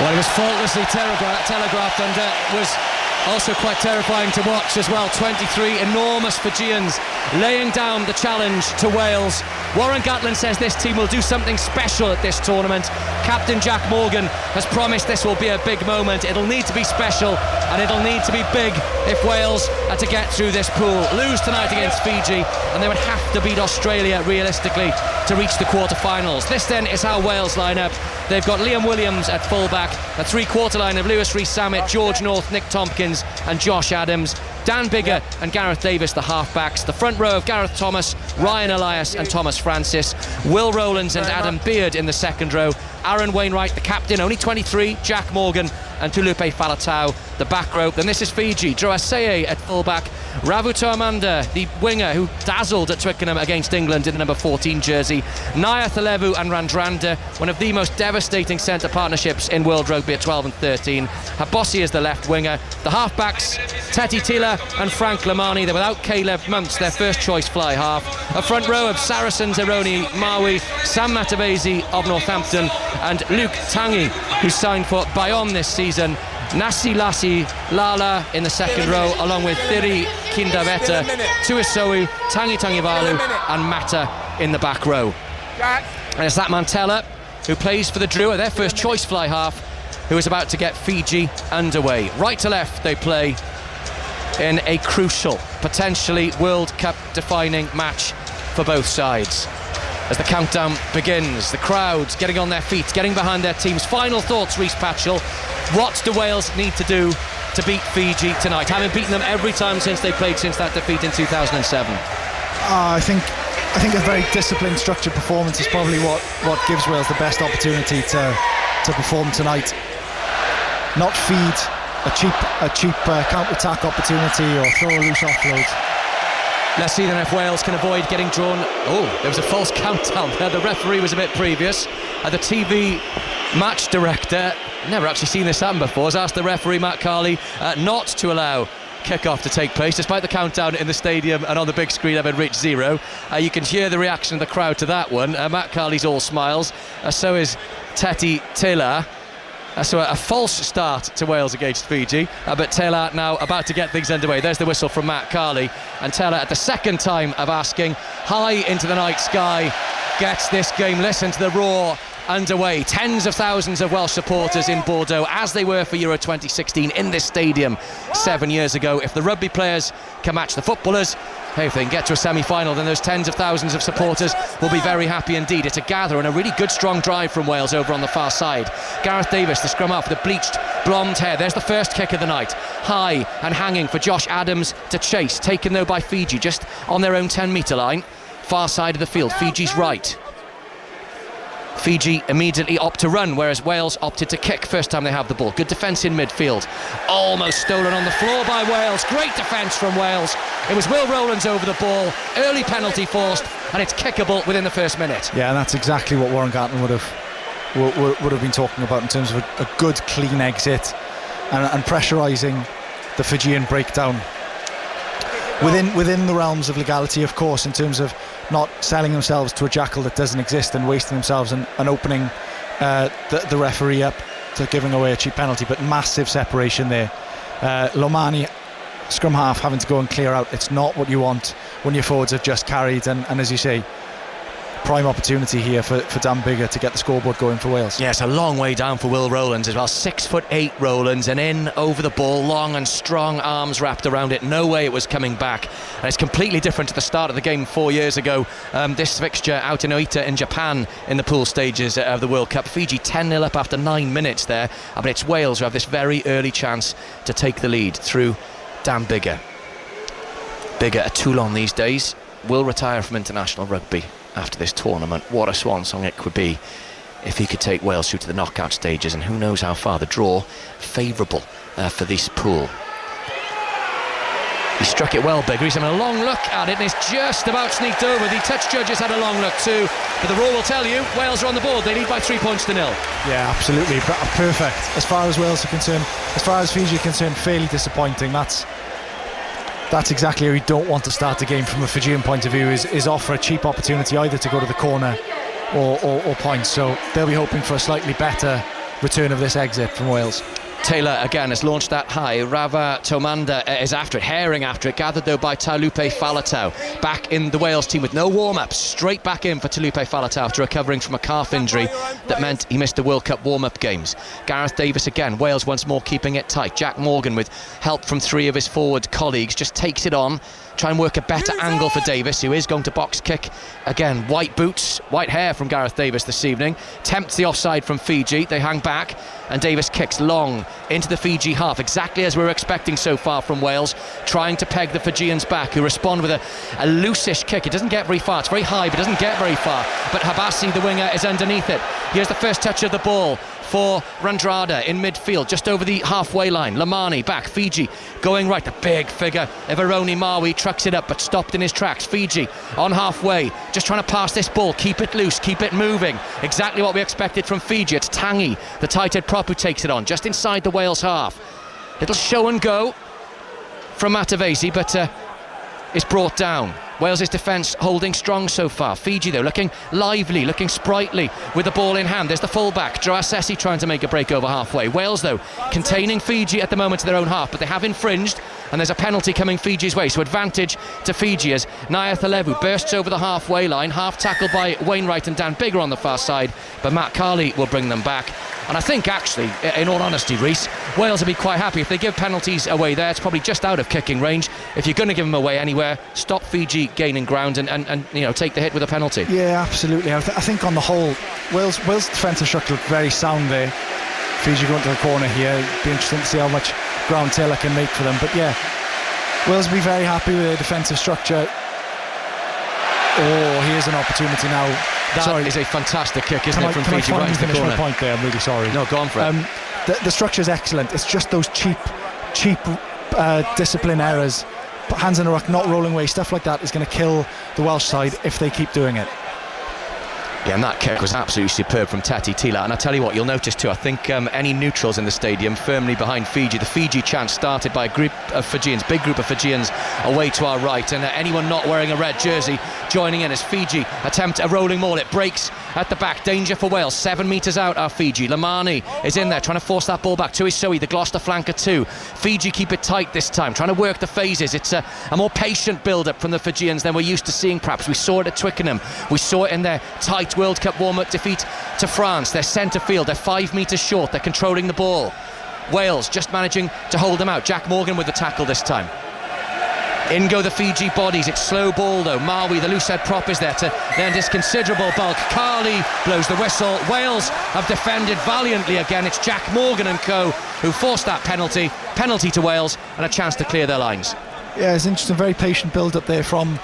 Well, it was faultlessly telegraphed and was also quite terrifying to watch as well. 23 enormous Fijians laying down the challenge to Wales. Warren Gatland says this team will do something special at this tournament. Captain Jack Morgan has promised this will be a big moment. It'll need to be special and it'll need to be big if Wales are to get through this pool. Lose tonight against Fiji and they would have to beat Australia realistically to reach the quarter-finals. This then is how Wales line up. They've got Liam Williams at full-back, a three-quarter line of Lewis Rees-Zammit, George North, Nick Tompkins and Josh Adams, Dan Biggar and Gareth Davis the half-backs, the front row of Gareth Thomas, Ryan Elias and Thomas Francis, Will Rowlands and Adam Beard in the second row, Aaron Wainwright the captain, only 23, Jack Morgan and Tulupe Falatau the back row. Then this is Fiji, Droaseye at full-back, Ravuto Amanda, the winger who dazzled at Twickenham against England in the number 14 jersey, Naya Thalevu and Randranda, one of the most devastating centre partnerships in World Rugby at 12 and 13. Habossi is the left winger. The half-backs, Teti Tila and Frank Lamani. They're without Caleb Muntz, their first choice fly half. A front row of Saracens, Ironi Maui, Sam Matavesi of Northampton and Luke Tangi, who signed for Bayonne this season. Nasi Lassi Lala in the second row, along with Thiri Kindaveta, Tuisou, Tangi Tangivalu and Mata in the back row. And it's that Mantella who plays for the Drua, their first choice fly half, who is about to get Fiji underway. Right to left they play in a crucial, potentially World Cup defining match for both sides. As the countdown begins, the crowds getting on their feet, getting behind their teams. Final thoughts, Rhys Patchell. What do Wales need to do to beat Fiji tonight, having beaten them every time since they played since that defeat in 2007? I think a very disciplined, structured performance is probably what gives Wales the best opportunity to perform tonight. Not feed a cheap counter-attack opportunity or throw a loose offload. Let's see then if Wales can avoid getting drawn. Oh, there was a false countdown there. The referee was a bit previous. The TV match director, never actually seen this happen before, has asked the referee, Matt Carley, not to allow kick-off to take place, despite the countdown in the stadium and on the big screen having reached zero. You can hear the reaction of the crowd to that one. Matt Carley's all smiles, so is Teti Tila. So a false start to Wales against Fiji, but Taylor now about to get things underway. There's the whistle from Matt Carley, and Taylor at the second time of asking, high into the night sky, gets this game. Listen to the roar underway. Tens of thousands of Welsh supporters in Bordeaux, as they were for Euro 2016 in this stadium 7 years ago. If the rugby players can match the footballers, hey, if they can get to a semi-final, then those tens of thousands of supporters will be very happy indeed. It's a gather and a really good strong drive from Wales over on the far side. Gareth Davis, the scrum half, the bleached blonde hair. There's the first kick of the night. High and hanging for Josh Adams to chase. Taken though by Fiji, just on their own 10-metre line. Far side of the field, Fiji's right. Fiji immediately opt to run, whereas Wales opted to kick first time they have the ball. Good defence in midfield. Almost stolen on the floor by Wales. Great defence from Wales. It was Will Rowlands over the ball. Early penalty forced, and it's kickable within the first minute. Yeah, and that's exactly what Warren Gatland would have been talking about in terms of a good, clean exit and pressurising the Fijian breakdown. Within the realms of legality, of course, in terms of not selling themselves to a jackal that doesn't exist and wasting themselves and opening the referee up to giving away a cheap penalty, but massive separation there. Lomani, scrum half, having to go and clear out. It's not what you want when your forwards have just carried, and as you say, prime opportunity here for Dan Biggar to get the scoreboard going for Wales. Yes, a long way down for Will Rowlands as well. 6'8" Rowlands, and in over the ball, long and strong arms wrapped around it. No way it was coming back, and it's completely different to the start of the game 4 years ago. This fixture out in Oita in Japan in the pool stages of the World Cup. Fiji 10-0 up after 9 minutes there, but it's Wales who have this very early chance to take the lead through Dan Biggar. Biggar, a Toulon these days, will retire from international rugby after this tournament. What a swan song it could be if he could take Wales through to the knockout stages, and who knows how far. The draw favourable for this pool. He struck it well, Biggar. He's having a long look at it, and it's just about sneaked over. The touch judges had a long look too, but the roar will tell you Wales are on the board. They lead by 3 points to 0. Yeah, absolutely, perfect. As far as Wales are concerned, as far as Fiji are concerned, fairly disappointing. That's exactly how you don't want to start the game from a Fijian point of view, is offer a cheap opportunity either to go to the corner or points. So they'll be hoping for a slightly better return of this exit from Wales. Taylor again has launched that high. Rafa Tomanda is after it, herring after it, gathered though by Taulupe Faletau. Back in the Wales team with no warm-up, straight back in for Taulupe Faletau after recovering from a calf injury that meant he missed the World Cup warm-up games. Gareth Davies again, Wales once more keeping it tight. Jack Morgan, with help from 3 of his forward colleagues, just takes it on. Try and work a better angle for Davies, who is going to box kick again. White boots, white hair from Gareth Davies this evening. Tempts the offside from Fiji. They hang back and Davies kicks long into the Fiji half, exactly as we were expecting so far from Wales, trying to peg the Fijians back, who respond with a loosish kick. It doesn't get very far. It's very high, but it doesn't get very far. But Habasi, the winger, is underneath it. Here's the first touch of the ball for Randrada in midfield, just over the halfway line. Lamani back, Fiji going right. The big figure of Aroni Mawi trucks it up, but stopped in his tracks. Fiji on halfway, just trying to pass this ball, keep it loose, keep it moving. Exactly what we expected from Fiji. It's Tangi, the tight-head prop, who takes it on, just inside the Wales half. Little show and go from Matavesi, but it's brought down. Wales' defence holding strong so far. Fiji though looking lively, looking sprightly with the ball in hand. There's the fullback Droasesi trying to make a break over halfway. Wales though containing Fiji at the moment to their own half, but they have infringed and there's a penalty coming Fiji's way, so advantage to Fiji as Naya Thalevu bursts over the halfway line, half tackled by Wainwright and Dan Bigger on the far side, but Matt Carley will bring them back. And I think actually, in all honesty, Reece, Wales will be quite happy if they give penalties away there. It's probably just out of kicking range. If you're going to give them away anywhere, stop Fiji gaining ground and take the hit with a penalty. Yeah, absolutely. I think on the whole, Wales' defensive structure looked very sound there. Fiji going to the corner here. It'd be interesting to see how much ground Taylor can make for them. But yeah, Wales will be very happy with their defensive structure. Oh, here's an opportunity now. That is a fantastic kick, isn't it, from Fiji right into the corner? My point there, I'm really sorry. No, go on for it. The structure is excellent. It's just those cheap discipline errors, hands in the ruck, not rolling away, stuff like that is going to kill the Welsh side if they keep doing it. Yeah, and that kick was absolutely superb from Tati Tila. And I tell you what, you'll notice too, I think any neutrals in the stadium firmly behind Fiji. The Fiji chant started by a group of Fijians, big group of Fijians away to our right, and anyone not wearing a red jersey joining in as Fiji attempt a rolling maul. It breaks at the back, danger for Wales. 7 metres out are Fiji. Lamani is in there trying to force that ball back. Tuisoi, the Gloucester flanker too. Fiji keep it tight this time, trying to work the phases. It's a more patient build-up from the Fijians than we're used to seeing perhaps. We saw it at Twickenham, we saw it in their tight World Cup warm-up defeat to France. They're centre field, they're 5 metres short, they're controlling the ball. Wales just managing to hold them out. Jack Morgan with the tackle this time. In go the Fiji bodies. It's slow ball though. Mawi, the loose head prop, is there to lend his considerable bulk. Carley blows the whistle. Wales have defended valiantly again. It's Jack Morgan and co who forced that penalty to Wales, and a chance to clear their lines. Yeah, it's interesting, very patient build up there from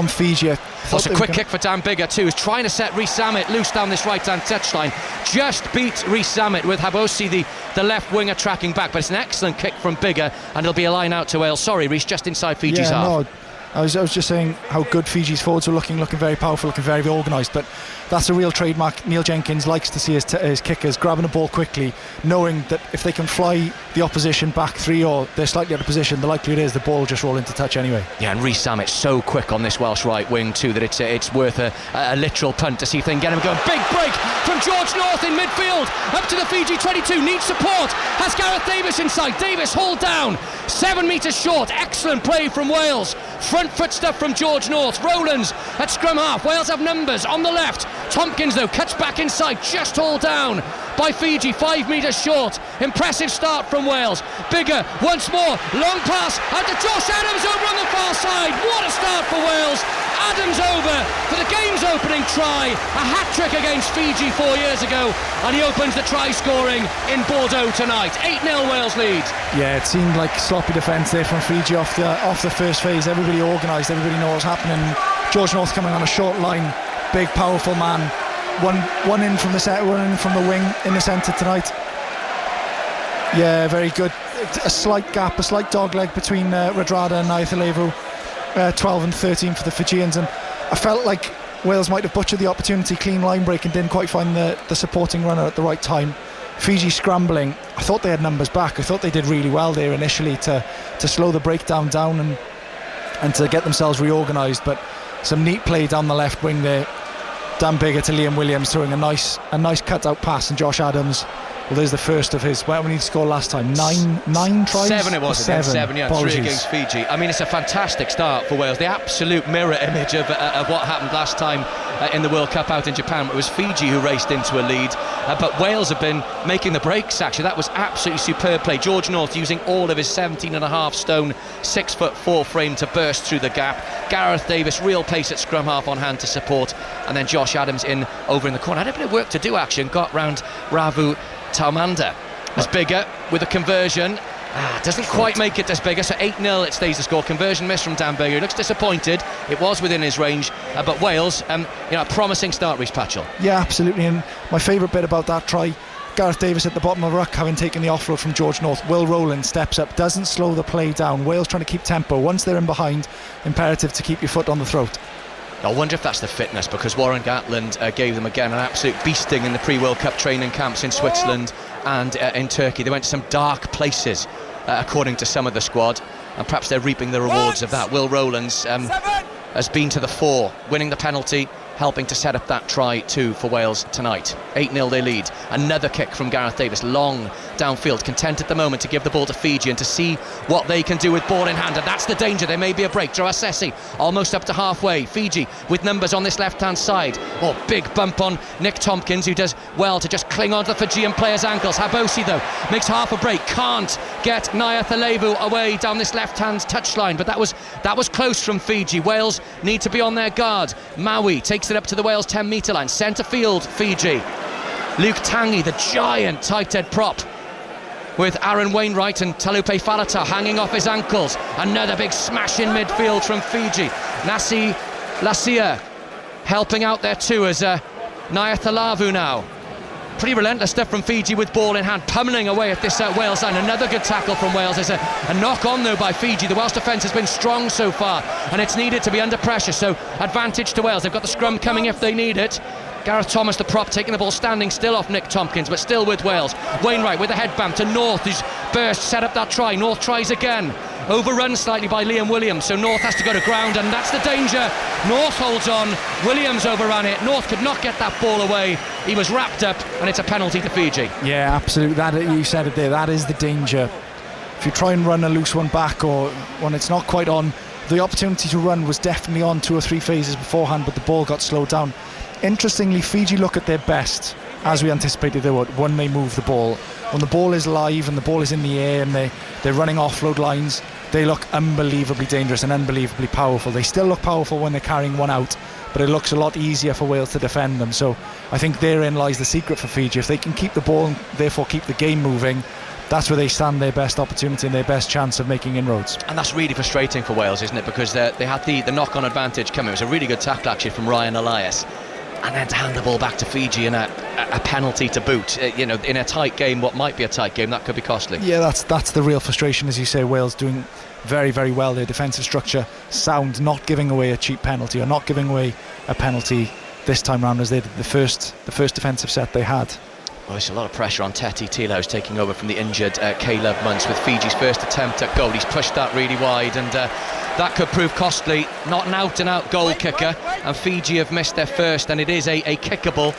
Fiji. Also a quick kick for Dan Bigger too, who's trying to set Reece Samet loose down this right hand touchline. Just beat Reece Samet with Habosi, the left winger, tracking back, but it's an excellent kick from Bigger and it'll be a line out to Wales. Sorry Reece, just inside Fiji's half. No, I was just saying how good Fiji's forwards were looking very powerful, looking very organised, but that's a real trademark. Neil Jenkins likes to see his kickers grabbing the ball quickly, knowing that if they can fly the opposition back 3 or they're slightly out of position, the likelihood is the ball will just roll into touch anyway. Yeah, and Reece Samet's so quick on this Welsh right wing too that it's worth a literal punt to see if they can get him going. Big break from George North in midfield, up to the Fiji 22, needs support, has Gareth Davies inside. Davies hauled down, 7 metres short. Excellent play from Wales. Front foot stuff from George North. Rowlands at scrum half. Wales have numbers on the left. Tompkins though cuts back inside, just hauled down by Fiji, 5 metres short. Impressive start from Wales. Bigger once more, long pass out to Josh Adams over on the far side. What a start for Wales. Adams over for the game's opening try, a hat-trick against Fiji 4 years ago, and he opens the try scoring in Bordeaux tonight. 8-0 Wales lead. Yeah, it seemed like sloppy defence there from Fiji off the first phase. Everybody organised, everybody knows what's happening. George North coming on a short line, big powerful man. One in from the centre, one in from the wing in the centre tonight. Yeah, very good. A slight gap, a slight dog leg between Radrada and Naithalevu. 12 and 13 for the Fijians, and I felt like Wales might have butchered the opportunity. Clean line break and didn't quite find the supporting runner at the right time. Fiji scrambling. I thought they had numbers back. I thought they did really well there initially to slow the breakdown down and to get themselves reorganised, but some neat play down the left wing there. Dan Bigger to Liam Williams throwing a nice cut out pass, and Josh Adams Well, there's the first of his. When did he score last time? Nine tries? 7 it was. Seven, yeah. Apologies. 3 against Fiji. I mean, it's a fantastic start for Wales. The absolute mirror image of what happened last time in the World Cup out in Japan. It was Fiji who raced into a lead, but Wales have been making the breaks, actually. That was absolutely superb play. George North using all of his 17.5 stone, 6'4" frame to burst through the gap. Gareth Davis, real pace at scrum half on hand to support, and then Josh Adams over in the corner. Had a bit of work to do, actually, and got round Ravu Taumanda. Was bigger with a conversion. Doesn't quite make it as bigger, so 8-0 it stays the score. Conversion miss from Dan Berger. He looks disappointed. It was within his range, but Wales, a promising start, Rhys Patchell. Yeah, absolutely. And my favourite bit about that try, Gareth Davis at the bottom of the ruck, having taken the offload from George North. Will Rowland steps up, doesn't slow the play down. Wales trying to keep tempo. Once they're in behind, imperative to keep your foot on the throat. I wonder if that's the fitness, because Warren Gatland gave them again an absolute beasting in the pre-World Cup training camps in Switzerland and in Turkey. They went to some dark places, according to some of the squad, and perhaps they're reaping the rewards of that. Will Rowlands has been to the fore, winning the penalty, helping to set up that try too for Wales tonight. 8-0 they lead. Another kick from Gareth Davis, long downfield, content at the moment to give the ball to Fiji and to see what they can do with ball in hand, and that's the danger. There may be a break. Droasesi almost up to halfway. Fiji with numbers on this left hand side. Big bump on Nick Tompkins, who does well to just cling on to the Fijian player's ankles. Habosi though makes half a break, can't get Nayatalevu away down this left hand touchline, but that was close from Fiji. Wales need to be on their guard. Maui takes it up to the Wales 10 metre line, centre field Fiji. Luke Tangi, the giant tight head prop, with Aaron Wainwright and Talupe Falata hanging off his ankles. Another big smash in midfield from Fiji. Nasi Lasia helping out there too as Nayatalavu now. Pretty relentless stuff from Fiji with ball in hand, pummelling away at this Wales line. Another good tackle from Wales. There's a knock on though by Fiji. The Welsh defence has been strong so far, and it's needed to be under pressure, so advantage to Wales. They've got the scrum coming if they need it. Gareth Thomas, the prop, taking the ball, standing still off Nick Tompkins, but still with Wales. Wainwright with a head bump to North, who's burst, set up that try. North tries again, overrun slightly by Liam Williams, so North has to go to ground, and that's the danger. North holds on, Williams overran it. North could not get that ball away. He was wrapped up, and it's a penalty to Fiji. Yeah, absolutely. That, you said it there, that is the danger. If you try and run a loose one back, or when it's not quite on, the opportunity to run was definitely on 2 or 3 phases beforehand, but the ball got slowed down. Interestingly, Fiji look at their best, as we anticipated they would, when they move the ball. When the ball is live and the ball is in the air and they're running offload lines, they look unbelievably dangerous and unbelievably powerful. They still look powerful when they're carrying one out, but it looks a lot easier for Wales to defend them. So I think therein lies the secret for Fiji. If they can keep the ball and therefore keep the game moving, that's where they stand their best opportunity and their best chance of making inroads. And that's really frustrating for Wales, isn't it? Because they had the knock-on advantage coming. It was a really good tackle actually from Ryan Elias, and then to hand the ball back to Fiji in a penalty to boot, in a tight game, what might be a tight game, that could be costly. Yeah, that's the real frustration, as you say. Wales doing very, very well. Their defensive structure sound, not giving away a cheap penalty or not giving away a penalty this time round as they did the first defensive set they had. Well, there's a lot of pressure on Teti Tila, who's taking over from the injured Caleb Muntz with Fiji's first attempt at goal. He's pushed that really wide, and that could prove costly. Not an out-and-out goal kicker, and Fiji have missed their first, and it is a kickable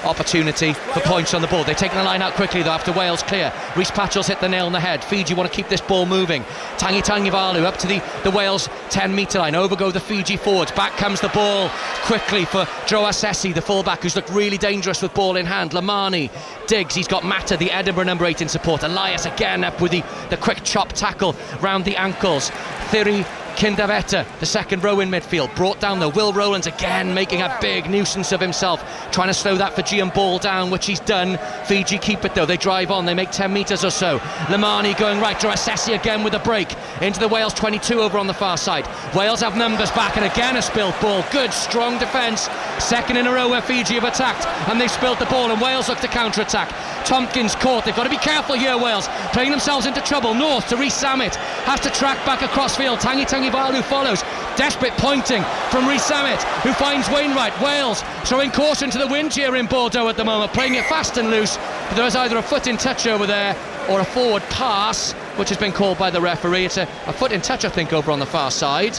opportunity for points on the board. They're taking the line out quickly though after Wales clear. Rhys Patchell's hit the nail on the head. Fiji want to keep this ball moving. Tangi Valu up to the Wales 10 metre line. Over go the Fiji forwards. Back comes the ball quickly for Droasesi, the fullback, who's looked really dangerous with ball in hand. Lamani digs. He's got Mata, the Edinburgh number 8 in support. Elias again up with the quick chop tackle round the ankles. Thiri Kindaveta, the second row in midfield, brought down the Will Rowlands again, making a big nuisance of himself, trying to slow that Fijian ball down, which he's done. Fiji keep it though, they drive on, they make 10 metres or so. Lamani going right, Droasesi again with a break into the Wales 22 over on the far side. Wales have numbers back, and again a spilt ball. Good strong defence, second in a row where Fiji have attacked and they've spilt the ball, and Wales look to counter-attack. Tompkins caught, they've got to be careful here, Wales, playing themselves into trouble. North to Rhys Samit, has to track back across field. Tangi Valu follows, desperate pointing from Rhys Samit, who finds Wainwright. Wales showing caution to the wind here in Bordeaux at the moment, playing it fast and loose, but there is either a foot in touch over there or a forward pass, which has been called by the referee. It's a foot in touch, I think, over on the far side.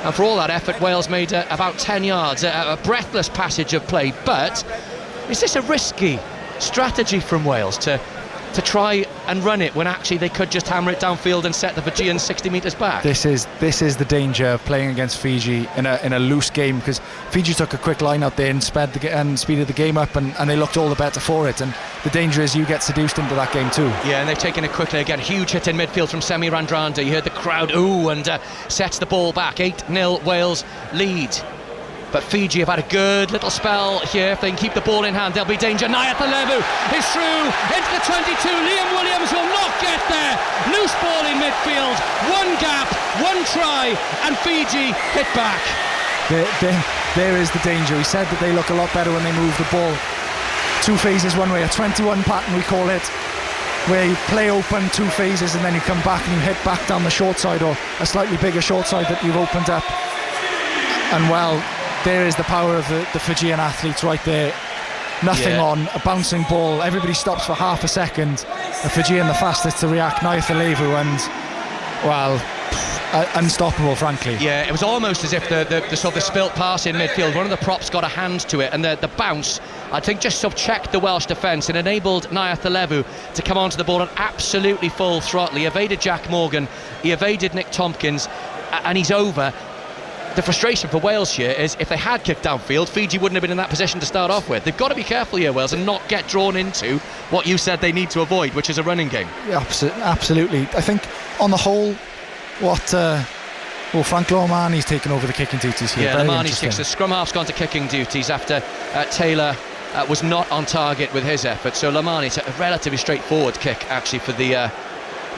And for all that effort, Wales made about 10 yards, a breathless passage of play. But is this a risky strategy from Wales to try and run it when actually they could just hammer it downfield and set the Fijians 60 metres back. This is the danger of playing against Fiji in a loose game, because Fiji took a quick line out there and speeded the game up, and they looked all the better for it, and the danger is you get seduced into that game too. Yeah, and they've taken it quickly again. Huge hit in midfield from Semi Radradra. You heard the crowd ooh, and sets the ball back. 8-0 Wales lead. But Fiji have had a good little spell here. If they can keep the ball in hand, there'll be danger. Nayatalevu is through into the 22. Liam Williams will not get there. Loose ball in midfield. One gap, one try, and Fiji hit back. There is the danger. He said that they look a lot better when they move the ball. Two phases one way, a 21 pattern we call it, where you play open 2 phases and then you come back and you hit back down the short side, or a slightly bigger short side that you've opened up. And well, there is the power of the Fijian athletes right there. Nothing on, a bouncing ball, everybody stops for half a second. The Fijian the fastest to react, Nayatalevu, and well, unstoppable, frankly. Yeah, it was almost as if the sort of the spilt pass in midfield, one of the props got a hand to it, and the bounce, I think, just sort of checked the Welsh defence and enabled Nayatalevu to come onto the ball at absolutely full throttle. He evaded Jack Morgan, he evaded Nick Tompkins, and he's over. The frustration for Wales here is if they had kicked downfield, Fiji wouldn't have been in that position to start off with. They've got to be careful here, Wales, and not get drawn into what you said they need to avoid, which is a running game. Yeah, absolutely. I think on the whole, Frank Lomani's taken over the kicking duties here. Yeah, Lomani's kicks. The scrum half's gone to kicking duties after Taylor was not on target with his effort. So Lomani's a relatively straightforward kick, actually, for the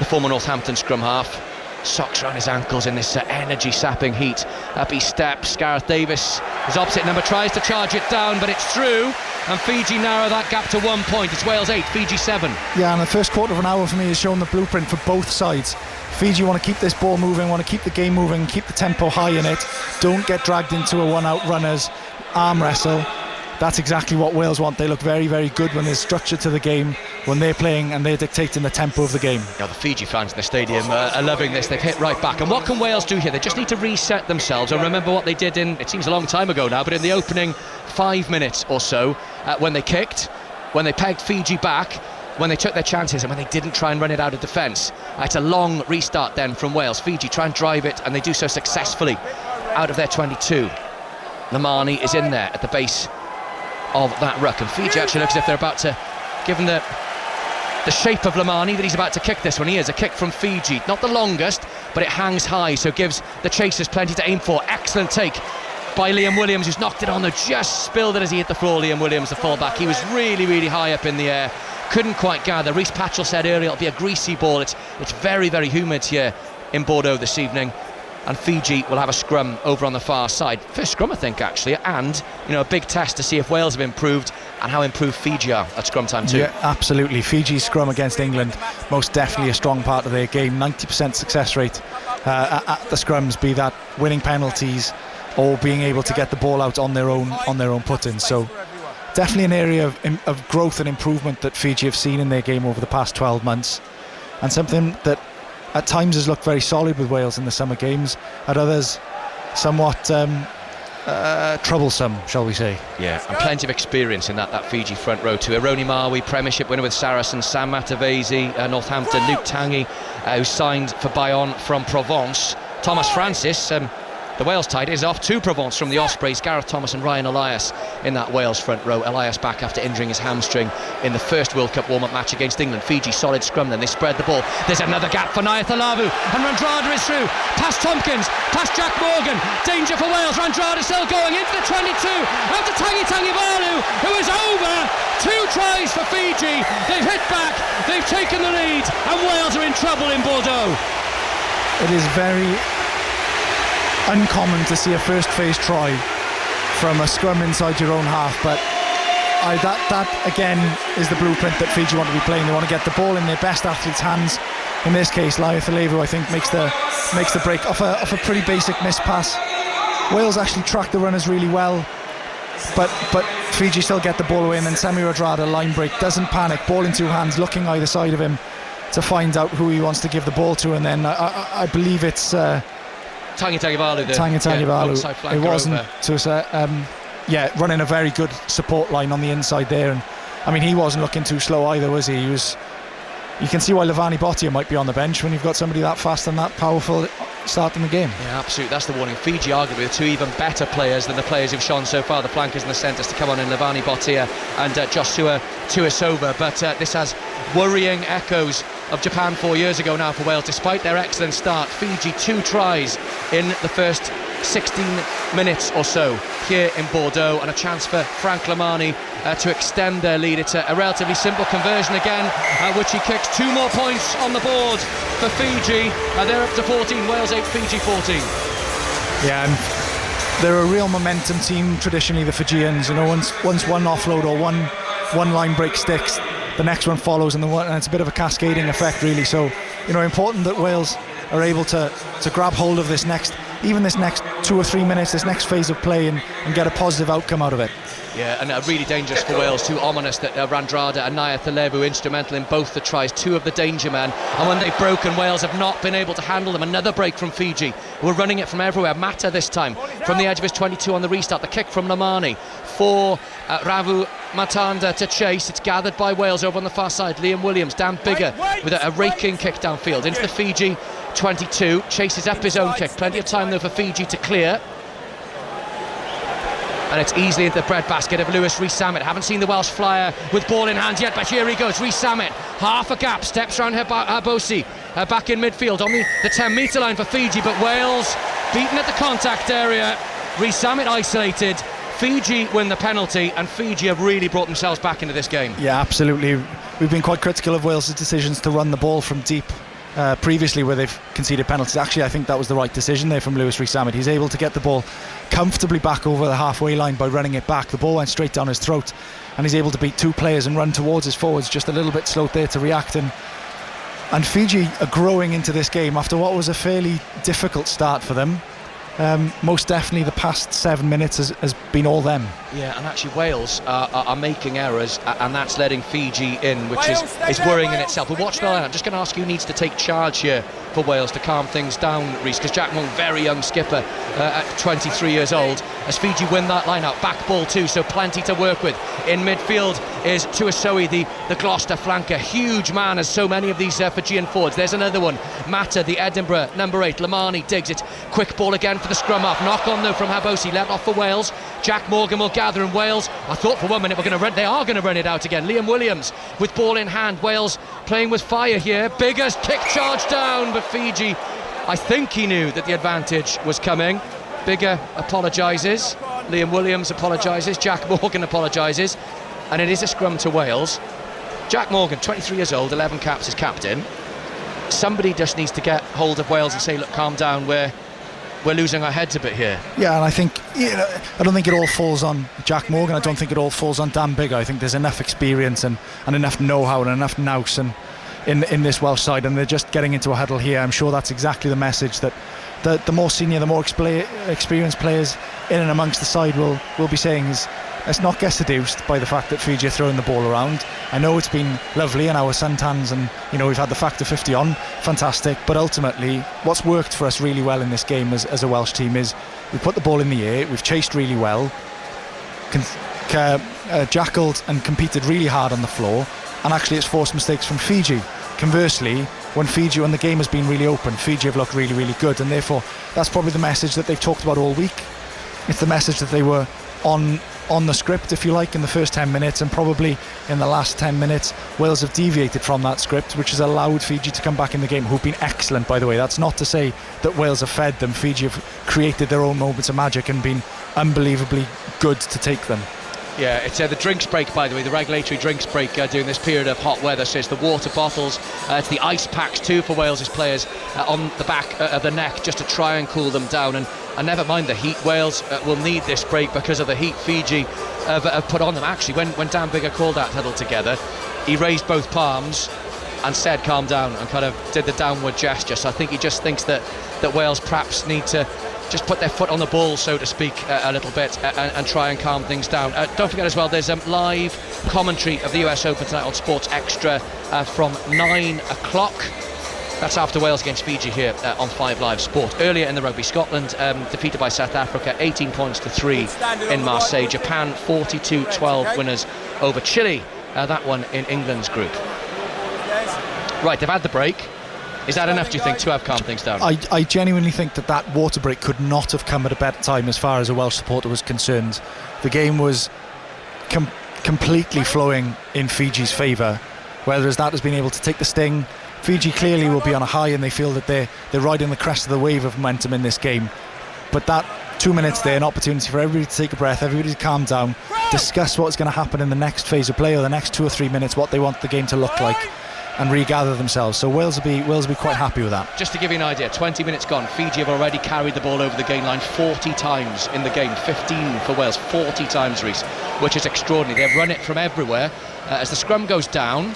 former Northampton scrum half. Socks around his ankles in this energy-sapping heat. Up he steps. Gareth Davis, his opposite number, tries to charge it down, but it's through, and Fiji narrow that gap to 1 point. It's Wales 8, Fiji 7. Yeah, and the first quarter of an hour for me has shown the blueprint for both sides. Fiji want to keep this ball moving, want to keep the game moving, keep the tempo high in it. Don't get dragged into a one-out runners arm wrestle. That's exactly what Wales want. They look very, very good when there's structure to the game, when they're playing and they're dictating the tempo of the game. Now the Fiji fans in the stadium are loving this. They've hit right back. And what can Wales do here? They just need to reset themselves and remember what they did it seems a long time ago now, but in the opening 5 minutes or so, when they kicked, when they pegged Fiji back, when they took their chances, and when they didn't try and run it out of defence. It's a long restart then from Wales. Fiji try and drive it, and they do so successfully out of their 22. Lamani is in there at the base of that ruck, and Fiji actually looks as if they're about to, given the shape of Lamani, that he's about to kick this one. He is a kick from Fiji, not the longest, but it hangs high, so gives the chasers plenty to aim for. Excellent take by Liam Williams, who's knocked it on there, just spilled it as he hit the floor. Liam Williams, the fullback, he was really, really high up in the air, couldn't quite gather. Reece Patchell said earlier it'll be a greasy ball. It's very, very humid here in Bordeaux this evening, and Fiji will have a scrum over on the far side. First scrum, I think, actually, and a big test to see if Wales have improved and how improved Fiji are at scrum time too. Yeah, absolutely. Fiji's scrum against England, most definitely a strong part of their game. 90% success rate at the scrums, be that winning penalties or being able to get the ball out on their own put-ins. So definitely an area of growth and improvement that Fiji have seen in their game over the past 12 months, and something that at times has looked very solid with Wales in the summer games, at others somewhat troublesome, shall we say. Yeah, and plenty of experience in that Fiji front row too. Aroni Mawi, Premiership winner with Saracens, Sam Matavesi, Northampton, Luke Tanguy, who signed for Bayonne from Provence, Thomas Francis, the Wales tight is off to Provence from the Ospreys, Gareth Thomas and Ryan Elias in that Wales front row. Elias back after injuring his hamstring in the first World Cup warm-up match against England. Fiji solid scrum, then they spread the ball. There's another gap for Nayatalevu, and Radradra is through, past Tompkins, past Jack Morgan, danger for Wales. Radradra still going into the 22, out to Tangibalu, who is over. 2 tries for Fiji, they've hit back, they've taken the lead, and Wales are in trouble in Bordeaux. It is very uncommon to see a first phase try from a scrum inside your own half, but that again is the blueprint that Fiji want to be playing. They want to get the ball in their best athlete's hands. In this case, Nayatalevu, I think, makes the break off a pretty basic miss pass. Wales actually track the runners really well, but Fiji still get the ball away, and then Semi Radradra line break, doesn't panic, ball in 2 hands, looking either side of him to find out who he wants to give the ball to, and then I believe it's Tangibalu, it wasn't. So running a very good support line on the inside there, and I mean, he wasn't looking too slow either, was he? You can see why Levani Bottia might be on the bench when you've got somebody that fast and that powerful starting the game. Yeah, absolutely. That's the warning. Fiji, arguably, the two even better players than the players who've shone so far, the flankers and the centres to come on in Levani Bottia and Joshua Tuisova. But this has worrying echoes of Japan 4 years ago now for Wales. Despite their excellent start, Fiji 2 tries in the first 16 minutes or so here in Bordeaux, and a chance for Frank Lamani to extend their lead. It's a relatively simple conversion again, which he kicks. 2 more points on the board for Fiji. They're up to 14, Wales 8, Fiji 14. Yeah, and they're a real momentum team traditionally, the Fijians. You know, once one offload or one line break sticks, the next one follows, and it's a bit of a cascading effect, really. So, you know, important that Wales are able to grab hold of this next 2 or 3 minutes, this next phase of play, and get a positive outcome out of it. Yeah, and really dangerous for Wales too. Ominous that Randrada and Naya Thalebu instrumental in both the tries, 2 of the danger men, and when they've broken, Wales have not been able to handle them. Another break from Fiji, we're running it from everywhere. Mata this time from the edge of his 22 on the restart. The kick from Lamani for Ravu Matanda to chase. It's gathered by Wales over on the far side. Liam Williams, Dan Bigger with a raking kick downfield into the Fiji 22, chases up his own kick. Plenty of time though for Fiji to clear, and it's easily into the breadbasket of Lewis Rees-Zammit. Haven't seen the Welsh flyer with ball in hand yet, but here he goes. Rees-Zammit, half a gap, steps around Habosi, back in midfield on the 10-metre line for Fiji, but Wales beaten at the contact area. Rees-Zammit isolated. Fiji win the penalty, and Fiji have really brought themselves back into this game. Yeah, absolutely. We've been quite critical of Wales' decisions to run the ball from deep previously, where they've conceded penalties. Actually, I think that was the right decision there from Lewis Rees-Zammit. He's able to get the ball comfortably back over the halfway line by running it back. The ball went straight down his throat, and he's able to beat 2 players and run towards his forwards, just a little bit slow there to react. And Fiji are growing into this game after what was a fairly difficult start for them. Most definitely the past 7 minutes has been all them. Yeah, and actually Wales are making errors, and that's letting Fiji in, which is worrying in itself. But watch the line. I'm just going to ask who needs to take charge here for Wales to calm things down, Reece, because Jack Moore, very young skipper at 23 years old, as Fiji win that line out. Back ball too, so plenty to work with. In midfield is Tuisova, the Gloucester flanker. Huge man, as so many of these Fijian forwards. There's another one, Mata, the Edinburgh number 8. Lamani digs it. Quick ball again for the scrum half. Knock on though from Habosi, let off for Wales. Jack Morgan will gather in Wales. I thought for 1 minute they are going to run it out again. Liam Williams with ball in hand. Wales playing with fire here. Biggest kick charge down, but Fiji, I think he knew that the advantage was coming. Bigger apologises. Liam Williams apologises. Jack Morgan apologises. And it is a scrum to Wales. Jack Morgan, 23 years old, 11 caps as captain. Somebody just needs to get hold of Wales and say, look, calm down, we're losing our heads a bit here. Yeah, and I think, I don't think it all falls on Jack Morgan. I don't think it all falls on Dan Bigger. I think there's enough experience and enough know-how and enough nous and in this Welsh side, and they're just getting into a huddle here. I'm sure that's exactly the message that the more senior, the more experienced players in and amongst the side will be saying is, let's not get seduced by the fact that Fiji are throwing the ball around. I know it's been lovely and our suntans, and we've had the factor 50 on, fantastic, but ultimately what's worked for us really well in this game as a Welsh team is we put the ball in the air, we've chased really well, jackled and competed really hard on the floor, and actually it's forced mistakes from Fiji. Conversely, when the game has been really open, Fiji have looked really, really good, and therefore that's probably the message that they've talked about all week. It's the message that they were on the script, if you like, in the first 10 minutes, and probably in the last 10 minutes Wales have deviated from that script, which has allowed Fiji to come back in the game, who've been excellent, by the way. That's not to say that Wales have fed them. Fiji have created their own moments of magic and been unbelievably good to take them. Yeah, it's the drinks break, by the way, the regulatory drinks break during this period of hot weather. So it's the water bottles, it's the ice packs too for Wales's players on the back of the neck, just to try and cool them down. And never mind the heat, Wales will need this break because of the heat Fiji have put on them. Actually, when Dan Bigger called that huddle together, he raised both palms and said calm down, and kind of did the downward gesture. So I think he just thinks that Wales perhaps need to just put their foot on the ball, so to speak, a little bit and try and calm things down. Don't forget as well, there's live commentary of the US Open tonight on Sports Extra from 9 o'clock. That's after Wales against Fiji here on 5 Live Sport. Earlier in the rugby, Scotland defeated by South Africa 18 points to 3 in Marseille. Japan 42-12 winners over Chile that one in England's group. Right, they've had the break. Is that enough, do you think, to have calmed things down? I genuinely think that water break could not have come at a better time as far as a Welsh supporter was concerned. The game was completely flowing in Fiji's favour, whereas that has been able to take the sting. Fiji clearly will be on a high, and they feel that they're riding the crest of the wave of momentum in this game. But that 2 minutes there, an opportunity for everybody to take a breath, everybody to calm down, discuss what's going to happen in the next phase of play, or the next 2 or 3 minutes, what they want the game to look like, and regather themselves. So Wales will be quite happy with that. Just to give you an idea, 20 minutes gone, Fiji have already carried the ball over the gain line 40 times in the game. 15 for Wales, 40 times, Reece, which is extraordinary. They've run it from everywhere. As the scrum goes down,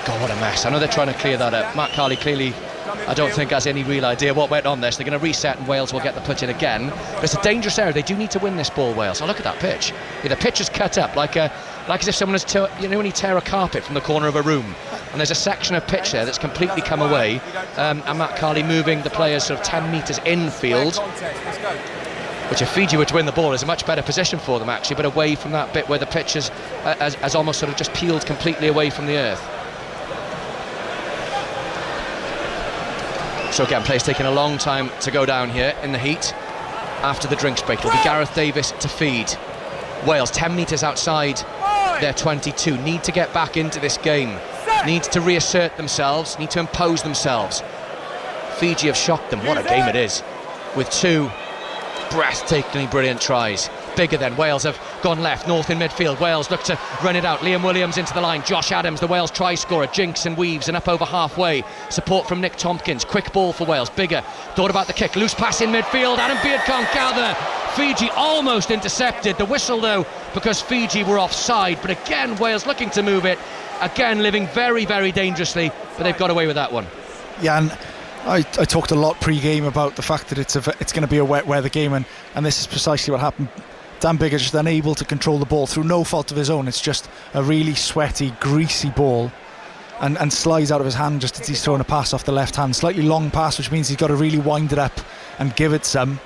God, what a mess. I know they're trying to clear that up. Matt Carley clearly, I don't think, has any real idea what went on there. So they're going to reset and Wales will get the put in again. But it's a dangerous area. They do need to win this ball, Wales. Oh, look at that pitch. Yeah, the pitch is cut up like as if someone has when you tear a carpet from the corner of a room, and there's a section of pitch there that's completely come away, and Matt Carley moving the players sort of 10 metres infield, which if Fiji were to win the ball is a much better position for them actually, but away from that bit where the pitch has almost sort of just peeled completely away from the earth. So again, players taking a long time to go down here in the heat after the drinks break. It'll be Gareth Davies to feed. Wales 10 metres outside their 22, need to get back into this game, need to reassert themselves, need to impose themselves. Fiji have shocked them. What a game it is, with 2 breathtakingly brilliant tries. Bigger then, Wales have gone left, north in midfield. Wales look to run it out. Liam Williams into the line. Josh Adams, the Wales try scorer, jinks and weaves and up over halfway. Support from Nick Tompkins. Quick ball for Wales. Bigger thought about the kick. Loose pass in midfield. Adam Beard can't gather. Fiji almost intercepted. The whistle though, because Fiji were offside. But again, Wales looking to move it. Again, living very, very dangerously. But they've got away with that one. Yeah, and I talked a lot pre-game about the fact that it's going to be a wet weather game, and this is precisely what happened. Dan Biggar just unable to control the ball through no fault of his own. It's just a really sweaty, greasy ball, and slides out of his hand just as he's throwing a pass off the left hand. Slightly long pass, which means he's got to really wind it up and give it some.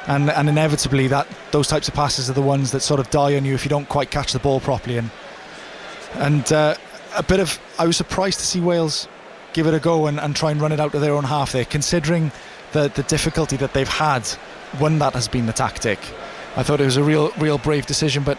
And inevitably, those types of passes are the ones that sort of die on you if you don't quite catch the ball properly. I was surprised to see Wales give it a go and try and run it out of their own half there, considering the difficulty that they've had when that has been the tactic. I thought it was a real brave decision, but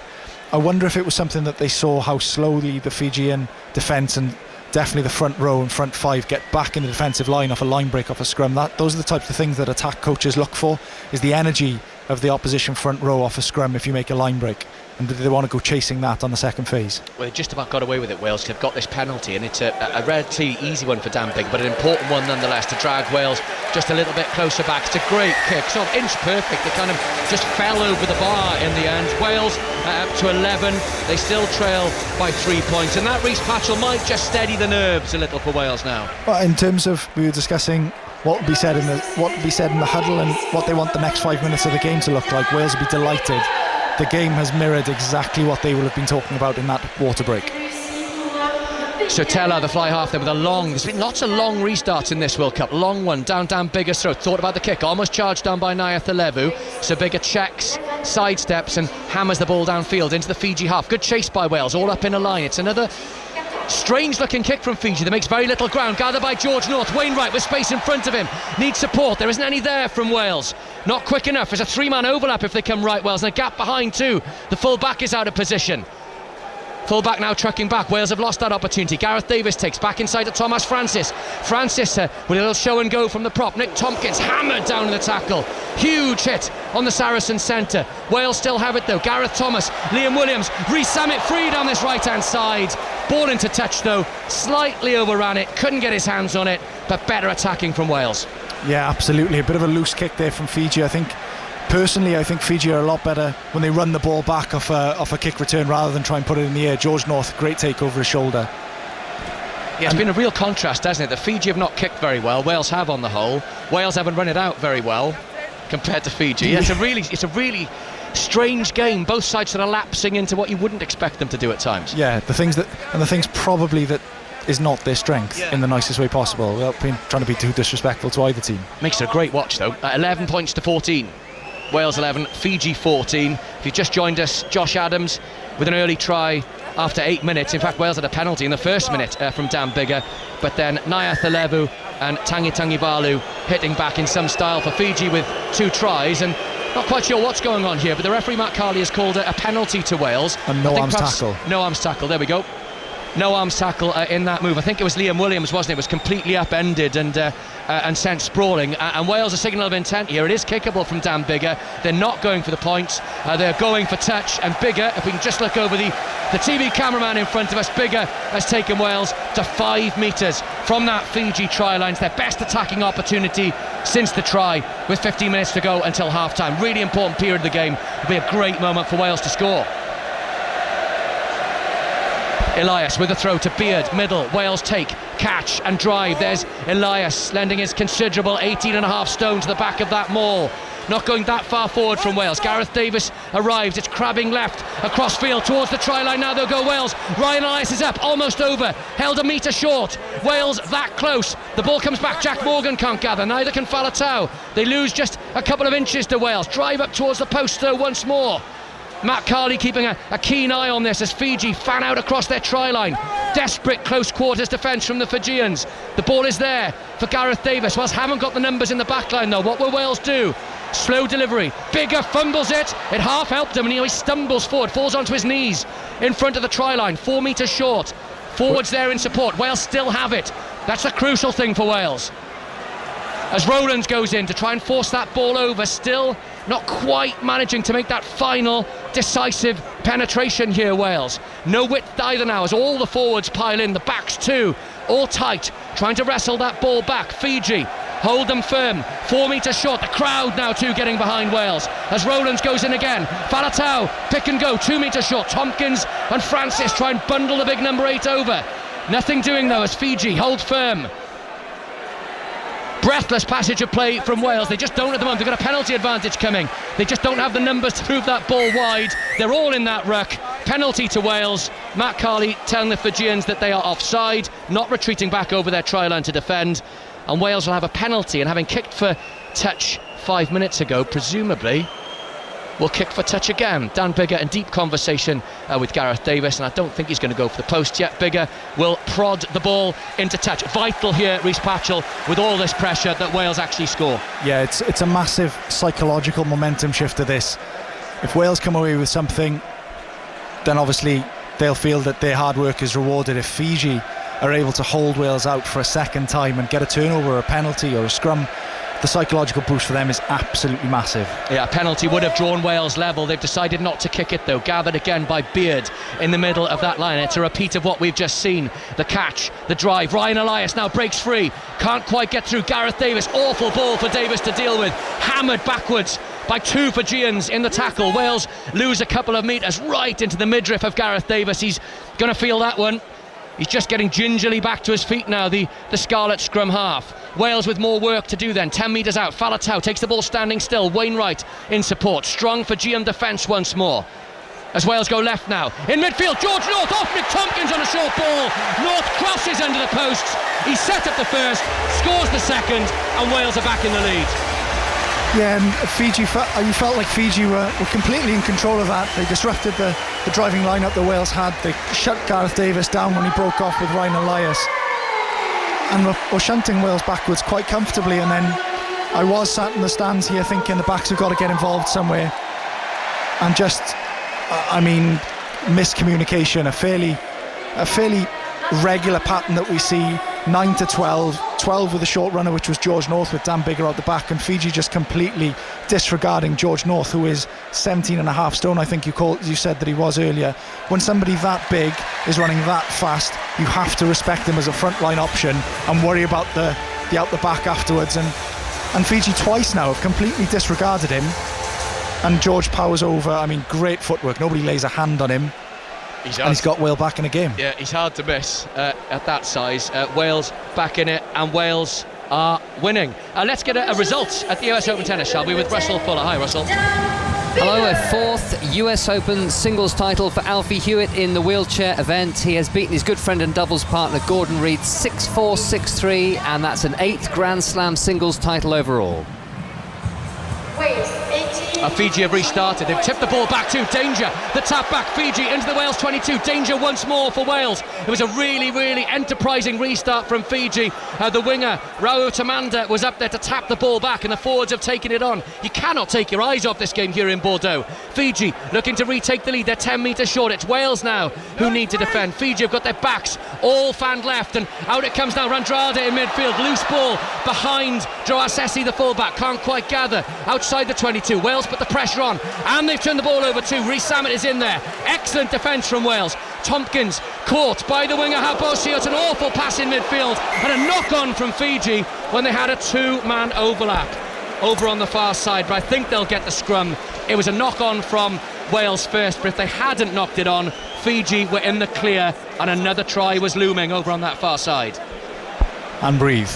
I wonder if it was something that they saw how slowly the Fijian defence and definitely the front row and front 5 get back in the defensive line off a line break, off a scrum. Those are the types of things that attack coaches look for, is the energy of the opposition front row off a scrum if you make a line break. And do they want to go chasing that on the second phase? Well, they just about got away with it, Wales. They've got this penalty, and it's a relatively easy one for Dan Biggar, but an important one nonetheless to drag Wales just a little bit closer back. It's a great kick, sort of inch perfect. They kind of just fell over the bar in the end. Wales up to 11. They still trail by 3 points, and that Reece Patchell might just steady the nerves a little for Wales now. Well, in terms of, we were discussing what would be said in the huddle and what they want the next 5 minutes of the game to look like. Wales would be delighted. The game has mirrored exactly what they will have been talking about in that water break. So Tella, the fly half there with there's been lots of long restarts in this World Cup. Long one down Biggar's throat. Thought about the kick, almost charged down by Naya Thalevu. So Biggar checks, sidesteps and hammers the ball downfield into the Fiji half. Good chase by Wales, all up in a line. It's another strange looking kick from Fiji that makes very little ground. Gathered by George North. Wainwright with space in front of him. Needs support. There isn't any there from Wales. Not quick enough. There's a 3-man overlap if they come right, Wales, and a gap behind too. The full back is out of position. Full back now trucking back. Wales have lost that opportunity. Gareth Davies takes back inside to Thomas Francis. Francis with a little show and go from the prop. Nick Tompkins hammered down in the tackle. Huge hit on the Saracen centre. Wales still have it though. Gareth Thomas, Liam Williams, Reece Summit free down this right hand side. Ball into touch though, slightly overran it, couldn't get his hands on it, but better attacking from Wales. Yeah, absolutely. A bit of a loose kick there from Fiji. I think Fiji are a lot better when they run the ball back off a kick return rather than try and put it in the air. George North, great take over his shoulder. Yeah, it's been a real contrast, hasn't it? The Fiji have not kicked very well. Wales have on the whole. Wales haven't run it out very well compared to Fiji. Yeah, it's a really strange game. Both sides sort of lapsing into what you wouldn't expect them to do at times. Yeah, the things probably that is not their strength in the nicest way possible. Without trying to be too disrespectful to either team. Makes it a great watch though. 11 points to 14. Wales 11, Fiji 14. If you've just joined us, Josh Adams with an early try after 8 minutes. In fact, Wales had a penalty in the first minute from Dan Biggar, but then Naya Thalevu and Tangi Valu hitting back in some style for Fiji with 2 tries, and not quite sure what's going on here, but the referee Matt Carley has called it a penalty to Wales. And no arms tackle. No arms tackle, there we go. No arms tackle in that move. I think it was Liam Williams, wasn't it? It was completely upended and sent sprawling. And Wales, a signal of intent here. It is kickable from Dan Biggar. They're not going for the points. They're going for touch. And Biggar, if we can just look over the TV cameraman in front of us, Biggar has taken Wales to 5 metres from that Fiji try line. It's their best attacking opportunity since the try, with 15 minutes to go until half-time. Really important period of the game. It'll be a great moment for Wales to score. Elias with a throw to Beard, middle, Wales take, catch and drive. There's Elias lending his considerable 18.5 stone to the back of that maul. Not going that far forward from Wales. Gareth Davis arrives, it's crabbing left across field towards the try line. Now they'll go Wales. Ryan Elias is up, almost over, held a metre short. Wales that close. The ball comes back, Jack Morgan can't gather, neither can Faletau. They lose just a couple of inches to Wales. Drive up towards the post though once more. Matt Carley keeping a keen eye on this as Fiji fan out across their try line. Desperate close quarters defence from the Fijians. The ball is there for Gareth Davis. Wales haven't got the numbers in the back line though. What will Wales do? Slow delivery. Biggar fumbles it. It half helped him and he stumbles forward, falls onto his knees in front of the try line. 4 metres short. Forwards there in support. Wales still have it. That's the crucial thing for Wales. As Rowlands goes in to try and force that ball over, still not quite managing to make that final decisive penetration here, Wales. No width either now as all the forwards pile in, the backs too, all tight, trying to wrestle that ball back. Fiji hold them firm, 4 metres short. The crowd now too getting behind Wales as Rowlands goes in again. Faletau, pick and go, 2 metres short. Tompkins and Francis try and bundle the big number 8 over. Nothing doing though as Fiji hold firm. Breathless passage of play from Wales. They just don't at the moment. They've got a penalty advantage coming. They just don't have the numbers to move that ball wide. They're all in that ruck. Penalty to Wales. Matt Carley telling the Fijians that they are offside, not retreating back over their try line to defend. And Wales will have a penalty, and having kicked for touch 5 minutes ago, presumably will kick for touch again. Dan Biggar in deep conversation with Gareth Davis, and I don't think he's going to go for the post yet. Biggar will prod the ball into touch. Vital here, Rhys Patchell, with all this pressure that Wales actually score. Yeah, it's a massive psychological momentum shift to this. If Wales come away with something, then obviously they'll feel that their hard work is rewarded. If Fiji are able to hold Wales out for a second time and get a turnover, a penalty or a scrum, the psychological boost for them is absolutely massive. Yeah, a penalty would have drawn Wales level. They've decided not to kick it though. Gathered again by Beard in the middle of that line. It's a repeat of what we've just seen. The catch, the drive. Ryan Elias now breaks free. Can't quite get through. Gareth Davis, awful ball for Davis to deal with. Hammered backwards by 2 Fijians in the tackle. Wales lose a couple of metres right into the midriff of Gareth Davis. He's going to feel that one. He's just getting gingerly back to his feet now, the Scarlet scrum half. Wales with more work to do then, 10 metres out. Faletau takes the ball standing still. Wainwright in support. Strong Fijian defence once more. As Wales go left now. In midfield, George North off Nick Tompkins on a short ball. North crosses under the posts. He set up the first, scores the second, and Wales are back in the lead. Yeah, and Fiji, you felt like Fiji were completely in control of that. They disrupted the driving lineup that Wales had. They shut Gareth Davis down when he broke off with Ryan Elias, and were shunting Wales backwards quite comfortably. And then I was sat in the stands here thinking the backs have got to get involved somewhere, and just miscommunication, a fairly regular pattern that we see. 9 to 12 with a short runner, which was George North, with Dan Biggar out the back, and Fiji just completely disregarding George North, who is 17.5 stone, I think you said that he was earlier. When somebody that big is running that fast, you have to respect him as a frontline option and worry about the out the back afterwards. And Fiji twice now have completely disregarded him, and George powers over. Great footwork, nobody lays a hand on him. And he's got Wales back in the game. Yeah, he's hard to miss at that size. Wales back in it, and Wales are winning. Let's get a result at the US Open Tennis, shall we, with Russell Fuller. Hi, Russell. Hello, a 4th US Open singles title for Alfie Hewitt in the wheelchair event. He has beaten his good friend and doubles partner Gordon Reid 6-4, 6-3, and that's an 8th Grand Slam singles title overall. Weight 18. Fiji have restarted. They've tipped the ball back to Danger. The tap back, Fiji into the Wales 22. Danger once more for Wales. It was a really, really enterprising restart from Fiji. The winger, Rao Tamanda, was up there to tap the ball back, and the forwards have taken it on. You cannot take your eyes off this game here in Bordeaux. Fiji looking to retake the lead. They're 10 metres short. It's Wales now who need to defend. Fiji have got their backs all fanned left, and out it comes now. Randrada in midfield. Loose ball behind Droasesi, the fullback. Can't quite gather outside the 22. Wales put the pressure on, and they've turned the ball over too. Reece Samet is in there. Excellent defence from Wales. Tompkins caught by the winger Habosio. It's an awful pass in midfield, and a knock on from Fiji when they had a two-man overlap over on the far side, but I think they'll get the scrum. It was a knock on from Wales first, but if they hadn't knocked it on, Fiji were in the clear, and another try was looming over on that far side. And breathe.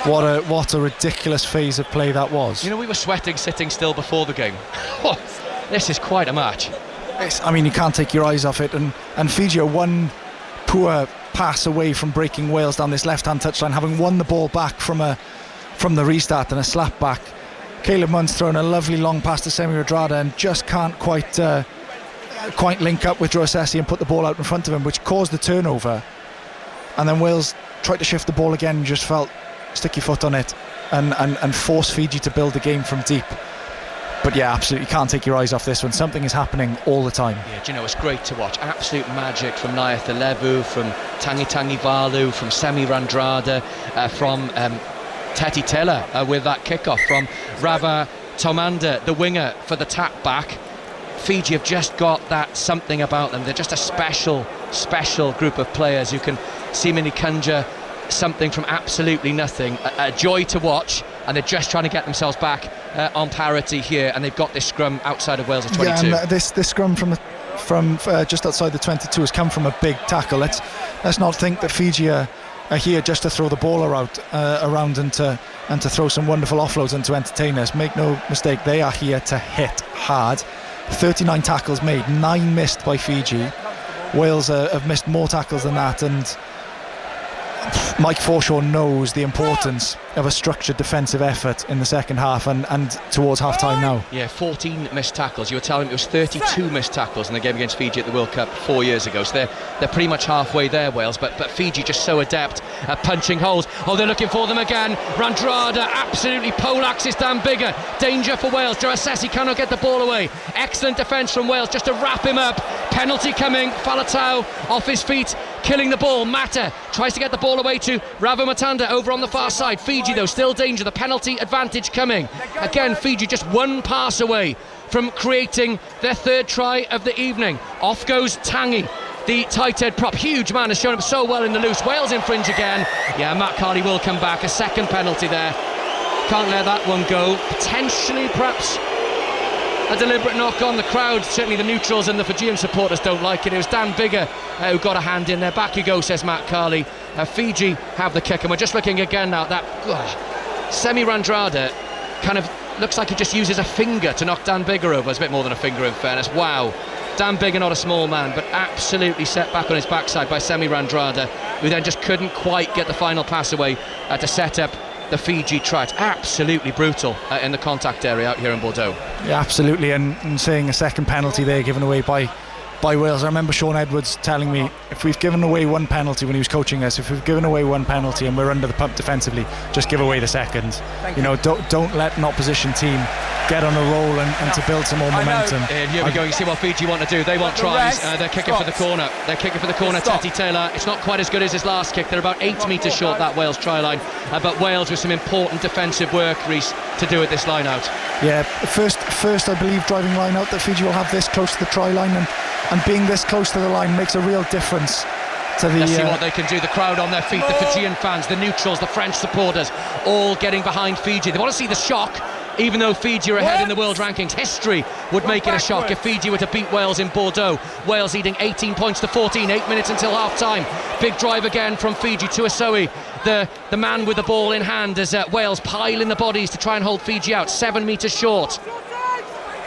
What a ridiculous phase of play that was. You know, we were sweating sitting still before the game. This is quite a match. I mean, you can't take your eyes off it, and Fiji are one poor pass away from breaking Wales down this left-hand touchline, having won the ball back from the restart and a slap back. Caleb Munn's thrown a lovely long pass to Semi Radradra and just can't quite link up with Droasesi and put the ball out in front of him, which caused the turnover. And then Wales tried to shift the ball again and just felt stick your foot on it and force Fiji to build the game from deep. But yeah, absolutely can't take your eyes off this one. Something is happening all the time. Yeah, do you know, it's great to watch. Absolute magic from Nayat Levu, from Tangi Valu, from Semi Randrada, from Teti Taylor with that kickoff, from Rava Tomanda, the winger, for the tap back. Fiji have just got that something about them. They're just a special group of players who can seemingly conjure something from absolutely nothing. A joy to watch, and they're just trying to get themselves back on parity here, and they've got this scrum outside of Wales at 22. Yeah, and this scrum from just outside the 22 has come from a big tackle. Let's not think that Fiji are here just to throw the ball around and to throw some wonderful offloads and to entertain us. Make no mistake, they are here to hit hard. 39 tackles made, 9 missed by Fiji. Wales have missed more tackles than that, and Mike Forshaw knows the importance of a structured defensive effort in the second half and towards half time now. Yeah, 14 missed tackles. You were telling me it was 32 missed tackles in the game against Fiji at the World Cup 4 years ago, so they're pretty much halfway there, Wales, but Fiji just so adept at punching holes. Oh, they're looking for them again. Randrada absolutely poleaxes Dan Bigger. Danger for Wales. Droasesi cannot get the ball away. Excellent defence from Wales just to wrap him up. Penalty coming. Falatau off his feet, killing the ball. Mata tries to get the ball away to Ravo Matanda over on the far side. Fiji though still danger, the penalty advantage coming. Again, Fiji just one pass away from creating their third try of the evening. Off goes Tangi, the tight head prop. Huge man, has shown up so well in the loose. Wales infringe again. Yeah, Matt Carley will come back. A second penalty there. Can't let that one go. Potentially perhaps a deliberate knock on. The crowd, certainly the neutrals and the Fijian supporters, don't like it. It was Dan Bigger who got a hand in there. Back you go, says Matt Carley. Fiji have the kick, and we're just looking again now. That Semi Randrada kind of looks like he just uses a finger to knock Dan Bigger over. It's a bit more than a finger, in fairness. Wow. Dan Bigger, not a small man, but absolutely set back on his backside by Semi Randrada, who then just couldn't quite get the final pass away to set up the Fiji try. It's absolutely brutal in the contact area out here in Bordeaux. Yeah, absolutely, and seeing a second penalty there given away by Wales. I remember Sean Edwards telling me, if we've given away one penalty when he was coaching us, if we've given away one penalty and we're under the pump defensively, just give away the second. You know, don't let an opposition team get on a roll and to build some more momentum. And here we go, you see what Fiji want to do. They want tries. They're kicking for the corner. Teti Taylor. It's not quite as good as his last kick. They're about 8 metres short, that Wales try line, but Wales with some important defensive work, Reece, to do at this line out. Yeah, first I believe driving line out that Fiji will have this close to the try line, and being this close to the line makes a real difference to the... Let's see what they can do. The crowd on their feet, the Fijian fans, the neutrals, the French supporters, all getting behind Fiji. They want to see the shock, even though Fiji are ahead in the world rankings. History would make it a shock if Fiji were to beat Wales in Bordeaux. Wales leading 18 points to 14, 8 minutes until half time. Big drive again from Fiji to Asoe, the man with the ball in hand, as Wales pile in the bodies to try and hold Fiji out. 7 metres short.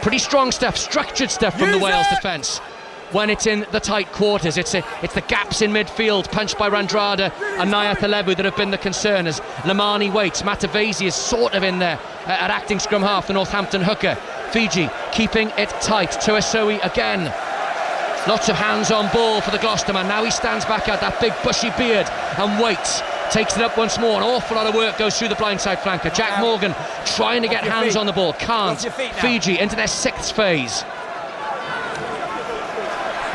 Pretty strong stuff, structured stuff from the Wales defence. When it's in the tight quarters, it's the gaps in midfield punched by Randrada and Nayat Levu that have been the concern, as Lamani waits. Matavesi is sort of in there at acting scrum half, the Northampton hooker. Fiji keeping it tight. Tuisoi again. Lots of hands on ball for the Gloucesterman. Now he stands back out, that big bushy beard, and waits. Takes it up once more. An awful lot of work goes through the blindside flanker. Jack Morgan trying to get hands on the ball. Can't. Fiji into their 6th phase.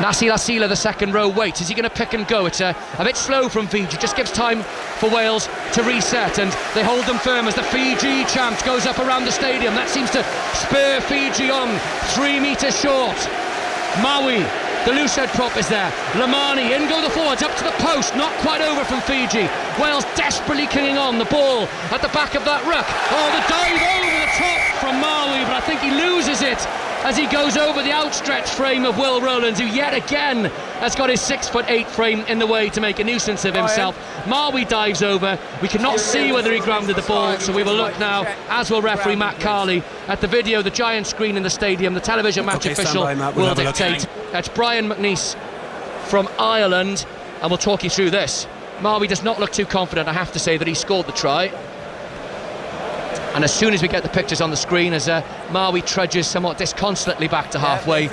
Nasi Lasila, the second row, waits. Is he going to pick and go? It's a bit slow from Fiji. Just gives time for Wales to reset, and they hold them firm as the Fiji chant goes up around the stadium. That seems to spur Fiji on. 3 metres short. Maui, the loose head prop, is there. Lamani, in go the forwards, up to the post, not quite over from Fiji. Wales desperately clinging on, the ball at the back of that ruck. Oh, the dive over the top from Maui, but I think he loses it as he goes over the outstretched frame of Will Rowlands, who yet again has got his 6'8" frame in the way to make a nuisance of himself. Maui dives over. We cannot see whether he grounded the ball, so we will look now, as will referee Matt Carley, at the video, the giant screen in the stadium. The television match official will dictate. That's Brian McNeice from Ireland, and we'll talk you through this. Maui does not look too confident, I have to say, that he scored the try. And as soon as we get the pictures on the screen, as Maui trudges somewhat disconsolately back to halfway,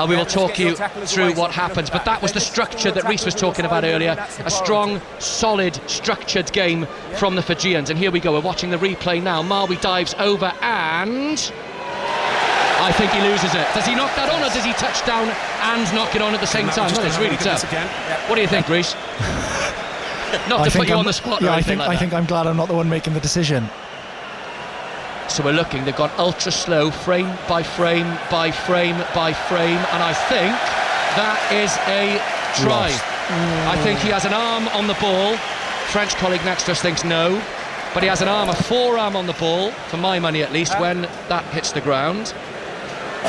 we will talk you through what happens. But that was the structure that Rhys was talking about earlier. A strong, solid, structured game from the Fijians. And here we go, we're watching the replay now. Maui dives over and I think he loses it. Does he knock that on, or does he touch down and knock it on at the same time? Well, it's really tough. What do you think, Rhys? Not to put you on the spot. Yeah, I think I'm glad I'm not the one making the decision. So we're looking, they've gone ultra slow, frame by frame by frame by frame, and I think that is a try. I think he has an arm on the ball. French colleague next to us thinks no, but he has an arm, a forearm on the ball, for my money at least, when that hits the ground.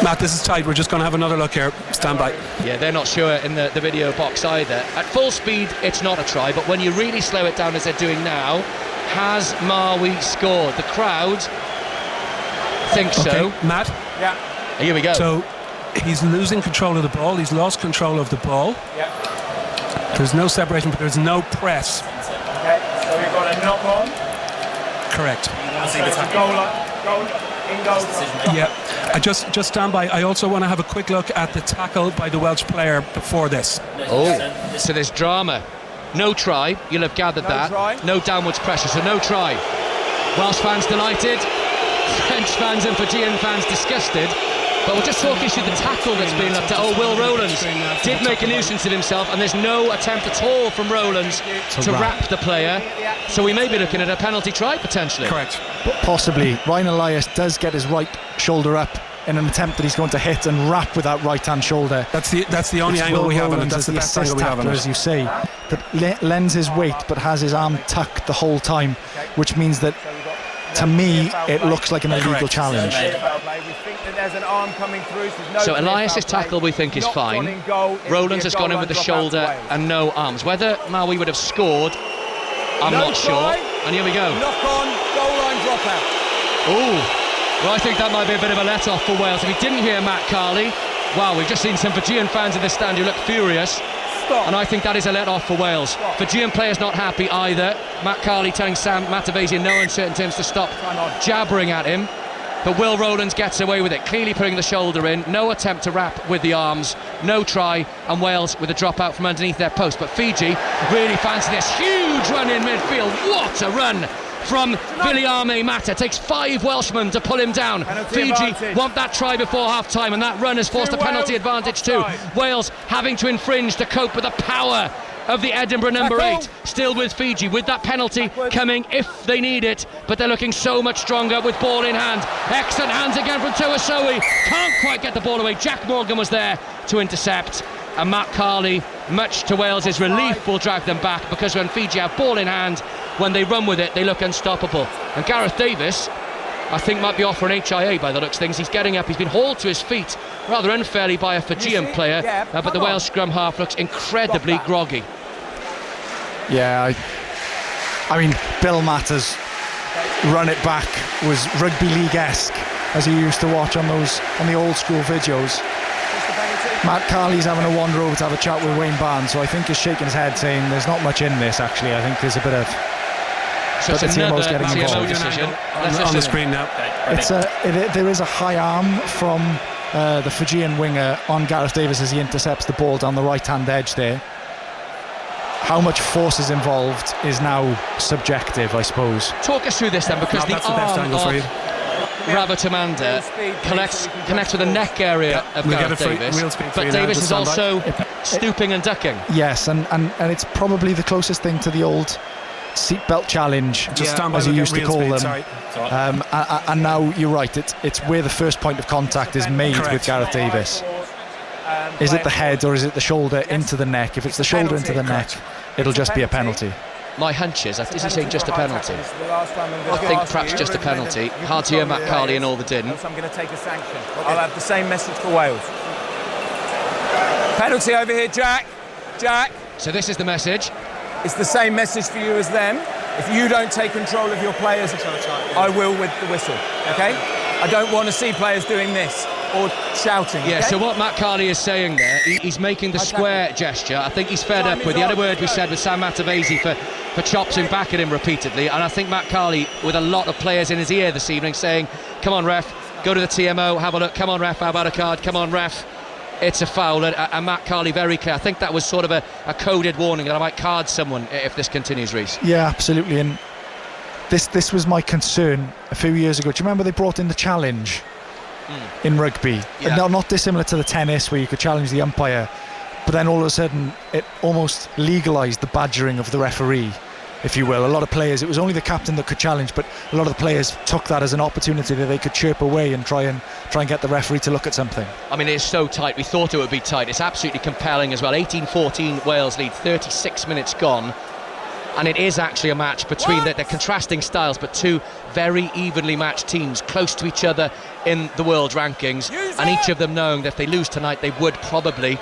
Matt, this is tight. We're just going to have another look here. Stand by. Yeah, they're not sure in the video box either. At full speed, it's not a try, but when you really slow it down as they're doing now, has Maui scored? The crowd think so. Matt? Yeah. Here we go. So he's losing control of the ball. He's lost control of the ball. Yeah. There's no separation, but there's no press. Okay, so we've got a knock on. Correct. So it's a goal in goal. Yeah. I just stand by. I also want to have a quick look at the tackle by the Welsh player before this. Oh, so there's drama. No try, you'll have gathered that. Try. No downwards pressure, so no try. Welsh fans delighted. French fans and Fijian fans disgusted, but we'll just talk you through the tackle that's been looked at. Oh, Will Rowlands did make a nuisance of himself, and there's no attempt at all from Rowlands to wrap the player, so we may be looking at a penalty try potentially. Correct. Possibly. Ryan Elias does get his right shoulder up in an attempt that he's going to hit and wrap with that right hand shoulder. That's the only angle we have on it. That's the best angle we have on it. As you say, that lends his weight but has his arm tucked the whole time, which means that, to me, it looks like an illegal challenge. So Elias's tackle we think is fine. Rowlands has gone in with the shoulder and no arms. Whether Maui would have scored, I'm not sure. And here we go. Knock on, goal line dropout. Ooh, well, I think that might be a bit of a let-off for Wales. If you didn't hear Matt Carley, wow, we've just seen some Fijian fans in the stand who look furious. And I think that is a let-off for Wales. Fijian players not happy either. Matt Carley telling Sam Matavesi in no uncertain terms to stop jabbering at him. But Will Rowlands gets away with it, clearly putting the shoulder in. No attempt to wrap with the arms, no try, and Wales with a drop out from underneath their post. But Fiji really fancy this huge run in midfield. What a run from Viliame Mata. Takes 5 Welshmen to pull him down. Fiji want that try before half time, and that run has forced a penalty advantage too. Wales having to infringe to cope with the power of the Edinburgh number 8, still with Fiji, with that penalty coming if they need it, but they're looking so much stronger with ball in hand. Excellent hands again from Tuisoi. Can't quite get the ball away. Jack Morgan was there to intercept, and Matt Carley, much to Wales's relief, will drag them back, because when Fiji have ball in hand, when they run with it, they look unstoppable. And Gareth Davis, I think, might be off for an HIA by the looks of things. He's getting up, he's been hauled to his feet rather unfairly by a Fijian player, but the Wales scrum half looks incredibly groggy. Yeah, I mean, Bill Matta's run it back was rugby league-esque, as he used to watch on the old school videos. Matt Carley's having a wander over to have a chat with Wayne Barnes, so I think he's shaking his head saying there's not much in this. Actually, I think there's a bit of So but the it's TMO's another getting TMO involved. decision. On the screen now. There is a high arm from the Fijian winger on Gareth Davis as he intercepts the ball down the right-hand edge there. How much force is involved is now subjective, I suppose. Talk us through this then, because the That's the best arm angle for you. of Rabatamanda connects with the neck area of we'll Gareth get a Davis, wheel speed for but you now, Davis just is stand by. also stooping and ducking. Yes, and it's probably the closest thing to the old seatbelt challenge, Just stand by, as you we'll used get to real call speed, them. sorry. And now you're right, it's where the first point of contact is made Correct. with Gareth Davis. Is it the head or is it the shoulder into the neck? If it's the shoulder into the neck, it'll just be a penalty. My hunch is he saying just a penalty? I think perhaps just a penalty. Hard to hear Matt Carley and all the din. I'm going to take a sanction. I'll have the same message for Wales. Penalty over here, Jack. Jack. So this is the message. It's the same message for you as them. If you don't take control of your players, I will with the whistle. Okay? I don't want to see players doing this or shouting. Yeah, okay? so what Matt Carley is saying there, he's making the square gesture. I think he's fed up with the other word we said with Sam Matavesi for chopping back at him repeatedly, and I think Matt Carley, with a lot of players in his ear this evening, saying, come on ref, go to the TMO, have a look, come on ref, how about a card, come on ref, it's a foul. And Matt Carley very clear. I think that was sort of a coded warning that I might card someone if this continues, Reece. Yeah, absolutely. And this was my concern a few years ago. Do you remember they brought in the challenge in rugby? Yeah. Not dissimilar to the tennis where you could challenge the umpire, but then all of a sudden it almost legalised the badgering of the referee, if you will. A lot of players, it was only the captain that could challenge, but a lot of the players took that as an opportunity that they could chirp away and try and get the referee to look at something. I mean, it's so tight. We thought it would be tight. It's absolutely compelling as well. 18-14 Wales lead, 36 minutes gone. And it is actually a match between the contrasting styles, but two very evenly matched teams, close to each other in the world rankings, and each of them knowing that if they lose tonight, they would probably,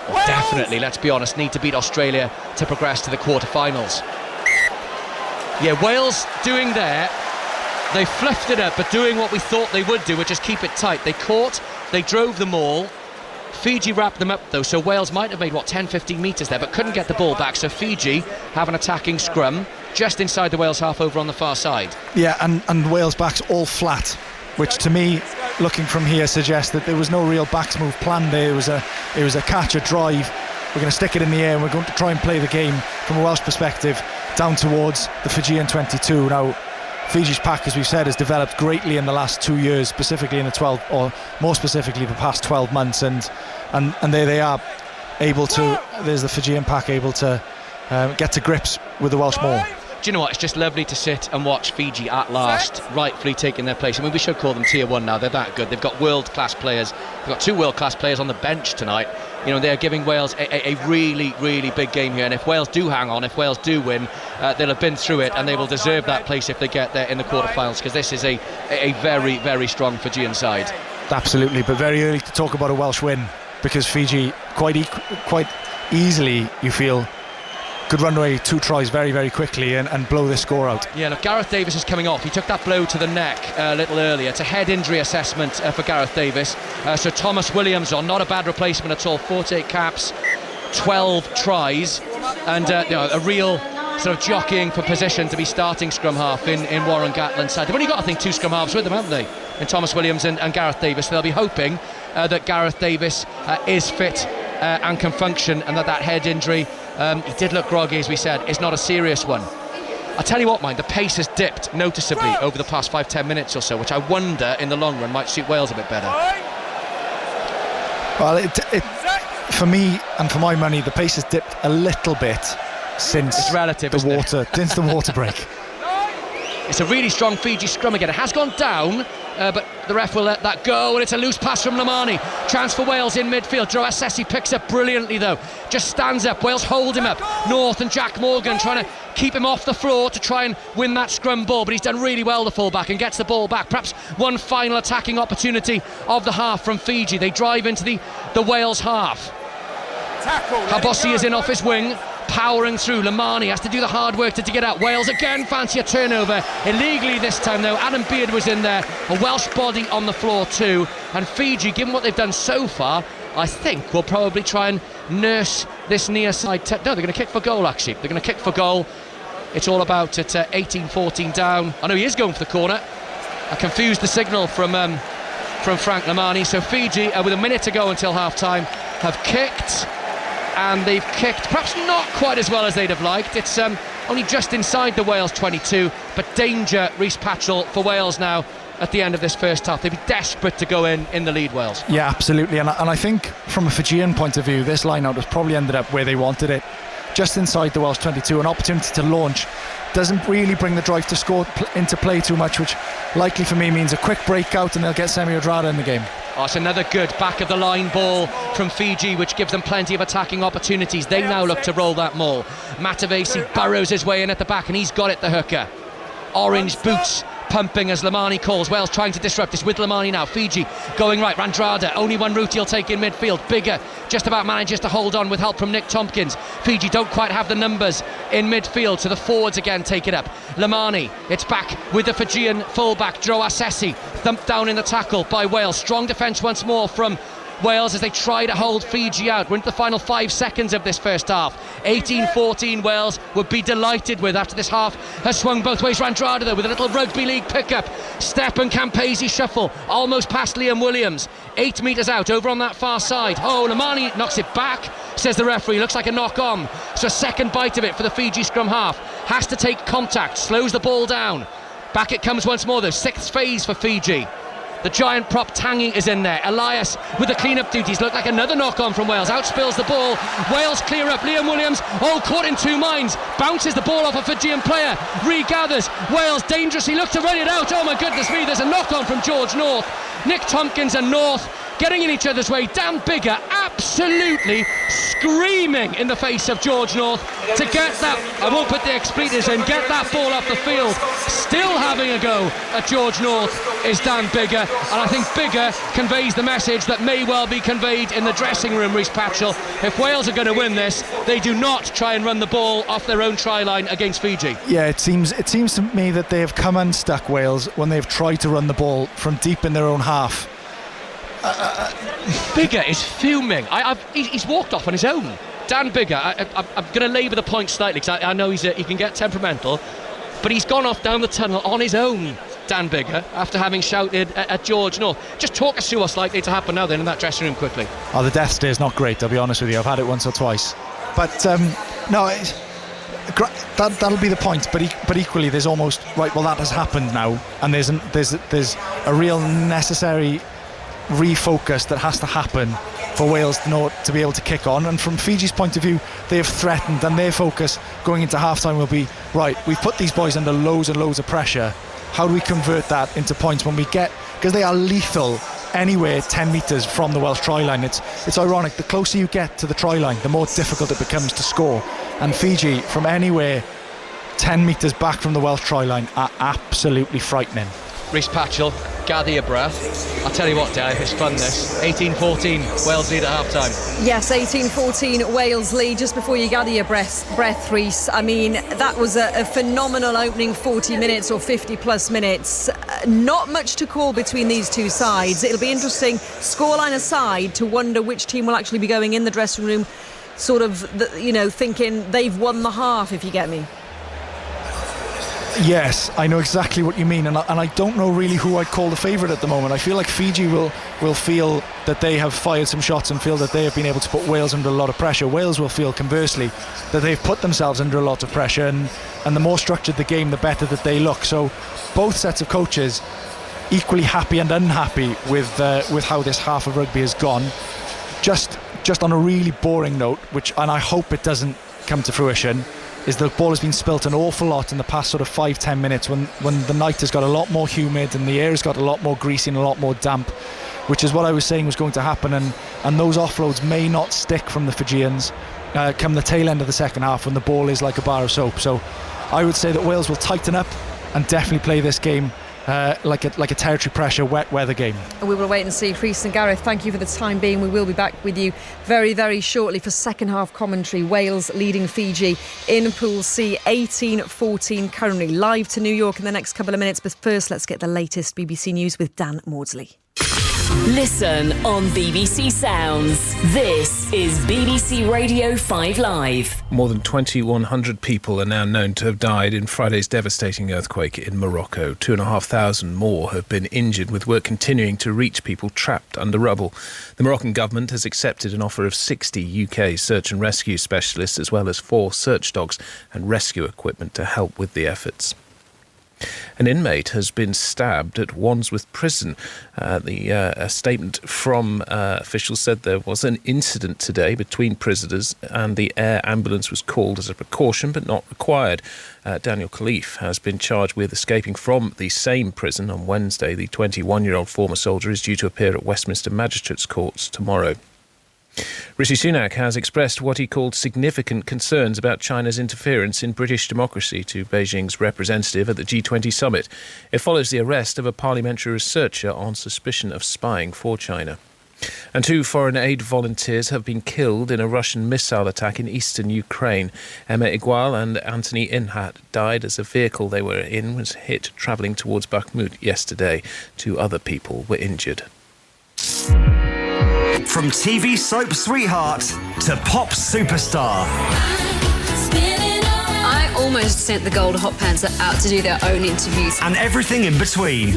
or definitely, let's be honest, need to beat Australia to progress to the quarterfinals. Yeah, Wales doing there, they fluffed it up, but doing what we thought they would do, which is keep it tight. They caught, they drove them all. Fiji wrapped them up though, so Wales might have made 10-15 metres there, but couldn't get the ball back. So Fiji have an attacking scrum just inside the Wales half over on the far side. Yeah, and Wales backs all flat, which to me, looking from here, suggests that there was no real backs move planned there. It was a catch, a drive. We're going to stick it in the air and we're going to try and play the game from a Welsh perspective down towards the Fijian 22. Now, Fiji's pack, as we've said, has developed greatly in the last 2 years, specifically in the 12, or more specifically the past 12 months, and there they are, able to. There's the Fijian pack able to get to grips with the Welsh maul. Do you know what? It's just lovely to sit and watch Fiji at last rightfully taking their place. I mean, we should call them tier one now. They're that good. They've got world-class players. They've got two world-class players on the bench tonight. You know, they're giving Wales a really, really big game here. And if Wales do hang on, if Wales do win, they'll have been through it and they will deserve that place if they get there in the quarterfinals, because this is a very, very strong Fijian side. Absolutely, but very early to talk about a Welsh win, because Fiji quite easily, you feel, could run away 2 tries very, very quickly and blow this score out. Yeah, look, Gareth Davis is coming off. He took that blow to the neck a little earlier. It's a head injury assessment for Gareth Davis. So Thomas Williams on, not a bad replacement at all. 48 caps, 12 tries, and a real sort of jockeying for position to be starting scrum half in Warren Gatland's side. They've only got, I think, 2 scrum halves with them, haven't they? In Thomas Williams and Gareth Davis. They'll be hoping that Gareth Davis is fit and can function, and that head injury, he did look groggy, as we said, is not a serious one. I tell you what, mind, the pace has dipped noticeably over the past 5-10 minutes or so, which I wonder in the long run might suit Wales a bit better. Well, it for me and for my money, the pace has dipped a little bit since it's relative, since the water break. It's a really strong Fiji scrum again. It has gone down, but the ref will let that go, and it's a loose pass from Lamani. Chance for Wales in midfield. Joe Assesi picks up brilliantly though. Just stands up. Wales hold him up. North and Jack Morgan trying to keep him off the floor to try and win that scrum ball, but he's done really well, the fullback, and gets the ball back. Perhaps one final attacking opportunity of the half from Fiji. They drive into the Wales half. Habossi is in off his wing, powering through. Lamani has to do the hard work to get out. Wales again fancy a turnover, illegally this time though. Adam Beard was in there, a Welsh body on the floor too, and Fiji, given what they've done so far, I think will probably try and nurse this near side. No, they're going to kick for goal actually. They're going to kick for goal It's all about at 18-14 down. I know he is going for the corner. I confused the signal from Frank Lamani. So Fiji, with a minute to go until half-time, have kicked, and they've kicked perhaps not quite as well as they'd have liked. It's only just inside the Wales 22, but danger, Rhys Patchell, for Wales now at the end of this first half. They'd be desperate to go in the lead, Wales. Yeah, absolutely, and I think from a Fijian point of view, this line-out has probably ended up where they wanted it, just inside the Welsh 22. An opportunity to launch doesn't really bring the drive to score into play too much, which likely for me means a quick breakout and they'll get Semi Odrada in the game. Oh, it's another good back of the line ball from Fiji, which gives them plenty of attacking opportunities. They now look to roll that maul. Matavesi burrows his way in at the back, and he's got it, the hooker. Orange boots pumping as Lamani calls. Wales trying to disrupt this with Lamani now. Fiji going right. Randrada, only one route he'll take in midfield. Bigger just about manages to hold on with help from Nick Tompkins. Fiji don't quite have the numbers in midfield, so the forwards again take it up. Lamani, it's back with the Fijian fullback Dro Asesi, thumped down in the tackle by Wales. Strong defence once more from Wales as they try to hold Fiji out. We're into the final 5 seconds of this first half. 18-14 Wales would be delighted with after this half has swung both ways. Randrada though with a little rugby league pickup. Step and Campese shuffle almost past Liam Williams. 8 metres out over on that far side. Oh, Lamani knocks it back, says the referee. Looks like a knock on. So a second bite of it for the Fiji scrum half. Has to take contact, slows the ball down. Back it comes once more though. 6th phase for Fiji. The giant prop Tangi is in there. Elias with the clean-up duties. Look like another knock-on from Wales. Outspills the ball. Wales clear up. Liam Williams, caught in two minds. Bounces the ball off a Fijian player. Regathers. Wales dangerously look to run it out. Oh my goodness me, there's a knock-on from George North. Nick Tompkins and North getting in each other's way. Dan Biggar absolutely screaming in the face of George North to get that, I won't put the expletives in, get that ball off the field. Still having a go at George North is Dan Biggar, and I think Biggar conveys the message that may well be conveyed in the dressing room, Rhys Patchell. If Wales are going to win this, they do not try and run the ball off their own try line against Fiji. Yeah, it seems to me that they have come unstuck, Wales, when they've tried to run the ball from deep in their own half. Biggar is fuming. He's walked off on his own. Dan Biggar, I'm going to labour the point slightly because I know he can get temperamental, but he's gone off down the tunnel on his own, Dan Biggar, after having shouted at George North. Just talk us through what's likely to happen now then in that dressing room quickly. Oh, the death stare is not great, I'll be honest with you. I've had it once or twice. But no, that'll be the point. But equally, there's almost right. Well, that has happened now, and there's a real necessary refocus that has to happen for Wales to be able to kick on. And from Fiji's point of view, they have threatened, and their focus going into half-time will be, right, we've put these boys under loads and loads of pressure. How do we convert that into points when we get, because they are lethal anywhere 10 metres from the Welsh try line. It's ironic, the closer you get to the try line, the more difficult it becomes to score. And Fiji, from anywhere 10 metres back from the Welsh try line, are absolutely frightening. Rhys Patchell, gather your breath. I'll tell you what, Dave, it's fun this. 18-14, Wales lead at half-time. Yes, 18-14, Wales lead. Just before you gather your breath, Rhys, I mean, that was a phenomenal opening 40 minutes or 50-plus minutes. Not much to call between these two sides. It'll be interesting, scoreline aside, to wonder which team will actually be going in the dressing room, sort of, thinking they've won the half, if you get me. Yes, I know exactly what you mean, and I don't know really who I'd call the favourite at the moment. I feel like Fiji will feel that they have fired some shots and feel that they have been able to put Wales under a lot of pressure. Wales will feel, conversely, that they've put themselves under a lot of pressure, and the more structured the game, the better that they look. So both sets of coaches equally happy and unhappy with how this half of rugby has gone. Just on a really boring note, and I hope it doesn't come to fruition, is the ball has been spilt an awful lot in the past sort of 5-10 minutes when the night has got a lot more humid and the air has got a lot more greasy and a lot more damp, which is what I was saying was going to happen, and those offloads may not stick from the Fijians come the tail end of the second half when the ball is like a bar of soap. So I would say that Wales will tighten up and definitely play this game like a territory pressure wet weather game. We will wait and see. Rhys and Gareth, thank you for the time being. We will be back with you very, very shortly for second half commentary. Wales leading Fiji in Pool C, 18-14 currently. Live to New York in the next couple of minutes, but first let's get the latest BBC News with Dan Maudsley. Listen on BBC Sounds. This is BBC Radio 5 Live. More than 2,100 people are now known to have died in Friday's devastating earthquake in Morocco. 2,500 more have been injured, with work continuing to reach people trapped under rubble. The Moroccan government has accepted an offer of 60 UK search and rescue specialists, as well as 4 search dogs and rescue equipment to help with the efforts. An inmate has been stabbed at Wandsworth Prison. A statement from officials said there was an incident today between prisoners and the air ambulance was called as a precaution but not required. Daniel Khalif has been charged with escaping from the same prison on Wednesday. The 21-year-old former soldier is due to appear at Westminster Magistrates' Courts tomorrow. Rishi Sunak has expressed what he called significant concerns about China's interference in British democracy to Beijing's representative at the G20 summit. It follows the arrest of a parliamentary researcher on suspicion of spying for China. And 2 foreign aid volunteers have been killed in a Russian missile attack in eastern Ukraine. Emma Igual and Anthony Inhat died as a vehicle they were in was hit travelling towards Bakhmut yesterday. 2 other people were injured. From TV soap sweetheart to pop superstar. I almost sent the Gold Hot Pants out to do their own interviews. And everything in between.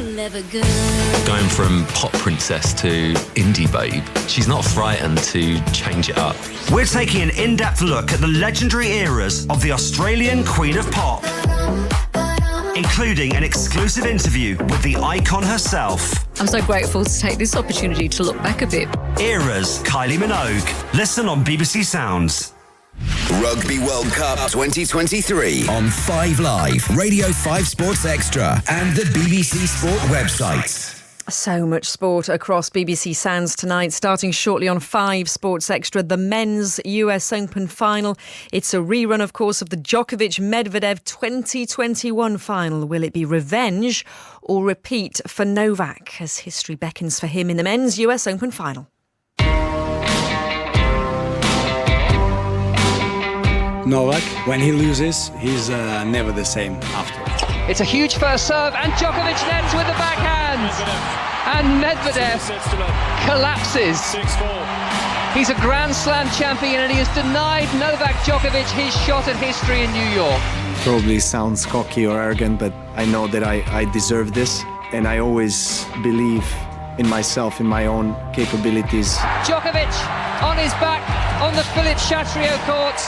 Going from pop princess to indie babe, she's not frightened to change it up. We're taking an in-depth look at the legendary eras of the Australian Queen of Pop, including an exclusive interview with the icon herself. I'm so grateful to take this opportunity to look back a bit. Eras Kylie Minogue. Listen on BBC Sounds. Rugby World Cup 2023 on 5 Live, Radio 5 Sports Extra and the BBC Sport website. So much sport across BBC Sounds tonight, starting shortly on 5 Sports Extra, the men's US Open final. It's a rerun, of course, of the Djokovic-Medvedev 2021 final. Will it be revenge or repeat for Novak, as history beckons for him in the men's US Open final? Novak, when he loses, he's never the same after. It's a huge first serve, and Djokovic nets with the backhand. And Medvedev collapses. 6-4. He's a Grand Slam champion, and he has denied Novak Djokovic his shot at history in New York. Probably sounds cocky or arrogant, but I know that I deserve this, and I always believe in myself, in my own capabilities. Djokovic on his back on the Philippe Chatrier court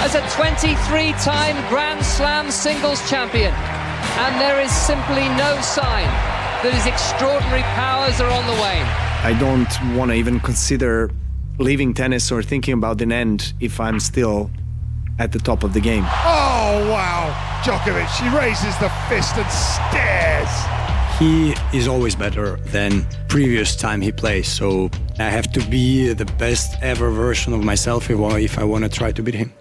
as a 23-time Grand Slam singles champion. And there is simply no sign that his extraordinary powers are on the wane. I don't want to even consider leaving tennis or thinking about an end if I'm still at the top of the game. Oh, wow. Djokovic, he raises the fist and stares. He is always better than previous time he plays, so I have to be the best ever version of myself if I want to try to beat him.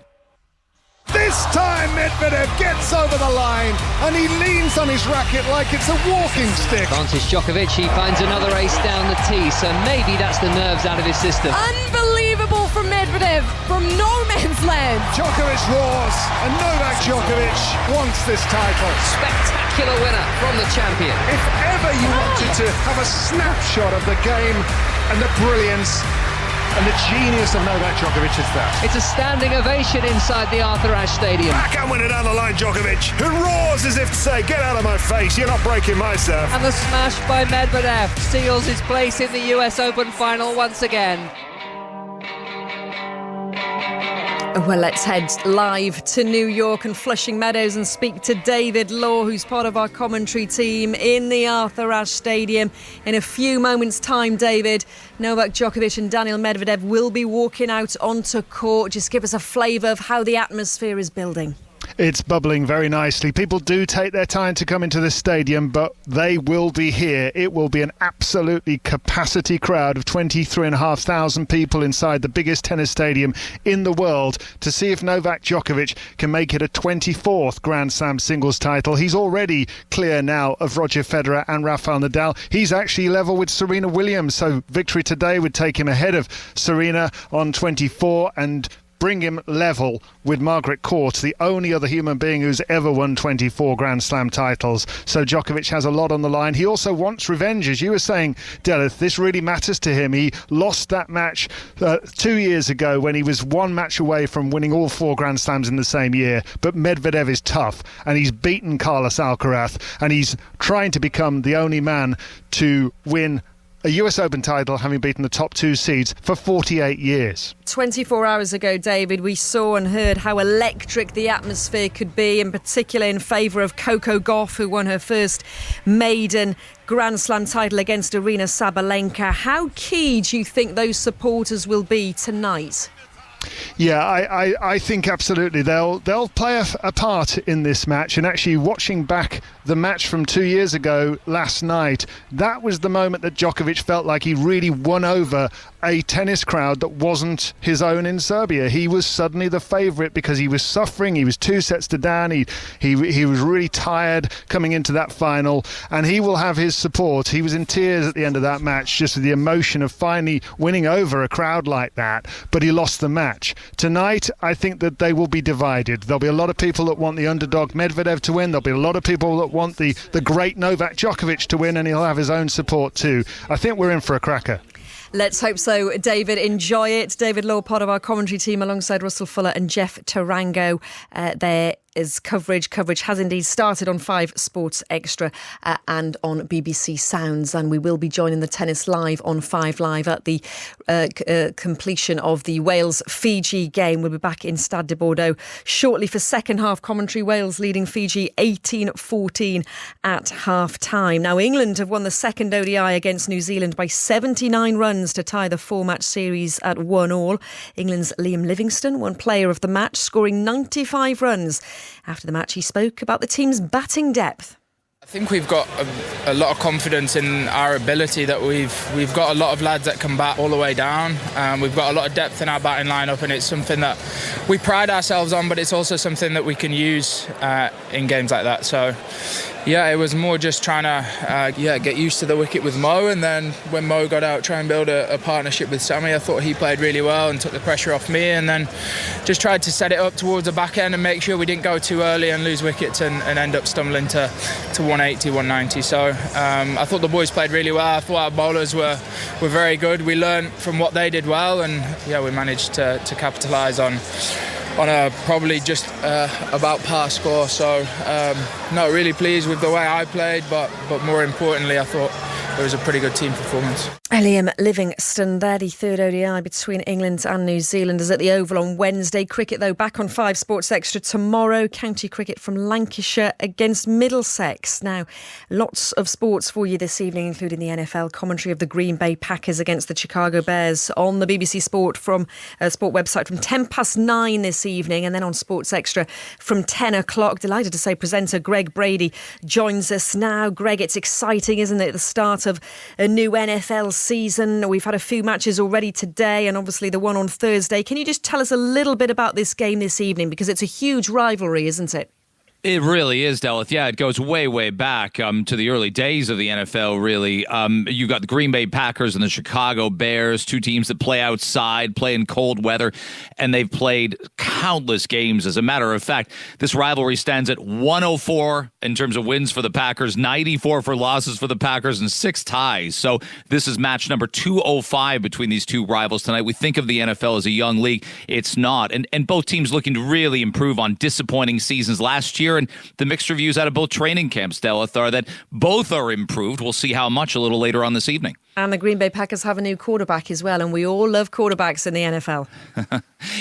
This time Medvedev gets over the line and he leans on his racket like it's a walking stick. Advantage Djokovic, he finds another ace down the tee, so maybe that's the nerves out of his system. Unbelievable from Medvedev, from no man's land. Djokovic roars and Novak Djokovic wants this title. Spectacular winner from the champion. If ever you wanted to have a snapshot of the game and the brilliance and the genius of Novak Djokovic is that. It's a standing ovation inside the Arthur Ashe Stadium. Backhand winner down the line, Djokovic, who roars as if to say, get out of my face, you're not breaking my serve. And the smash by Medvedev seals his place in the US Open final once again. Well, let's head live to New York and Flushing Meadows and speak to David Law, who's part of our commentary team in the Arthur Ashe Stadium. In a few moments' time, David, Novak Djokovic and Daniel Medvedev will be walking out onto court. Just give us a flavour of how the atmosphere is building. It's bubbling very nicely. People do take their time to come into the stadium, but they will be here. It will be an absolutely capacity crowd of 23,500 people inside the biggest tennis stadium in the world to see if Novak Djokovic can make it a 24th Grand Slam singles title. He's already clear now of Roger Federer and Rafael Nadal. He's actually level with Serena Williams, so victory today would take him ahead of Serena on 24 and bring him level with Margaret Court, the only other human being who's ever won 24 Grand Slam titles. So Djokovic has a lot on the line. He also wants revenge. As you were saying, Delith, this really matters to him. He lost that match 2 years ago when he was one match away from winning all 4 Grand Slams in the same year. But Medvedev is tough, and he's beaten Carlos Alcaraz, and he's trying to become the only man to win a US Open title, having beaten the top 2 seeds for 48 years. 24 hours ago, David, we saw and heard how electric the atmosphere could be, in particular in favour of Coco Gauff, who won her first maiden Grand Slam title against Aryna Sabalenka. How key do you think those supporters will be tonight? Yeah, I think absolutely they'll play a part in this match. And actually, watching back the match from 2 years ago last night, that was the moment that Djokovic felt like he really won over a tennis crowd that wasn't his own in Serbia. He was suddenly the favourite because he was suffering. He was 2 sets to down. He was really tired coming into that final, and he will have his support. He was in tears at the end of that match, just with the emotion of finally winning over a crowd like that, but he lost the match. Tonight, I think that they will be divided. There'll be a lot of people that want the underdog Medvedev to win. There'll be a lot of people that want the great Novak Djokovic to win, and he'll have his own support too. I think we're in for a cracker. Let's hope so, David. Enjoy it. David Law, part of our commentary team, alongside Russell Fuller and Jeff Tarango. There is coverage. Coverage has indeed started on 5 Sports Extra and on BBC Sounds, and we will be joining the tennis live on 5 Live at the completion of the Wales-Fiji game. We'll be back in Stade de Bordeaux shortly for second half commentary. Wales leading Fiji 18-14 at half time. Now, England have won the second ODI against New Zealand by 79 runs to tie the 4-match series at 1-1. England's Liam Livingstone won player of the match, scoring 95 runs. After the match, he spoke about the team's batting depth. I think we've got a lot of confidence in our ability, that we've got a lot of lads that can bat all the way down. We've got a lot of depth in our batting lineup, and it's something that we pride ourselves on, but it's also something that we can use in games like that. So yeah, it was more just trying to get used to the wicket with Mo, and then when Mo got out, try and build a partnership with Sammy. I thought he played really well and took the pressure off me, and then just tried to set it up towards the back end and make sure we didn't go too early and lose wickets and end up stumbling to 180, 190. So I thought the boys played really well. I thought our bowlers were very good. We learned from what they did well, and yeah, we managed to capitalise on a probably just about par score. So no, really pleased with the way I played, but more importantly, I thought it was a pretty good team performance. Liam Livingstone there, the third ODI between England and New Zealand, is at the Oval on Wednesday. Cricket, though, back on 5 Sports Extra tomorrow. County cricket from Lancashire against Middlesex. Now, lots of sports for you this evening, including the NFL commentary of the Green Bay Packers against the Chicago Bears on the BBC Sport website from 9:10 this evening, and then on Sports Extra from 10 o'clock. Delighted to say presenter Greg Brady joins us now. Greg, it's exciting, isn't it? The start of a new NFL season. We've had a few matches already today, and obviously the one on Thursday. Can you just tell us a little bit about this game this evening? Because it's a huge rivalry, isn't it? It really is, Delith. Yeah, it goes way, way back to the early days of the NFL, really. You've got the Green Bay Packers and the Chicago Bears, 2 teams that play outside, play in cold weather, and they've played countless games. As a matter of fact, this rivalry stands at 104 in terms of wins for the Packers, 94 for losses for the Packers, and 6 ties. So this is match number 205 between these 2 rivals tonight. We think of the NFL as a young league. It's not. And both teams looking to really improve on disappointing seasons last year. And the mixed reviews out of both training camps, Delith, are that both are improved. We'll see how much a little later on this evening. And the Green Bay Packers have a new quarterback as well, and we all love quarterbacks in the NFL.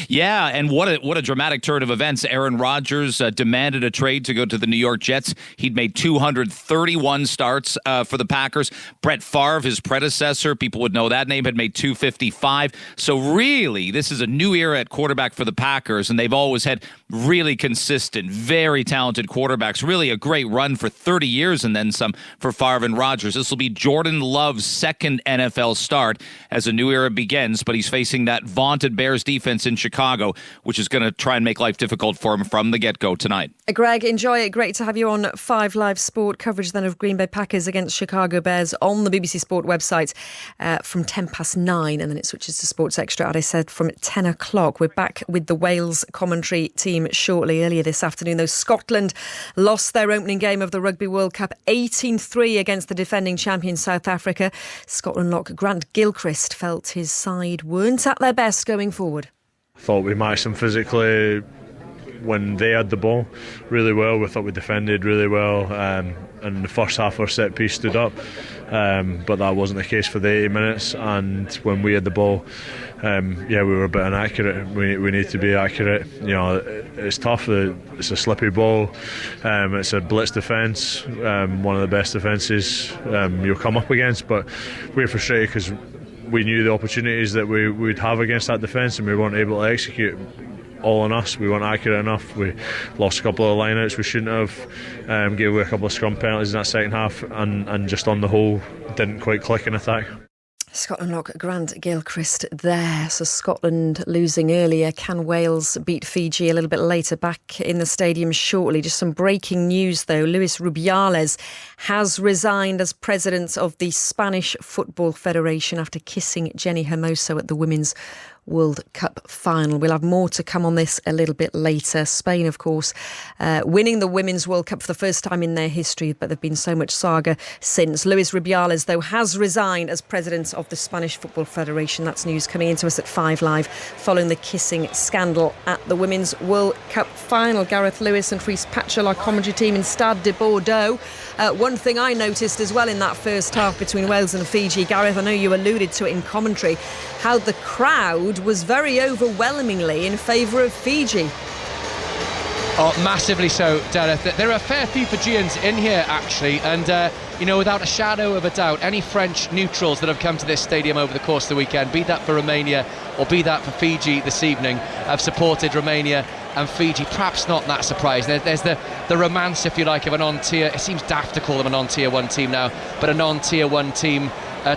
Yeah, and what a dramatic turn of events. Aaron Rodgers demanded a trade to go to the New York Jets. He'd made 231 starts for the Packers. Brett Favre, his predecessor, people would know that name, had made 255. So really, this is a new era at quarterback for the Packers, and they've always had really consistent, very talented quarterbacks. Really a great run for 30 years and then some for Favre and Rodgers. This will be Jordan Love's second NFL start as a new era begins, but he's facing that vaunted Bears defense in Chicago. Chicago, which is going to try and make life difficult for him from the get-go tonight. Greg, enjoy it. Great to have you on 5 Live Sport. Coverage then of Green Bay Packers against Chicago Bears on the BBC Sport website from 9:10, and then it switches to Sports Extra, as I said, from 10 o'clock. We're back with the Wales commentary team shortly. Earlier this afternoon, though, Scotland lost their opening game of the Rugby World Cup 18-3 against the defending champion South Africa. Scotland lock Grant Gilchrist felt his side weren't at their best going forward. Thought we matched them physically when they had the ball really well. We thought we defended really well, and the first half our set piece stood up, but that wasn't the case for the 80 minutes. And when we had the ball, we were a bit inaccurate. We need to be accurate. It's tough. It's a slippy ball. It's a blitz defence, one of the best defences you'll come up against. But we're frustrated because we knew the opportunities that we'd have against that defence, and we weren't able to execute. All on us. We weren't accurate enough. We lost a couple of lineouts we shouldn't have, gave away a couple of scrum penalties in that second half, and just on the whole didn't quite click in attack. Scotland lock Grant Gilchrist there. So Scotland losing earlier. Can Wales beat Fiji a little bit later? Back in the stadium shortly. Just some breaking news though. Luis Rubiales has resigned as president of the Spanish Football Federation after kissing Jenny Hermoso at the Women's World Cup final. We'll have more to come on this a little bit later. Spain, of course, winning the Women's World Cup for the first time in their history, but there's been so much saga since. Luis Rubiales, though, has resigned as president of the Spanish Football Federation. That's news coming into us at 5 Live following the kissing scandal at the Women's World Cup final. Gareth Lewis and Rhys Patchell, our commentary team in Stade de Bordeaux. One thing I noticed as well in that first half between Wales and Fiji, Gareth, I know you alluded to it in commentary, how the crowd was very overwhelmingly in favour of Fiji. Oh, massively so, Derek. There are a fair few Fijians in here, actually, and, without a shadow of a doubt, any French neutrals that have come to this stadium over the course of the weekend, be that for Romania or be that for Fiji this evening, have supported Romania and Fiji. Perhaps not that surprising. There's the romance, if you like, of a non-tier, it seems daft to call them a non-tier 1 team now, but a non-tier 1 team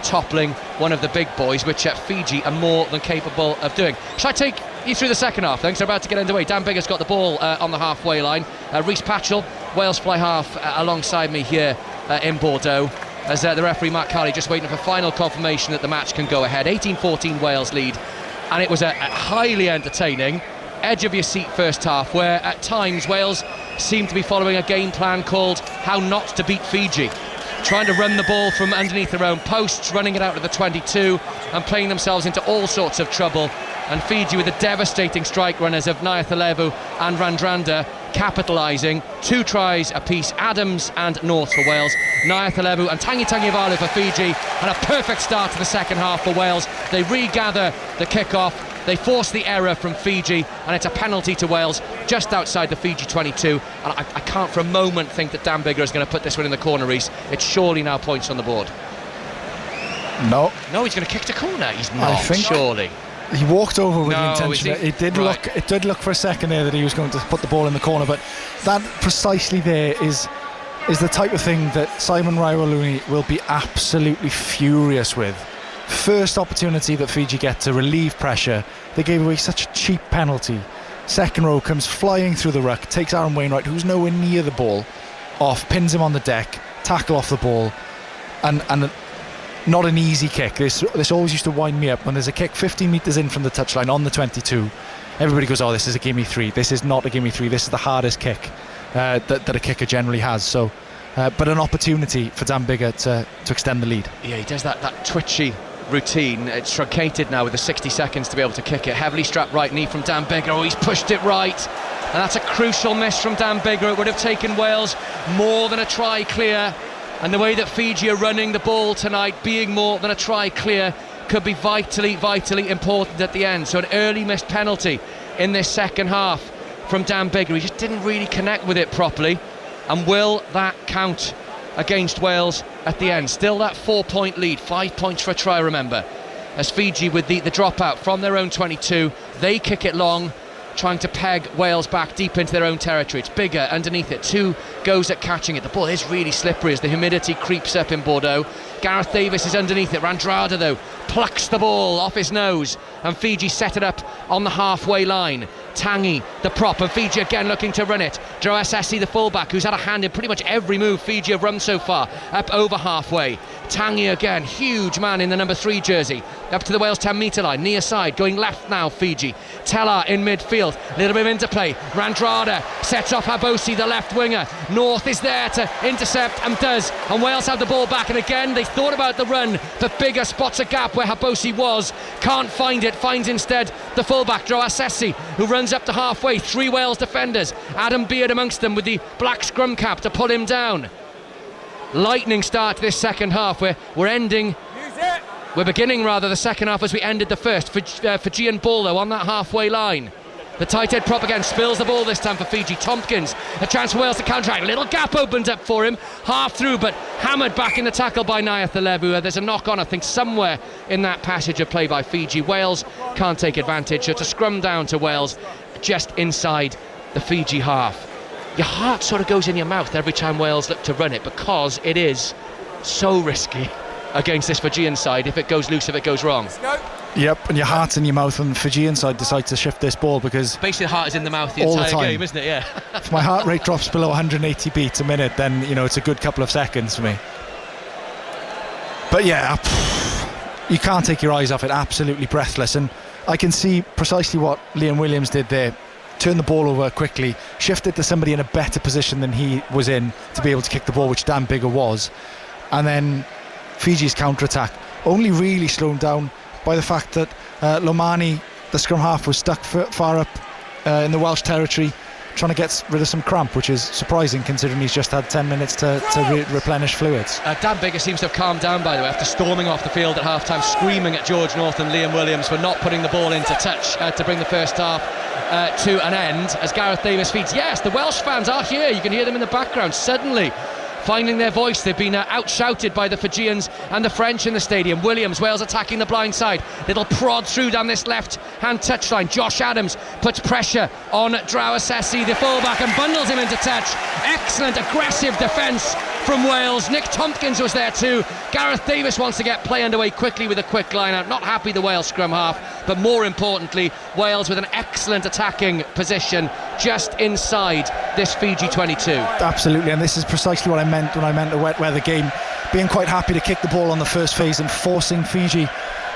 toppling one of the big boys, which Fiji are more than capable of doing. Shall I take you through the second half? Thanks, they're about to get underway. Dan Biggar's got the ball on the halfway line. Rhys Patchell, Wales fly half, alongside me here in Bordeaux, as the referee Matt Carley just waiting for final confirmation that the match can go ahead. 18-14 Wales lead, and it was a highly entertaining, edge of your seat first half, where at times Wales seemed to be following a game plan called How Not to Beat Fiji, trying to run the ball from underneath their own posts, running it out to the 22 and playing themselves into all sorts of trouble. And Fiji, with the devastating strike runners of Nyatalevu and Randrander, capitalising. 2 tries apiece, Adams and North for Wales, Nyatalevu and Tangi Tangivalu for Fiji, and a perfect start to the second half for Wales. They regather the kick-off, they force the error from Fiji, and it's a penalty to Wales just outside the Fiji 22. And I can't for a moment think that Dan Biggar is going to put this one in the corner, Rhys. It's surely now points on the board. No, he's going to kick the corner. He's not, surely. He walked over with the intention. It did look for a second there that he was going to put the ball in the corner, but that precisely there is the type of thing that Simon Raiwaluni will be absolutely furious with. First opportunity that Fiji get to relieve pressure, they gave away such a cheap penalty. Second row comes flying through the ruck, takes Aaron Wainwright, who's nowhere near the ball, off, pins him on the deck, tackle off the ball, and not an easy kick. This always used to wind me up when there's a kick 15 metres in from the touchline on the 22. Everybody goes, oh, this is a gimme 3. This is not a gimme 3. This is the hardest kick that a kicker generally has. So, but an opportunity for Dan Biggar to extend the lead. Yeah, he does that twitchy routine. It's truncated now with the 60 seconds to be able to kick it. Heavily strapped right knee from Dan Biggar. Oh, he's pushed it right, and that's a crucial miss from Dan Biggar. It would have taken Wales more than a try clear, and the way that Fiji are running the ball tonight, being more than a try clear, could be vitally important at the end. So an early missed penalty in this second half from Dan Biggar. He just didn't really connect with it properly, and will that count against Wales at the end? Still that 4-point lead, 5 points for a try, remember, as Fiji with the dropout from their own 22, they kick it long, trying to peg Wales back deep into their own territory. It's Biggar underneath it, 2 goes at catching it. The ball is really slippery as the humidity creeps up in Bordeaux. Gareth Davis is underneath it. Randrada, though, plucks the ball off his nose, and Fiji set it up on the halfway line. Tangi, the prop, and Fiji again looking to run it. Droasesi, the fullback, who's had a hand in pretty much every move Fiji have run so far, up over halfway. Tangi again, huge man in the number 3 jersey, up to the Wales 10 metre line, near side, going left now Fiji. Teller in midfield, little bit of interplay. Randrada sets off Habosi, the left winger. North is there to intercept and does, and Wales have the ball back, and again they thought about the run for bigger spots a gap where Habosi was, can't find it, finds instead the fullback Droasesi, who runs up to halfway. 3 Wales defenders, Adam Beard amongst them with the black scrum cap to pull him down. Lightning start to this second half. We're beginning the second half as we ended the first. Fijian ball though on that halfway line. The tight head prop again spills the ball this time for Fiji. Tompkins, a chance for Wales to counteract. Little gap opens up for him, half through, but hammered back in the tackle by Nayath Alevu. There's a knock on, I think, somewhere in that passage of play by Fiji. Wales can't take advantage, so to scrum down to Wales just inside the Fiji half. Your heart sort of goes in your mouth every time Wales look to run it, because it is so risky against this Fijian side. If it goes loose, if it goes wrong. Yep, and your heart's in your mouth when the Fijian side decides to shift this ball, because basically the heart is in the mouth the all entire the time. game, isn't it? Yeah. If my heart rate drops below 180 beats a minute, then it's a good couple of seconds for me. But yeah, you can't take your eyes off it. Absolutely breathless, and I can see precisely what Liam Williams did there. Turned the ball over quickly, shifted to somebody in a better position than he was in to be able to kick the ball, which Dan Biggar was, and then Fiji's counter-attack only really slowed down by the fact that Lomani, the scrum half, was stuck far up in the Welsh territory trying to get rid of some cramp, which is surprising considering he's just had 10 minutes to replenish fluids. Dan Biggar seems to have calmed down, by the way, after storming off the field at half-time, screaming at George North and Liam Williams for not putting the ball into touch to bring the first half to an end, as Gareth Davies feeds. Yes, the Welsh fans are here, you can hear them in the background, suddenly finding their voice. They've been outshouted by the Fijians and the French in the stadium. Williams, Wales attacking the blind side, little prod through down this left hand touchline. Josh Adams puts pressure on Droasesi, the fullback, and bundles him into touch. Excellent aggressive defence from Wales. Nick Tompkins was there too. Gareth Davies wants to get play underway quickly with a quick line out. Not happy the Wales scrum half, but more importantly Wales with an excellent attacking position just inside this Fiji 22. Absolutely, and this is precisely what I meant when I meant the wet weather game. Being quite happy to kick the ball on the first phase and forcing Fiji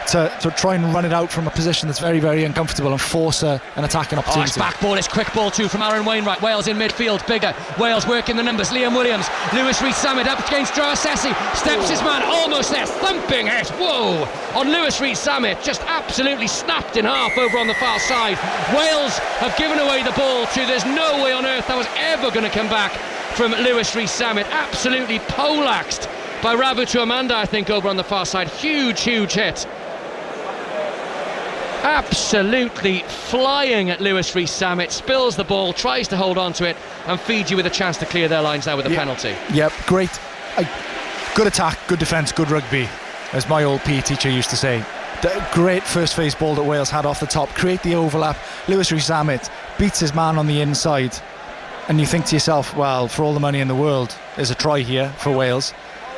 to try and run it out from a position that's very, very uncomfortable and force an attacking opportunity. It's back ball, it's quick ball too from Aaron Wainwright. Wales in midfield, Biggar. Wales working the numbers. Liam Williams, Lewis Rees-Summit up against Droasesi, steps his man, almost there, thumping it. Whoa! On Lewis Rees-Summit, just absolutely snapped in half over on the far side. Wales have given away the ball to, there's no way on earth that was ever going to come back from Lewis Rees-Summit. Absolutely poleaxed by Rabu Tuamanda, I think, over on the far side. Huge hit. Absolutely flying at Lewis Rees-Summit, spills the ball, tries to hold on to it, and Fiji with a chance to clear their lines now with a penalty. Yep, great. Good attack, good defence, good rugby, as my old PE teacher used to say. The great first phase ball that Wales had off the top, create the overlap. Lewis Rees-Summit beats his man on the inside, and you think to yourself, well, for all the money in the world, there's a try here for Wales.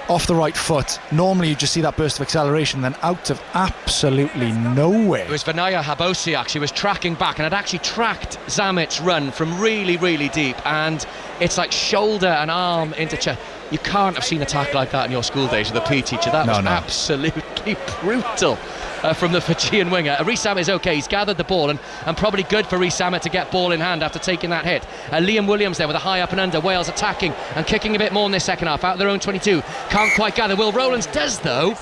Off the right foot, normally you just see that burst of acceleration, then out of absolutely nowhere. It was Vinaya Habosi actually was tracking back and had actually tracked Zamit's run from really, really deep, and it's like shoulder and arm into chest. You can't have seen a tackle like that in your school days with a PE teacher. That was absolutely brutal from the Fijian winger. Rees-Summit is okay, he's gathered the ball, and probably good for Rees-Summit to get ball in hand after taking that hit. Liam Williams there with a high up and under. Wales attacking and kicking a bit more in this second half, out of their own 22. Can't quite gather. Will Rowlands does though.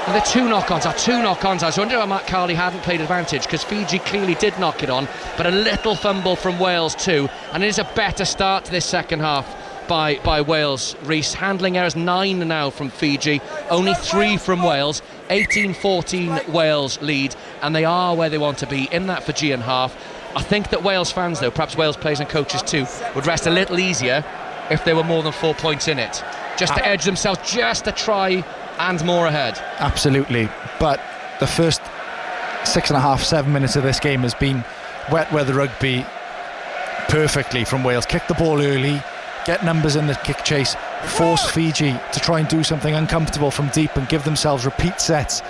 And the two knock-ons. I was wondering why Matt Carley hadn't played advantage, because Fiji clearly did knock it on, but a little fumble from Wales too, and it is a better start to this second half by Wales. Rees, handling errors 9 now from Fiji, only 3 from Wales. 18-14 Wales lead, and they are where they want to be in that Fijian half. I think that Wales fans though, perhaps Wales players and coaches too, would rest a little easier if there were more than 4 points in it, just to edge themselves just a try and more ahead. Absolutely, but the first 6.5-7 minutes of this game has been wet weather rugby perfectly from Wales. Kick the ball early, get numbers in the kick chase, force Fiji to try and do something uncomfortable from deep and give themselves repeat sets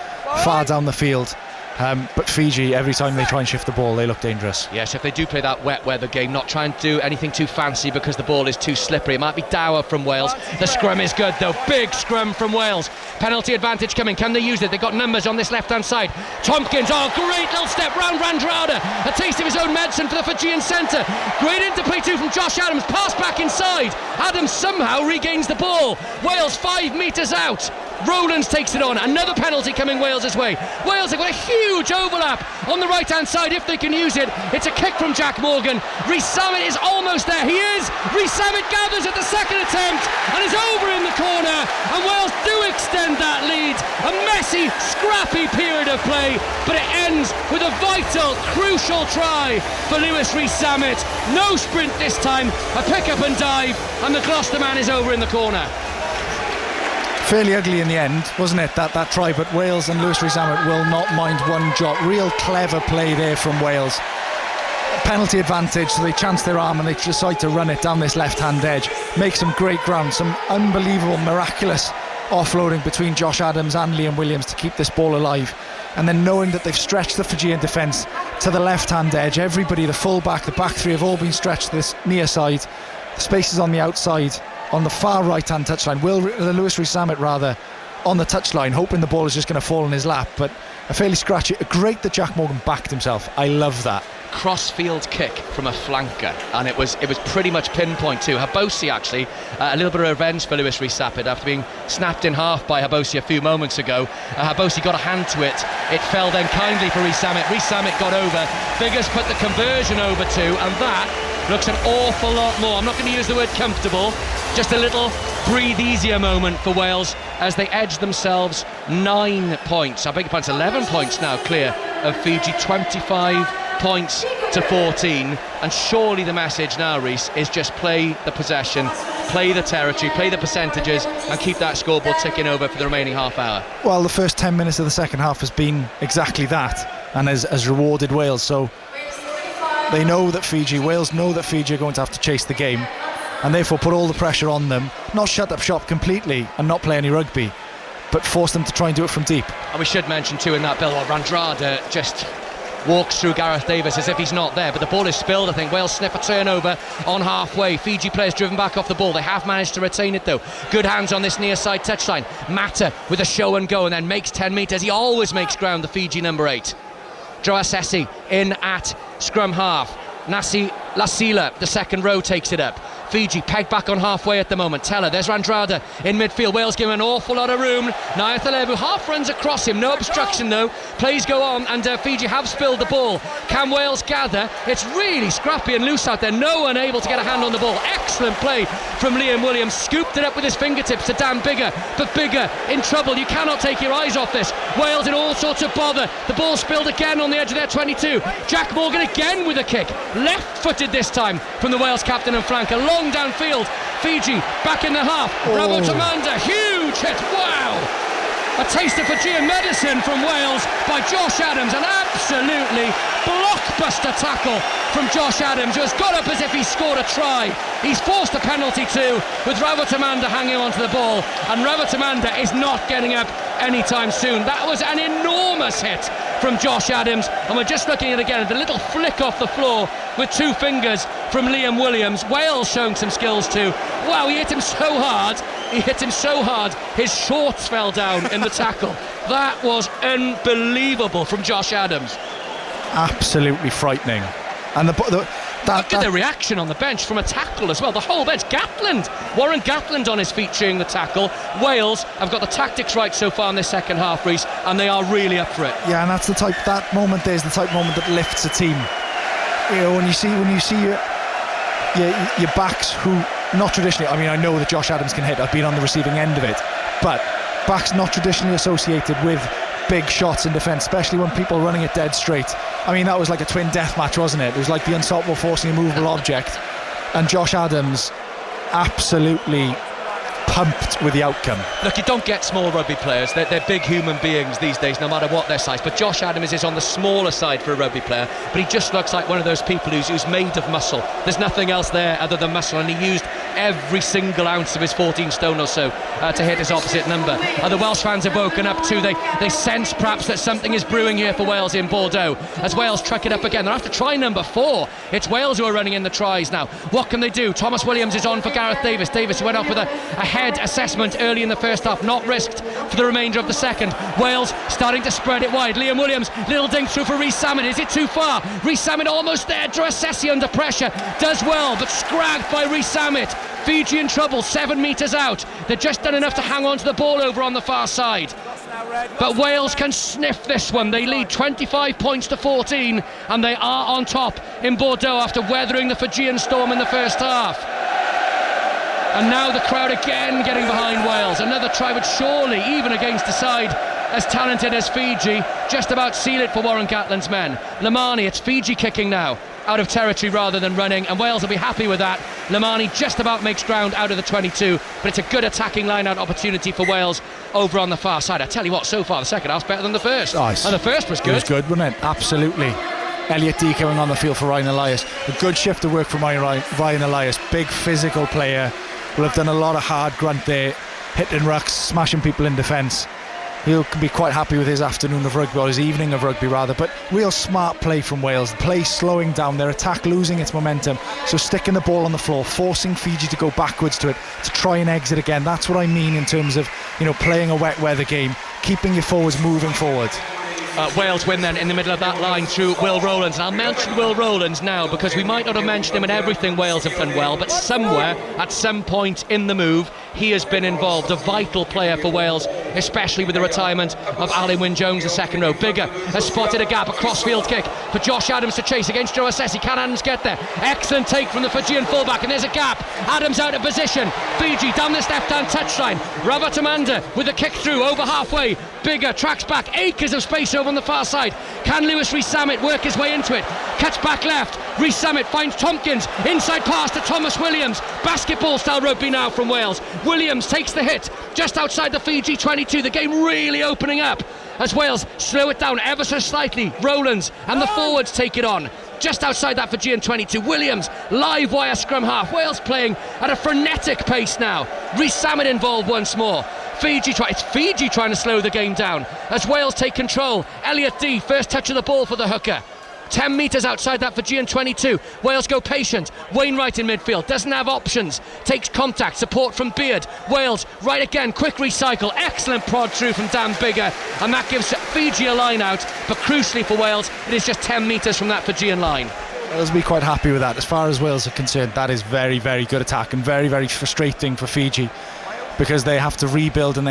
far down the field. But Fiji, every time they try and shift the ball, they look dangerous. Yes, if they do play that wet weather game, not trying to do anything too fancy because the ball is too slippery. It might be Dower from Wales. The scrum is good though, big scrum from Wales. Penalty advantage coming, can they use it? They've got numbers on this left-hand side. Tompkins, great little step round Randrada. A taste of his own medicine for the Fijian centre. Great interplay too from Josh Adams, pass back inside. Adams somehow regains the ball. Wales 5 metres out. Rowlands takes it on, another penalty coming Wales' way. Wales have got a huge overlap on the right hand side if they can use it. It's a kick from Jack Morgan. Rhys-Samit is almost there, he is. Rhys-Samit gathers at the second attempt and is over in the corner, and Wales do extend that lead. A messy, scrappy period of play, but it ends with a vital, crucial try for Lewis Rhys-Samit. No sprint this time, a pick up and dive, and the Gloucester man is over in the corner. Fairly ugly in the end, wasn't it, that try, but Wales and Lewis Rhys-Samit will not mind one jot. Real clever play there from Wales. Penalty advantage, so they chance their arm and they decide to run it down this left-hand edge. Make some great ground, some unbelievable, miraculous offloading between Josh Adams and Liam Williams to keep this ball alive. And then knowing that they've stretched the Fijian defence to the left-hand edge, everybody, the full-back, the back three have all been stretched to this near side. The spaces on the outside, on the far right-hand touchline, Lewis Rhys-Samit rather, on the touchline, hoping the ball is just going to fall in his lap, but a fairly scratchy. Great that Jack Morgan backed himself. I love that. Cross-field kick from a flanker, and it was pretty much pinpoint too. Habosi actually, a little bit of revenge for Lewis Rhys-Samit after being snapped in half by Habosi a few moments ago. Habosi got a hand to it. It fell then kindly for Rhys-Samit. Rhys-Samit got over. Biggers put the conversion over too, and that looks an awful lot more. I'm not going to use the word comfortable, just a little breathe easier moment for Wales as they edge themselves 9 points. I beg your pardon, 11 points now clear of Fiji, 25 points to 14. And surely the message now, Reece, is just play the possession, play the territory, play the percentages, and keep that scoreboard ticking over for the remaining half hour. Well, the first 10 minutes of the second half has been exactly that, and has rewarded Wales. So they know that Wales know that Fiji are going to have to chase the game, and therefore put all the pressure on them, not shut up shop completely and not play any rugby, but force them to try and do it from deep. And we should mention too in that Bill, Randrada just walks through Gareth Davis as if he's not there, but the ball is spilled. I think Wales sniff a turnover on halfway. Fiji players driven back off the ball. They have managed to retain it though. Good hands on this near side touchline. Mata with a show and go, and then makes 10 metres. He always makes ground, the Fiji number 8. Droasesi in at scrum half. Nasi Lasila, the second row, takes it up. Fiji pegged back on halfway at the moment. Teller, there's Randrada in midfield. Wales give him an awful lot of room. Nayathalevu half runs across him, no obstruction though. Plays go on, and Fiji have spilled the ball. Can Wales gather? It's really scrappy and loose out there. No one able to get a hand on the ball. Excellent play from Liam Williams. Scooped it up with his fingertips to Dan Biggar, but Biggar in trouble. You cannot take your eyes off this. Wales in all sorts of bother. The ball spilled again on the edge of their 22. Jack Morgan again with a kick. Left-footed this time from the Wales captain and flanker. Long downfield. Fiji back in the half. Ravotamanda, huge hit. Wow! A taste of Fijian medicine from Wales by Josh Adams. An absolutely blockbuster tackle from Josh Adams, who has got up as if he scored a try. He's forced a penalty too, with Ravotamanda hanging onto the ball, and Ravotamanda is not getting up anytime soon. That was an enormous hit from Josh Adams, and we're just looking at it again, the little flick off the floor with 2 fingers from Liam Williams. Wales showing some skills too. Wow, he hit him so hard. His shorts fell down in the tackle. That was unbelievable from Josh Adams. Absolutely frightening. And look at the reaction on the bench from a tackle as well. The whole bench. Warren Gatland on his feet cheering the tackle. Wales have got the tactics right so far in this second half, Reece, and they are really up for it. Yeah, and that's that moment there's the type of moment that lifts a team. You know, when you see your backs who, not traditionally, I mean, I know that Josh Adams can hit, I've been on the receiving end of it, but backs not traditionally associated with big shots in defence, especially when people are running it dead straight. I mean, that was like a twin death match, wasn't it? It was like the unstoppable forcing a movable object, and Josh Adams absolutely pumped with the outcome. Look, you don't get small rugby players. They're big human beings these days, no matter what their size. But Josh Adams is on the smaller side for a rugby player, but he just looks like one of those people who's made of muscle. There's nothing else there other than muscle, and he used every single ounce of his 14 stone or so to hit his opposite number. And the Welsh fans have woken up too. They sense perhaps that something is brewing here for Wales in Bordeaux as Wales truck it up again. They're after try number 4. It's Wales who are running in the tries now. What can they do? Thomas Williams is on for Gareth Davis. Davis went off with a head assessment early in the first half, not risked for the remainder of the second. Wales starting to spread it wide. Liam Williams, little dink through for Rhys Salmon. Is it too far? Rhys Salmon almost there. Drasesi under pressure, does well, but scragged by Rhys Salmon. Fiji in trouble, 7 metres out. They've just done enough to hang on to the ball over on the far side. But Wales can sniff this one. They lead 25 points to 14, and they are on top in Bordeaux after weathering the Fijian storm in the first half. And now the crowd again getting behind Wales. Another try would surely, even against a side as talented as Fiji, just about seal it for Warren Gatland's men. Lamani, it's Fiji kicking now, out of territory rather than running, and Wales will be happy with that. Lamani just about makes ground out of the 22, but it's a good attacking line-out opportunity for Wales over on the far side. I tell you what, so far the second half's better than the first. Nice. And the first was good. It was good, wasn't it? Absolutely. Elliot Dee coming on the field for Ryan Elias. A good shift of work from Ryan Elias. Big physical player. Will have done a lot of hard grunt there, hitting rucks, smashing people in defence. He'll be quite happy with his afternoon of rugby, or his evening of rugby rather. But real smart play from Wales. The play slowing down, their attack losing its momentum, so sticking the ball on the floor, forcing Fiji to go backwards to it, to try and exit again. That's what I mean in terms of, playing a wet weather game, keeping your forwards moving forward. Wales win then in the middle of that line through Will Rowlands. And I'll mention Will Rowlands now because we might not have mentioned him in everything Wales have done well, but somewhere at some point in the move he has been involved. A vital player for Wales, especially with the retirement of Alun Wyn Jones, the second row. Bigger has spotted a gap, a crossfield kick for Josh Adams to chase against Joe Assesi. Can Adams get there? Excellent take from the Fijian fullback, and there's a gap. Adams out of position. Fiji down this left-hand touchline. Ravatamanda with a kick through over halfway. Bigger tracks back, acres of space over on the far side. Can Lewis Rhys-Sammet work his way into it? Cuts back left. Rhys-Sammet finds Tompkins. Inside pass to Thomas Williams. Basketball style rugby now from Wales. Williams takes the hit just outside the Fiji 22. The game really opening up as Wales slow it down ever so slightly. Rowlands and the forwards take it on. Just outside that Fijian 22, Williams live wire scrum half. Wales playing at a frenetic pace now. Rhys-Sammet involved once more. It's Fiji trying to slow the game down as Wales take control. Elliot Dee, first touch of the ball for the hooker. 10 metres outside that Fijian 22. Wales go patient. Wainwright in midfield, doesn't have options. Takes contact, support from Beard. Wales, right again, quick recycle. Excellent prod through from Dan Bigger. And that gives Fiji a line out. But crucially for Wales, it is just 10 metres from that Fijian line. Wales will be quite happy with that. As far as Wales are concerned, that is very, very good attack and very, very frustrating for Fiji, because they have to rebuild and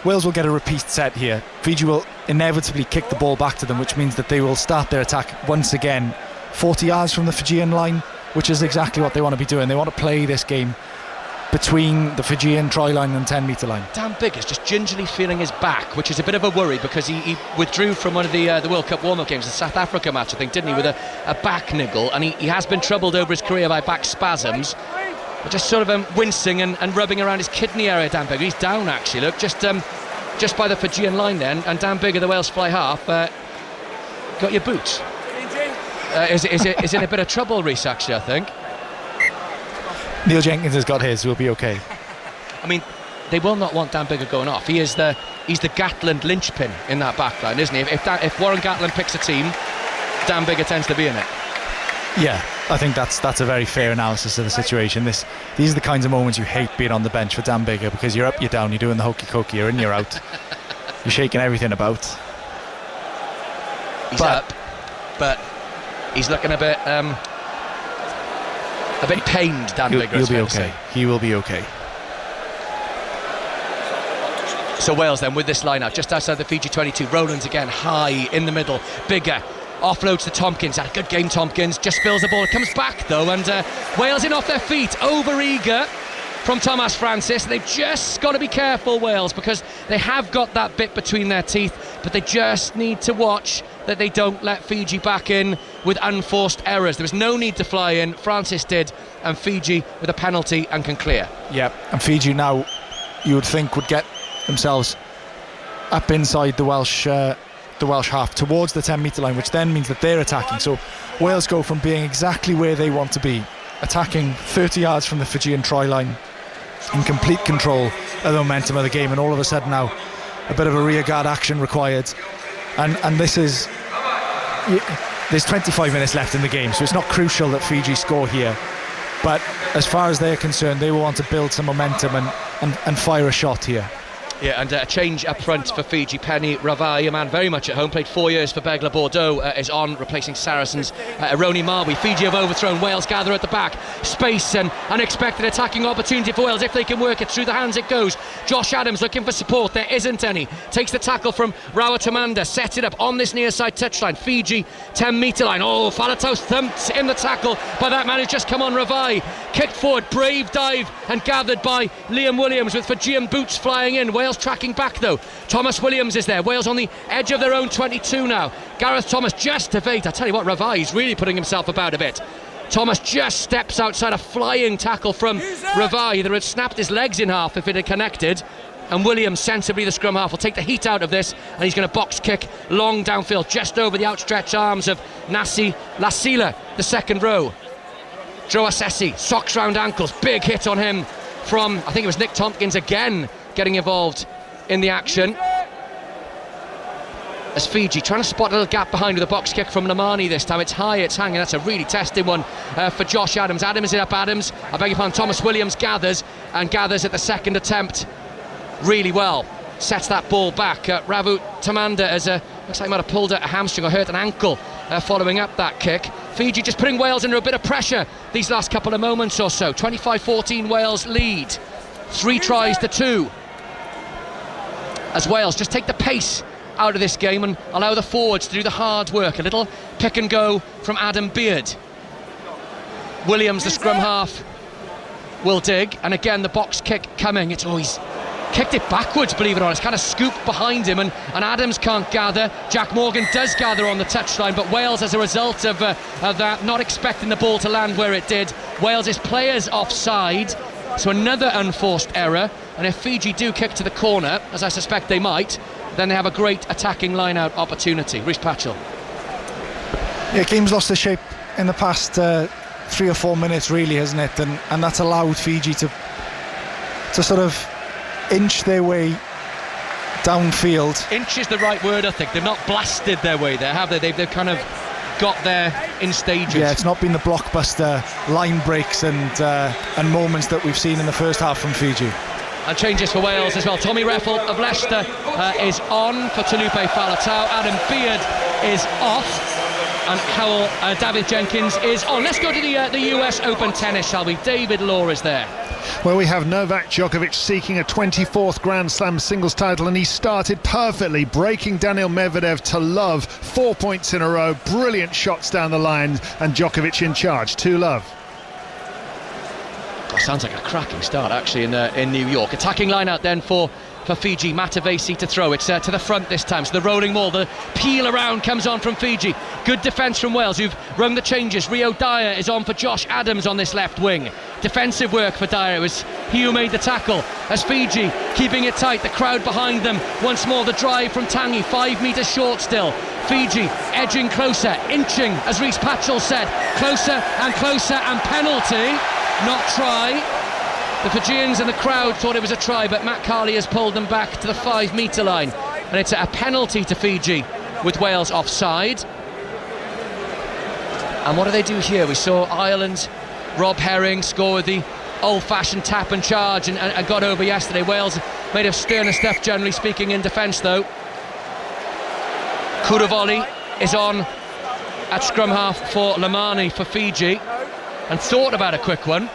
Wales will get a repeat set here. Fiji will inevitably kick the ball back to them, which means that they will start their attack once again 40 yards from the Fijian line, which is exactly what they want to be doing. They want to play this game between the Fijian try line and 10 metre line. Dan Bigg is just gingerly feeling his back, which is a bit of a worry because he withdrew from one of the World Cup warm-up games, the South Africa match I think, didn't he, with a back niggle, and he has been troubled over his career by back spasms. Just sort of wincing and rubbing around his kidney area, Dan Bigger. He's down actually, look, just by the Fijian line then. And Dan Bigger, the Wales fly half, got your boots. Is in a bit of trouble, Rhys, actually, I think. Neil Jenkins has got his, we'll be okay. I mean, they will not want Dan Bigger going off. He's the Gatland linchpin in that back line, isn't he? If Warren Gatland picks a team, Dan Bigger tends to be in it. Yeah, I think that's a very fair analysis of the situation. These are the kinds of moments you hate being on the bench for Dan Bigger, because you're up, you're down, you're doing the hokey cokey, you're in, you're out, you're shaking everything about. He's up, but he's looking a bit pained. Dan Bigger. He'll be okay. He will be okay. So Wales then with this line-out just outside the Fiji 22. Rowlands again high in the middle. Bigger offloads to Tompkins. Had a good game, Tompkins. Just spills the ball. It comes back though, and Wales in off their feet. Over-eager from Thomas Francis. They've just got to be careful, Wales, because they have got that bit between their teeth, but they just need to watch that they don't let Fiji back in with unforced errors. There was no need to fly in. Francis did, and Fiji with a penalty and can clear. Yep, and Fiji now, you would think, would get themselves up inside the Welsh half towards the 10 metre line, which then means that they're attacking. So Wales go from being exactly where they want to be attacking 30 yards from the Fijian try line, in complete control of the momentum of the game, and all of a sudden now a bit of a rearguard action required, and this is, there's 25 minutes left in the game, so it's not crucial that Fiji score here, but as far as they're concerned, they will want to build some momentum and fire a shot here. Yeah, and a change up front for Fiji. Penny Ravai, a man very much at home, played 4 years for Begla Bordeaux, is on, replacing Saracens. Roni Marwi. Fiji have overthrown. Wales gather at the back. Space and unexpected attacking opportunity for Wales. If they can work it through the hands, it goes. Josh Adams looking for support. There isn't any. Takes the tackle from Rawatamanda. Sets it up on this near side touchline. Fiji 10 metre line. Oh, Falatau thumped in the tackle by that man who's just come on, Ravai. Kicked forward. Brave dive and gathered by Liam Williams with Fijian boots flying in. Wales tracking back though. Thomas Williams is there. Wales on the edge of their own 22 now. Gareth Thomas just evades. I tell you what, Ravai is really putting himself about a bit. Thomas just steps outside a flying tackle from Ravai that had snapped his legs in half if it had connected. And Williams, sensibly the scrum half, will take the heat out of this, and he's going to box kick long downfield just over the outstretched arms of Nasi Lasila, the second row. Droasesi, socks round ankles, big hit on him from, I think it was Nick Tompkins again getting involved in the action. As Fiji trying to spot a little gap behind with a box kick from Lamani this time. It's high, it's hanging. That's a really testing one for Josh Adams. Adams is up. Adams, I beg your pardon, Thomas Williams gathers at the second attempt really well. Sets that ball back. Ravu Tamanda looks like he might have pulled a hamstring or hurt an ankle following up that kick. Fiji just putting Wales under a bit of pressure these last couple of moments or so. 25-14 Wales lead. 3 tries to 2. As Wales just take the pace out of this game and allow the forwards to do the hard work. A little pick and go from Adam Beard. Williams, the scrum half, will dig, and again the box kick coming. He's kicked it backwards, believe it or not. It's kind of scooped behind him, and Adams can't gather. Jack Morgan does gather on the touchline, but Wales, as a result of that, not expecting the ball to land where it did. Wales' players offside, so another unforced error. And if Fiji do kick to the corner, as I suspect they might, then they have a great attacking line-out opportunity. Rhys Patchell. Yeah, game's lost their shape in the past 3 or 4 minutes, really, hasn't it? And that's allowed Fiji to sort of inch their way downfield. Inch is the right word, I think. They've not blasted their way there, have they? They've kind of got there in stages. Yeah, it's not been the blockbuster line breaks and moments that we've seen in the first half from Fiji. And changes for Wales as well. Tommy Reffel of Leicester is on for Talupe Falatau. Adam Beard is off. And David Jenkins is on. Let's go to the US Open tennis, shall we? David Law is there. Well, we have Novak Djokovic seeking a 24th Grand Slam singles title, and he started perfectly, breaking Daniil Medvedev to love. 4 points in a row, brilliant shots down the line, and Djokovic in charge, 2-love. Sounds like a cracking start actually in New York. Attacking line out then for Fiji. Matavesi to throw. It's to the front this time, so the rolling ball, the peel around comes on from Fiji. Good defence from Wales, who've rung the changes. Rio Dyer is on for Josh Adams on this left wing. Defensive work for Dyer. It was he who made the tackle. As Fiji keeping it tight, the crowd behind them. Once more the drive from Tangi, 5 metres short still. Fiji edging closer, inching, as Rhys Patchell said, closer and penalty. Not try. The Fijians and the crowd thought it was a try, but Matt Carley has pulled them back to the 5 metre line, and it's a penalty to Fiji with Wales offside. And what do they do here? We saw Ireland, Rob Herring score with the old-fashioned tap and charge and got over yesterday. Wales made of sterner stuff, generally speaking, in defence though. Kuravoli is on at scrum half for Lamani for Fiji, and thought about a quick one.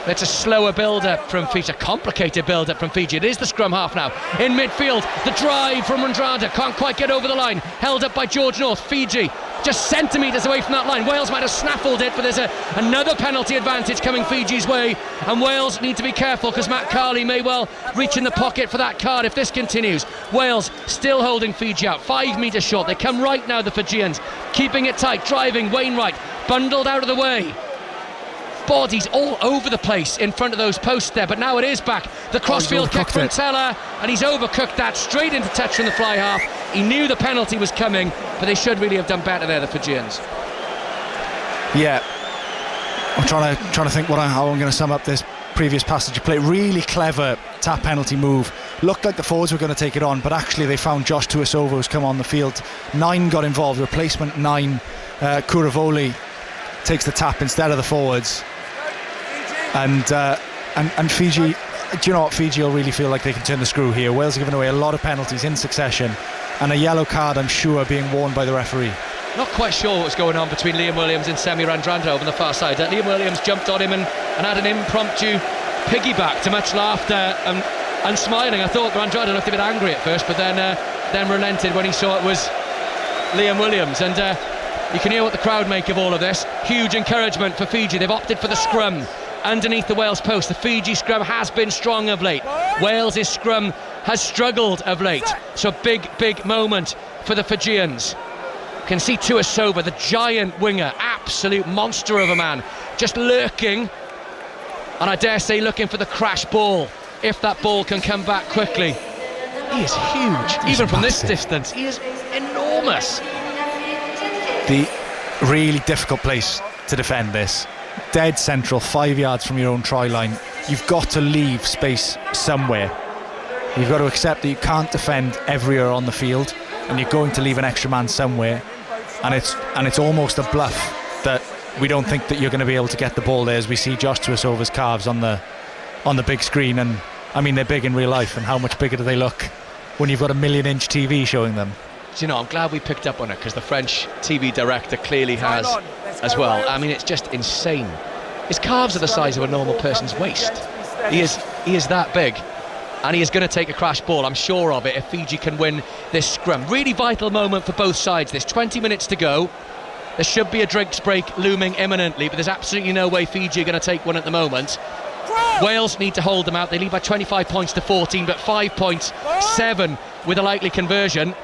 It's a slower build-up from Fiji, a complicated build-up from Fiji. It is the scrum half now. In midfield, the drive from Randrada, can't quite get over the line. Held up by George North. Fiji just centimetres away from that line. Wales might have snaffled it, but there's another penalty advantage coming Fiji's way, and Wales need to be careful because Matt Carley may well reach in the pocket for that card if this continues. Wales still holding Fiji out, 5 metres short. They come right now, the Fijians, keeping it tight, driving. Wainwright bundled out of the way. Bodies all over the place in front of those posts there, but now it is back. The crossfield kick from Teller, and he's overcooked that straight into touch from the fly half. He knew the penalty was coming, but they should really have done better there, the Fijians. Yeah, I'm trying to think how I'm going to sum up this previous passage of play. Really clever tap penalty move. Looked like the forwards were going to take it on, but actually they found Josh Tuisova, who's come on the field. 9 got involved, replacement 9. Kuravoli takes the tap instead of the forwards. And Fiji, do you know what? Fiji will really feel like they can turn the screw here. Wales are giving away a lot of penalties in succession, and a yellow card, I'm sure, being worn by the referee. Not quite sure what was going on between Liam Williams and Semi Radradra over on the far side. Liam Williams jumped on him and had an impromptu piggyback to much laughter and smiling. I thought Radradra looked a bit angry at first, but then relented when he saw it was Liam Williams. And you can hear what the crowd make of all of this. Huge encouragement for Fiji. They've opted for the scrum underneath the Wales post. The Fiji scrum has been strong of late. Wales' scrum has struggled of late. So a big moment for the Fijians. You can see Tuisova, the giant winger, absolute monster of a man, just lurking, and I dare say looking for the crash ball, if that ball can come back quickly. He is huge, even from this distance. He is enormous. The really difficult place to defend this. Dead central, 5 yards from your own try line. You've got to leave space somewhere. You've got to accept that you can't defend everywhere on the field, and you're going to leave an extra man somewhere, and it's almost a bluff that we don't think that you're going to be able to get the ball there, as we see Josh Tuisova's calves on the big screen. And I mean, they're big in real life, and how much bigger do they look when you've got a 1 million-inch TV showing them? Do you know, I'm glad we picked up on it, because the French TV director clearly has as well. I mean, it's just insane. His calves are the size of a normal person's waist. He is that big. And he is going to take a crash ball, I'm sure of it, if Fiji can win this scrum. Really vital moment for both sides. There's 20 minutes to go. There should be a drinks break looming imminently, but there's absolutely no way Fiji are going to take one at the moment. Wales need to hold them out. They lead by 25 points to 14, but 5.7 with a likely conversion.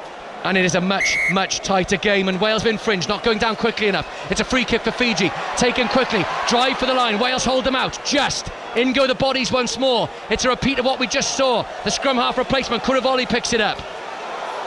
And it is a much tighter game, and Wales have infringed, not going down quickly enough. It's a free kick for Fiji, taken quickly, drive for the line. Wales hold them out, just in go the bodies once more. It's a repeat of what we just saw. The scrum half replacement, Kuravoli picks it up,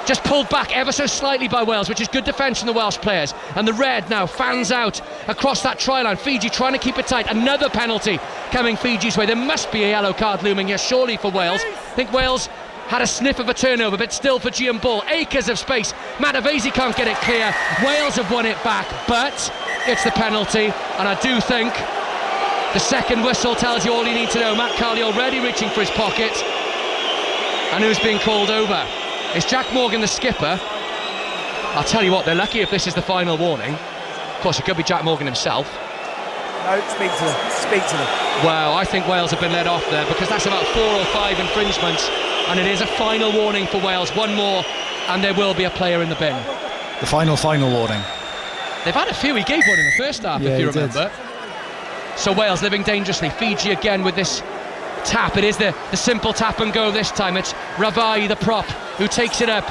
just pulled back ever so slightly by Wales, which is good defence from the Welsh players. And the red now fans out across that try line. Fiji trying to keep it tight. Another penalty coming Fiji's way. There must be a yellow card looming here, surely, for Wales. I think Wales had a sniff of a turnover, but still Fijian ball. Acres of space. Matavesi can't get it clear. Wales have won it back, but it's the penalty, and I do think the second whistle tells you all you need to know. Matt Carley already reaching for his pocket, and who's being called over? It's Jack Morgan, the skipper. I'll tell you what, they're lucky if this is the final warning. Of course, it could be Jack Morgan himself. No, speak to them. Wow, I think Wales have been let off there, because that's about 4 or 5 infringements, and it is a final warning for Wales. One more and there will be a player in the bin. The final warning. They've had a few. He gave one in the first half, if you remember. So Wales living dangerously. Fiji again with this tap. It is the simple tap and go this time. It's Ravai, the prop, who takes it up.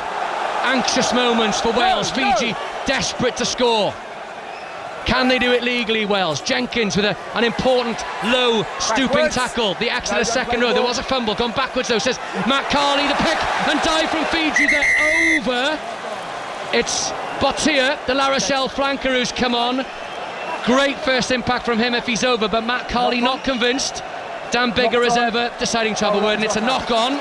Anxious moments for Wales. Fiji desperate to score. Can they do it legally, Wales? Jenkins with an important low stooping tackle. The axe of the second row. There was a fumble, gone backwards though, says Matt Carley. The pick and dive from Fiji. They're over. It's Botia, the La Rochelle flanker, who's come on. Great first impact from him if he's over, but Matt Carley not convinced. Dan Bigger as ever deciding to have a word, and it's a knock on.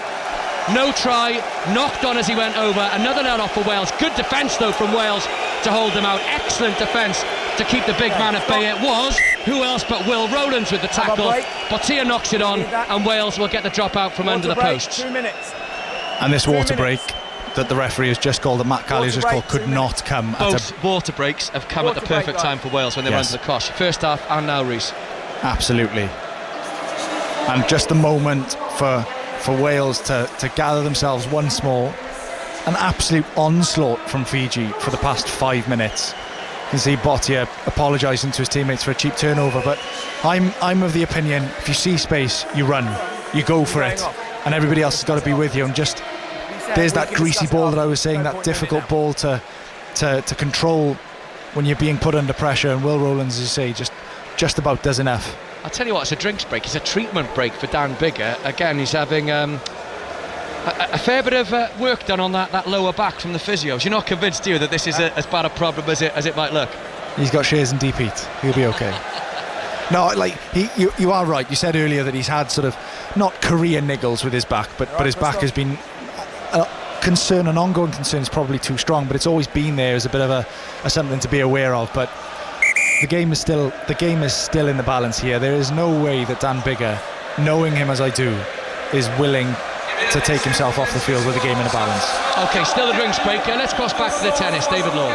No try, knocked on as he went over. Another let off for Wales. Good defence though from Wales to hold them out. Excellent defence to keep the big man at bay. It was who else but Will Rowlands with the tackle. Botia knocks it on, and Wales will get the drop out from under the post. 2 minutes. And this water break that the referee has just called, that Matt Carley has just called, could not come. Both water breaks have come at the perfect time for Wales when they run to the Kosh. First half and now, Reece. Absolutely. And just the moment for Wales to gather themselves once more. An absolute onslaught from Fiji for the past 5 minutes. You can see Botia apologising to his teammates for a cheap turnover, but I'm of the opinion, if you see space, you run, you go for it, and everybody else has got to be with you. And just there's that greasy ball that I was saying, that difficult ball to control when you're being put under pressure, and Will Rowlands, as you say, just about does enough. I'll tell you what, it's a drinks break, it's a treatment break for Dan Bigger. Again, he's having a fair bit of work done on that lower back from the physios. You're not convinced, do you, that this is as bad a problem as it might look? He's got shares in deep heat, he'll be okay. No, like you are right. You said earlier that he's had sort of not career niggles with his back, but his back has been a concern, an ongoing concern is probably too strong, but it's always been there as a bit of a something to be aware of. But the game is still in the balance here. There is no way that Dan Biggar, knowing him as I do, is willing to take himself off the field with the game in a balance. Okay, still a drinks break. Let's cross back to the tennis. David Law.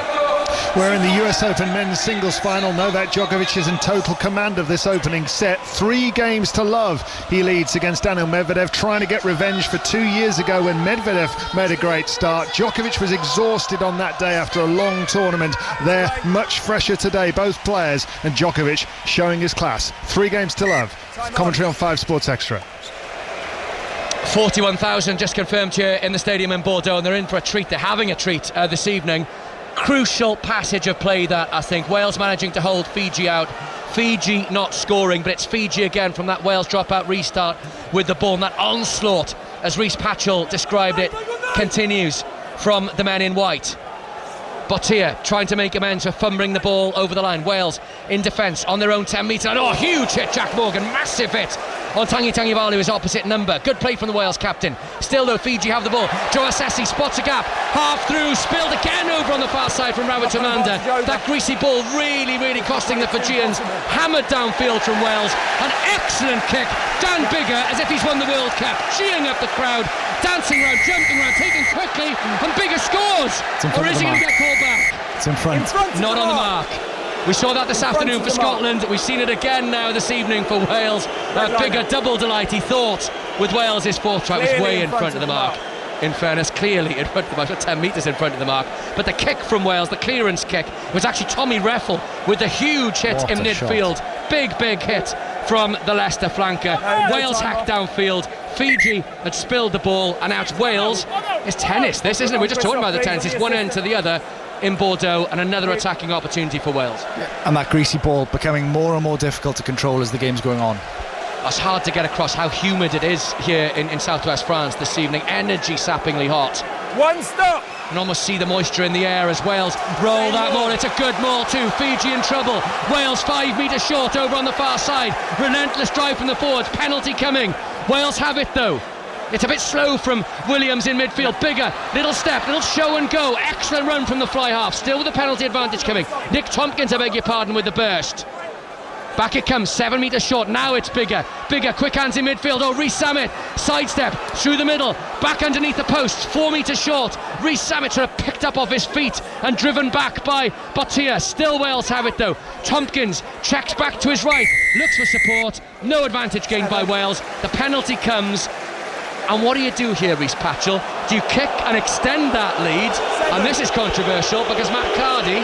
We're in the US Open men's singles final. Novak Djokovic is in total command of this opening set. 3 games to love. He leads against Daniil Medvedev, trying to get revenge for 2 years ago when Medvedev made a great start. Djokovic was exhausted on that day after a long tournament. They're much fresher today, both players, and Djokovic showing his class. 3 games to love. Commentary on 5 Sports Extra. 41,000 just confirmed here in the stadium in Bordeaux, and they're in for a treat. They're having a treat this evening. Crucial passage of play that, I think. Wales managing to hold Fiji out. Fiji not scoring, but it's Fiji again from that Wales dropout restart with the ball. And that onslaught, as Rhys Patchell described it, continues from the men in white. Bottia trying to make amends for fumbling the ball over the line. Wales in defence on their own 10 metre line. Oh, huge hit, Jack Morgan, massive hit on Tanguy Tangivalu, his opposite number. Good play from the Wales captain. Still though, Fiji have the ball. Joe Assesi spots a gap, half through, spilled again over on the far side from Rawatsamanda. That greasy ball really costing the Fijians. Hammered downfield from Wales. An excellent kick. Dan Biggar, as if he's won the World Cup, cheering up the crowd, dancing around, jumping around, taking quickly, and Biggar scores. Or is he going to get called back? It's in front. Not on the mark. We saw that this afternoon for Scotland. We've seen it again now this evening for Wales. Biggar double delight. He thought with Wales his 4th try was way in front of the mark. In fairness, clearly in front of the mark, 10 metres in front of the mark. But the kick from Wales, the clearance kick, was actually Tommy Reffel with the huge hit in midfield. Shot. Big hit from the Leicester flanker. Wales hacked downfield. Fiji had spilled the ball, and now it's Wales. It's tennis, this, isn't it? We're just talking about the tennis. It's one end to the other in Bordeaux, and another attacking opportunity for Wales. And that greasy ball becoming more and more difficult to control as the game's going on. It's hard to get across how humid it is here in southwest France this evening. Energy sappingly hot. One stop. You can almost see the moisture in the air as Wales roll that maul. It's a good maul too. Fiji in trouble. Wales 5 metres short over on the far side. Relentless drive from the forwards. Penalty coming. Wales have it though. It's a bit slow from Williams in midfield. Biggar, little step, little show and go. Excellent run from the fly half. Still with the penalty advantage coming. Nick Tompkins, I beg your pardon, with the burst. Back it comes, 7 metres short. Now it's Biggar. Biggar, quick hands in midfield. Oh, Rhys Sammet, sidestep through the middle, back underneath the post, 4 metres short. Rhys Sammet sort of picked up off his feet and driven back by Bottia. Still Wales have it though. Tompkins checks back to his right, looks for support. No advantage gained by Wales. The penalty comes. And what do you do here, Rhys Patchell? Do you kick and extend that lead? And this is controversial because Matt Cardy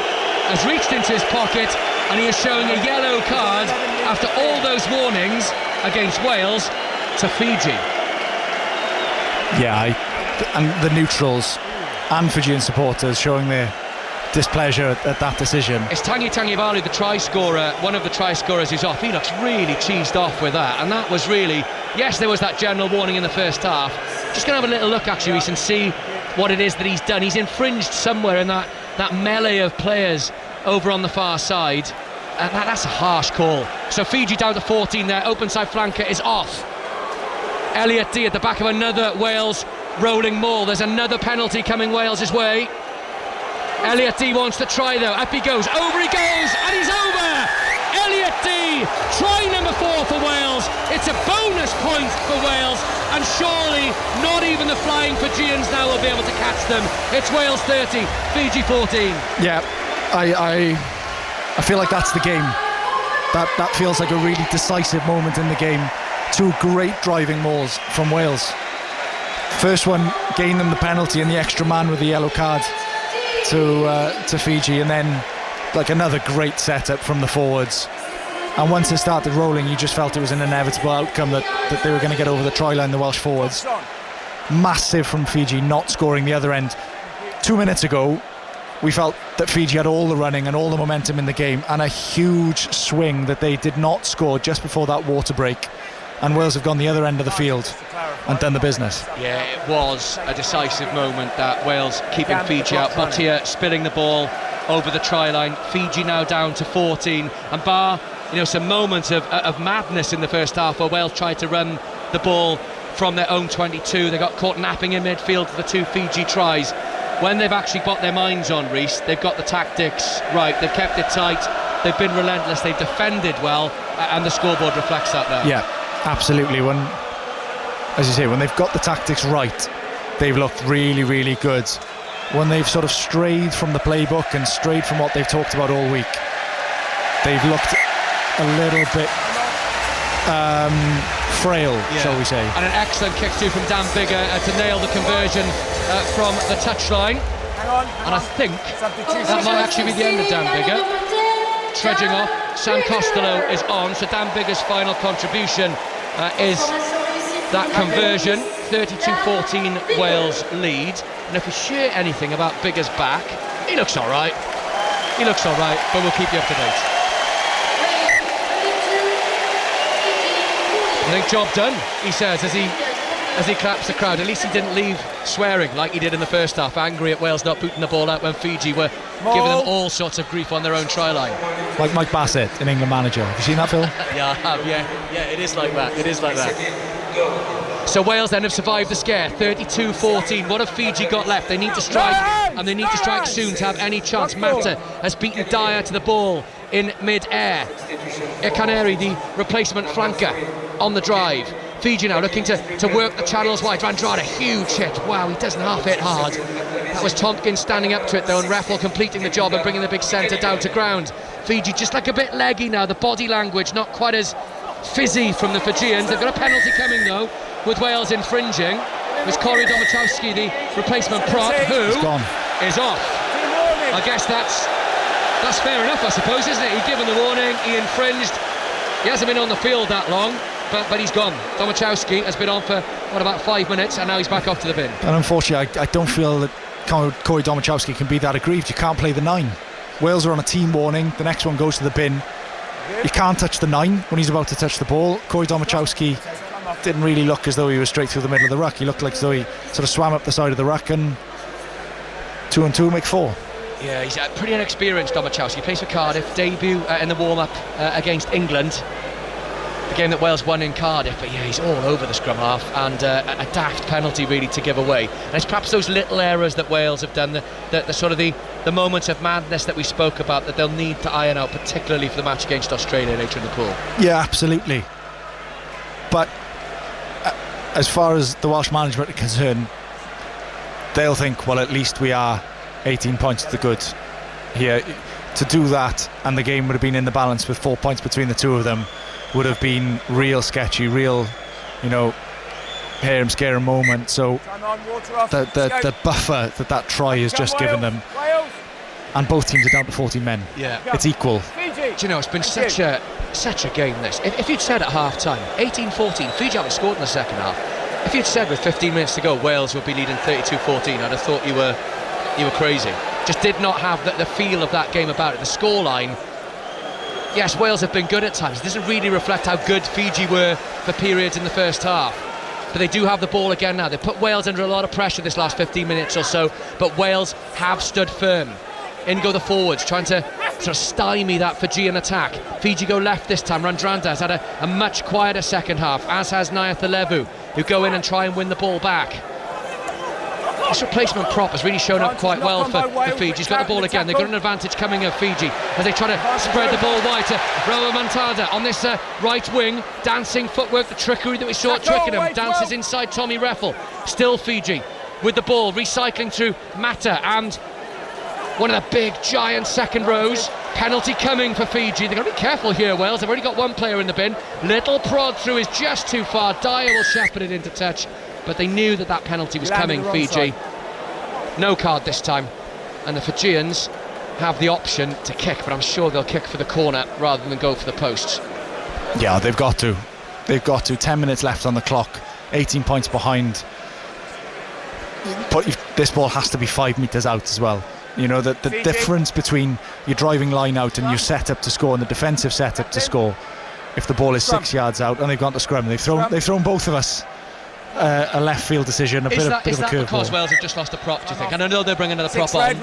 has reached into his pocket and he is showing a yellow card after all those warnings against Wales to Fiji. Yeah, and the neutrals and Fijian supporters showing their displeasure at that decision. It's Tanguy Tangivalu, the try scorer, one of the try scorers who's off. He looks really cheesed off with that, and that was really, yes, there was that general warning in the first half. Just going to have a little look actually, we can see what it is that he's done. He's infringed somewhere in that melee of players over on the far side, and that's a harsh call. So Fiji down to 14 there. Open side flanker is off. Elliot Dee at the back of another Wales rolling maul. There's another penalty coming Wales' way. Elliot Dee wants to try though. Up he goes, over he goes, and he's over! Elliot Dee, try number 4 for Wales. It's a bonus point for Wales, and surely not even the flying Fijians now will be able to catch them. It's Wales 30, Fiji 14. Yeah, I feel like that's the game. That feels like a really decisive moment in the game. 2 great driving mauls from Wales. First one gained them the penalty and the extra man with the yellow card to Fiji, and then like another great setup from the forwards. And once it started rolling, you just felt it was an inevitable outcome that they were going to get over the try line, the Welsh forwards. Massive from Fiji not scoring the other end. 2 minutes ago we felt that Fiji had all the running and all the momentum in the game, and a huge swing that they did not score just before that water break, and Wales have gone the other end of the field and done the business. Yeah, it was a decisive moment, that Wales keeping Fiji out. Bottia spilling the ball over the try line. Fiji now down to 14, and bar some moments of madness in the first half where Wales tried to run the ball from their own 22. They got caught napping in midfield for the 2 Fiji tries. When they've actually got their minds on, Reece, they've got the tactics right, they've kept it tight, they've been relentless, they've defended well, and the scoreboard reflects that now. Yeah, absolutely. As you say, when they've got the tactics right, they've looked really, really good. When they've sort of strayed from the playbook and strayed from what they've talked about all week, they've looked a little bit frail, shall we say. And an excellent kick too from Dan Biggar to nail the conversion from the touchline. And I think that might actually be the end of Dan Biggar. Trudging off, Sam Costello is on, so Dan Biggar's final contribution is that conversion. 32-14 Wales lead. And if we share anything about Biggar's back, he looks alright, but we'll keep you up to date. I think job done, he says as he claps the crowd. At least he didn't leave swearing like he did in the first half, angry at Wales not booting the ball out when Fiji were giving them all sorts of grief on their own try line. Like Mike Bassett, an England manager. Have you seen that, Phil? Yeah, I have, yeah, it is like that. So Wales then have survived the scare, 32-14. What have Fiji got left? They need to strike, and they need to strike soon to have any chance. Mata has beaten Dyer to the ball in mid-air. Ekaneri, the replacement flanker, on the drive. Fiji now looking to work the channels wide. Vandrada, huge hit. Wow, he doesn't half hit hard. That was Tompkins standing up to it though, and Reffel completing the job and bringing the big centre down to ground. Fiji just like a bit leggy now, the body language not quite as fizzy from the Fijians. They've got a penalty coming though, with Wales infringing. There's Corey Domachowski, the replacement prop, who is off. I guess that's fair enough, I suppose, isn't it? He'd given the warning, he infringed. He hasn't been on the field that long, but he's gone. Domachowski has been on for, about 5 minutes, and now he's back off to the bin. And unfortunately, I don't feel that Corey Domachowski can be that aggrieved. You can't play the 9. Wales are on a team warning, the next one goes to the bin. You can't touch the 9 when he's about to touch the ball. Corey Domachowski didn't really look as though he was straight through the middle of the ruck. He looked like as though he sort of swam up the side of the ruck, and 2 and 2 make 4. Yeah, he's pretty inexperienced, Domachowski. He plays for Cardiff, debut in the warm-up against England, the game that Wales won in Cardiff. But yeah, he's all over the scrum half, and a daft penalty really to give away. And it's perhaps those little errors that Wales have done, the sort of the moments of madness that we spoke about, that they'll need to iron out, particularly for the match against Australia later in the pool. Yeah, absolutely. But as far as the Welsh management are concerned, they'll think, well, at least we are 18 points to the good here. To do that, and the game would have been in the balance with 4 points between the two of them, would have been real sketchy, real, hair and scare moment. So the buffer that try has just given them, and both teams are down to 14 men. Yeah, it's equal. Do you know, it's been such a game this. If you'd said at half time 18-14, Fiji haven't scored in the second half. If you'd said with 15 minutes to go Wales would be leading 32-14, I'd have thought you were crazy. Just did not have the feel of that game about it. The scoreline, yes, Wales have been good at times. It doesn't really reflect how good Fiji were for periods in the first half. But they do have the ball again now. They put Wales under a lot of pressure this last 15 minutes or so, but Wales have stood firm. In go the forwards, trying to sort of stymie that Fijian attack. Fiji go left this time. Randrada has had a much quieter second half, as has Nayatalevu, who go in and try and win the ball back. This replacement prop has really shown up quite well for Fiji. He's got the ball again. They've got an advantage coming of Fiji as they try to spread the ball wide to Rawa Mantada on this right wing. Dancing footwork, the trickery that we saw at Twickenham. Dances inside Tommy Reffel. Still Fiji with the ball, recycling through Mata and one of the big giant second rows. Penalty coming for Fiji. They've got to be careful here, Wales. They've already got one player in the bin. Little prod through is just too far. Dyer will shepherd it into touch, but they knew that penalty was coming. Fiji, no card this time, and the Fijians have the option to kick, but I'm sure they'll kick for the corner rather than go for the posts. Yeah, they've got to 10 minutes left on the clock, 18 points behind, but this ball has to be 5 metres out as well. The difference between your driving line out and your set up to score and the defensive set up to score, if the ball is 6 yards out and they've gone to scrum, they've thrown both of us a left field decision, a bit of a Is that curveball. because Wales have just lost a prop, do you think? And I know they're bringing another prop on,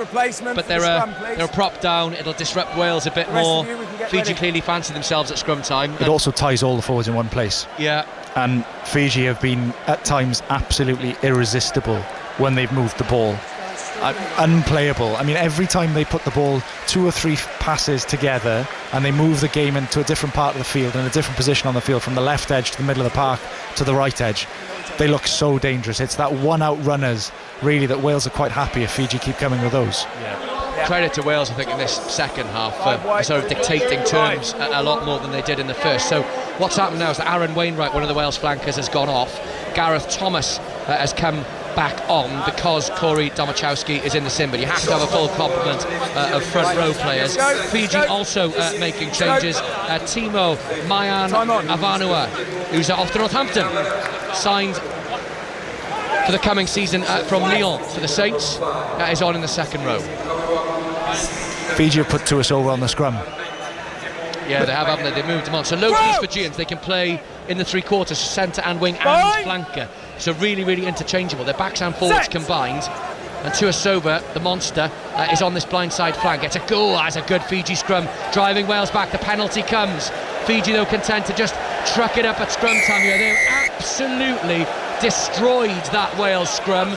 but they're a prop down. It'll disrupt Wales a bit more. Fiji clearly fancy themselves at scrum time. It also ties all the forwards in one place. Yeah. And Fiji have been at times absolutely irresistible when they've moved the ball. Unplayable. I mean, every time they put the ball 2 or 3 passes together and they move the game into a different part of the field, in a different position on the field, from the left edge to the middle of the park to the right edge, they look so dangerous. It's that one-out runners, really, that Wales are quite happy if Fiji keep coming with those. Credit to Wales, I think, in this second half for sort of dictating terms a lot more than they did in the first. So what's happened now is that Aaron Wainwright, one of the Wales flankers, has gone off. Gareth Thomas has come back on because Corey Domachowski is in the sim, but you have to have a full complement of front row players. Fiji also making changes. Timo Mayan Avanua, who's off to Northampton, signed for the coming season from Lyon for the Saints, is on in the second row. Fiji have put Tuisova on the scrum. Yeah, they have, haven't they? They moved them on. So loads of these Fijians, they can play in the three quarters, centre and wing and flanker. So really, really interchangeable. Their backs and forwards combined. And Tuisova, the monster, is on this blindside flank. It's a goal. That's a good Fiji scrum, driving Wales back. The penalty comes. Fiji, though, content to just truck it up at scrum time here. They've absolutely destroyed that Wales scrum,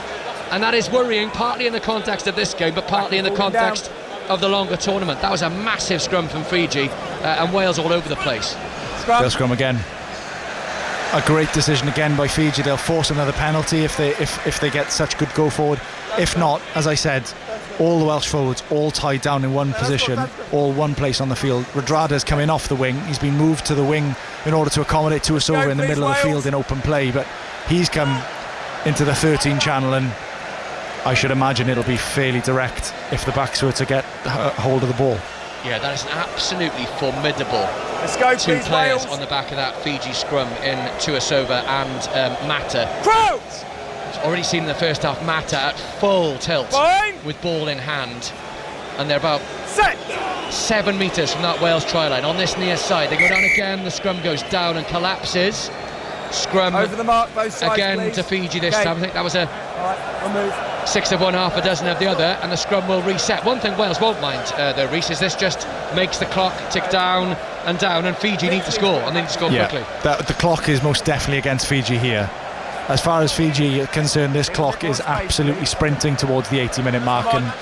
and that is worrying, partly in the context of this game, but partly in the context of the longer tournament. That was a massive scrum from Fiji, and Wales all over the place. They'll scrum again. A great decision again by Fiji. They'll force another penalty if they get such good go forward. If not, as I said, all the Welsh forwards all tied down in one position, all one place on the field. Radrada's coming off the wing. He's been moved to the wing in order to accommodate Tuisova in the middle of the field in open play, but he's come into the 13 channel, and I should imagine it'll be fairly direct if the backs were to get hold of the ball. Yeah, that is an absolutely formidable two players on the back of that Fiji scrum in Tuisova and Mata. Already seen in the first half Mata at full tilt with ball in hand, and they're about 7 metres from that Wales try line. On this near side, they go down again, the scrum goes down and collapses. Scrum over the mark, both sides, again, please. to Fiji this time. I think that was a 6 of one, half a dozen of the other, and the scrum will reset. One thing Wales won't mind, though, Reece, is this just makes the clock tick down, and Fiji need to score, and they need to score quickly. The clock is most definitely against Fiji here. As far as Fiji are concerned, this clock is absolutely sprinting towards the 80-minute mark, and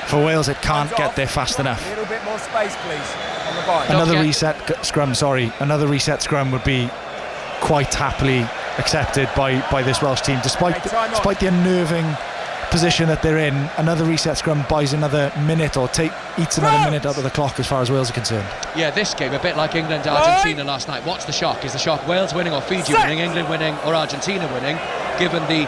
for Wales it can't get there fast enough. A little bit more space, please, on the bike. Another reset scrum would be quite happily accepted by this Welsh team, despite the unnerving position that they're in. Another reset scrum buys another minute or eats another minute out of the clock as far as Wales are concerned. Yeah, this game a bit like England-Argentina last night. What's the shock? Is the shock Wales winning or Fiji winning, England winning or Argentina winning, given the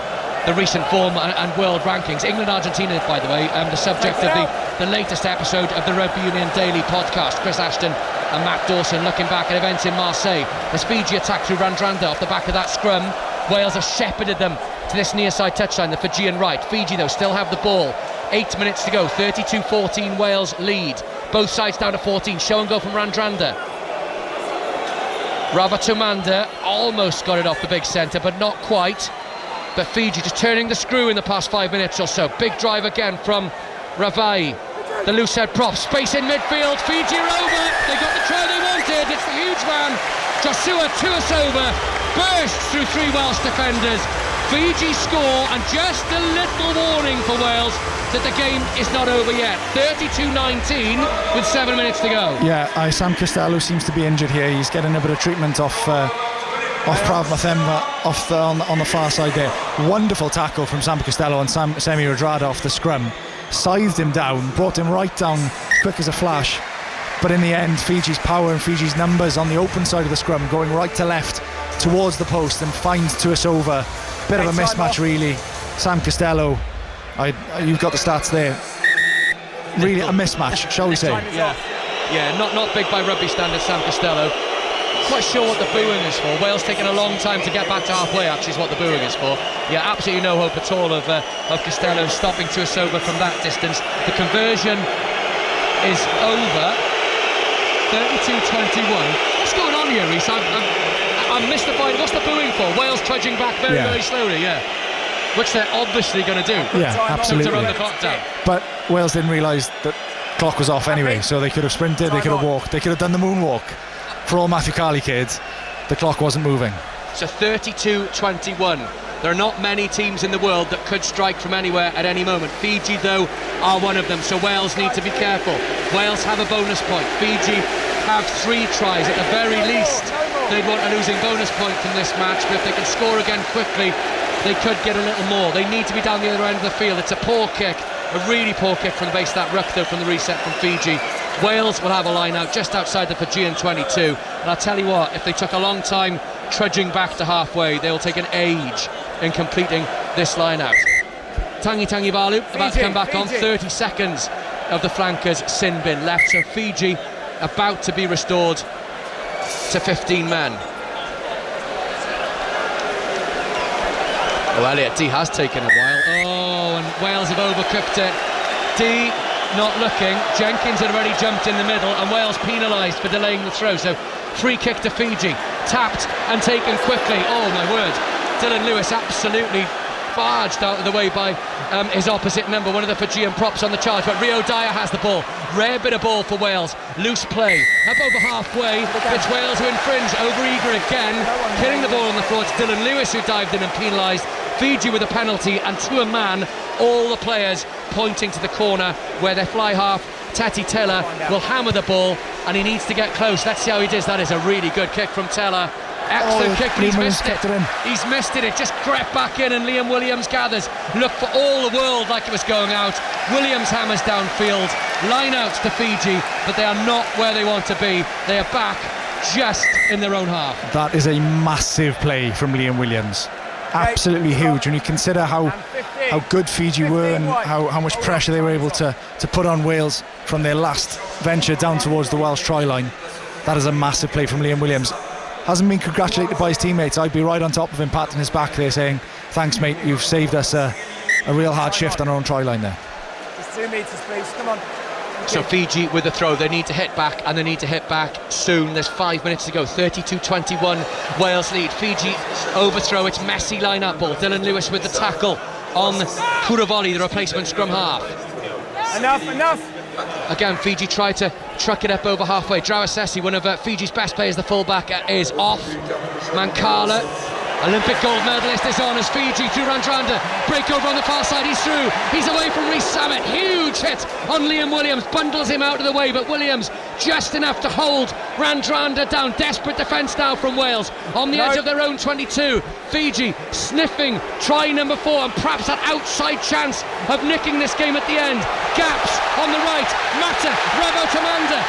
recent form and world rankings? England-Argentina, by the way, the subject of the latest episode of the Rugby Union Daily podcast. Chris Ashton and Matt Dawson looking back at events in Marseille as Fiji attacked through Randrando off the back of that scrum. Wales have shepherded them to this near side touchline, the Fijian right. Fiji, though, still have the ball. 8 minutes to go, 32-14 Wales lead. Both sides down to 14. Show and go from Randrando. Ravatumanda almost got it off the big centre, but not quite. But Fiji just turning the screw in the past 5 minutes or so. Big drive again from Ravai. The loose head prop, space in midfield. Fiji are over. They got the try they wanted. It's the huge man, Joshua Tuisova, bursts through 3 Welsh defenders. Fiji score, and just a little warning for Wales that the game is not over yet. 32-19 with 7 minutes to go. Yeah, Sam Costello seems to be injured here. He's getting a bit of treatment off Prav Mathemba on the far side there. Wonderful tackle from Sam Costello and Semi Radrada off the scrum. Scythed him down, brought him right down quick as a flash. But in the end, Fiji's power and Fiji's numbers on the open side of the scrum, going right to left towards the post, and finds Tuisova. Bit of a mismatch, really. Sam Costello, you've got the stats there. Really a mismatch, shall we say? Yeah, not big by rugby standards, Sam Costello. Quite sure what the booing is for. Wales taking a long time to get back to halfway, actually, is what the booing is for. Yeah, absolutely no hope at all of Costello stopping Tuisova from that distance. The conversion is over. 32-21. What's going on here, Reece? I'm mystified. What's the booing for? Wales trudging back very slowly, which they're obviously going to do. Yeah, absolutely. To run the clock down. But Wales didn't realise that clock was off anyway, so they could have sprinted, they could have walked, they could have done the moonwalk. For all Matthew Carley kids, the clock wasn't moving. So 32-21. There are not many teams in the world that could strike from anywhere at any moment. Fiji, though, are one of them, so Wales need to be careful. Wales have a bonus point. Fiji have 3 tries at the very least. They'd want a losing bonus point from this match, but if they can score again quickly, they could get a little more. They need to be down the other end of the field. It's a poor kick, a really poor kick from the base of that ruck, though, from the reset from Fiji. Wales will have a line out just outside the Fijian 22, and I'll tell you what, if they took a long time trudging back to halfway, they'll take an age in completing this line out. Tangi Balu about to come back on. 30 seconds of the flankers' sin bin left, so Fiji about to be restored to 15 men. Oh, Elliot Dee has taken a while. Oh, and Wales have overcooked it. Dee not looking. Jenkins had already jumped in the middle, and Wales penalised for delaying the throw. So free kick to Fiji, tapped and taken quickly. Oh my word, Dylan Lewis absolutely barged out of the way by his opposite number, one of the Fijian props on the charge. But Rio Dyer has the ball. Rare bit of ball for Wales. Loose play up over halfway. It's Wales who infringe, over eager again, killing the ball on the floor. It's Dylan Lewis who dived in and penalised. Fiji with a penalty, and to a man, all the players pointing to the corner where their fly half Tati Taylor will hammer the ball, and he needs to get close. Let's see how he does. That is a really good kick from Taylor. Excellent kick, but he's missed it. He's missed it. It just crept back in, and Liam Williams gathers. Looked for all the world like it was going out. Williams hammers downfield. Line outs to Fiji, but they are not where they want to be. They are back just in their own half. That is a massive play from Liam Williams. Absolutely huge when you consider how good Fiji were and how much pressure they were able to put on Wales from their last venture down towards the Welsh try line. That is a massive play from Liam Williams. Hasn't been congratulated by his teammates. I'd be right on top of him, patting his back there, saying, thanks mate, you've saved us a real hard shift on our own try line there. Just 2 metres please, come on. So Fiji with the throw, they need to hit back, and they need to hit back soon. There's 5 minutes to go. 32-21 Wales lead. Fiji overthrow, it's messy line-up ball. Dylan Lewis with the tackle on Kuravoli, the replacement scrum half. Enough. Again, Fiji try to truck it up over halfway. Drawasesi, one of Fiji's best players, the fullback, is off. Mankala, Olympic gold medalist, is on as Fiji through Randrander. Break over on the far side, he's through. He's away from Reece Samet. Huge hit on Liam Williams, bundles him out of the way, but Williams just enough to hold Randrander down. Desperate defence now from Wales on the edge of their own 22. Fiji sniffing try number 4, and perhaps that outside chance of nicking this game at the end. Gaps on the right. Mata, Revo Tamanda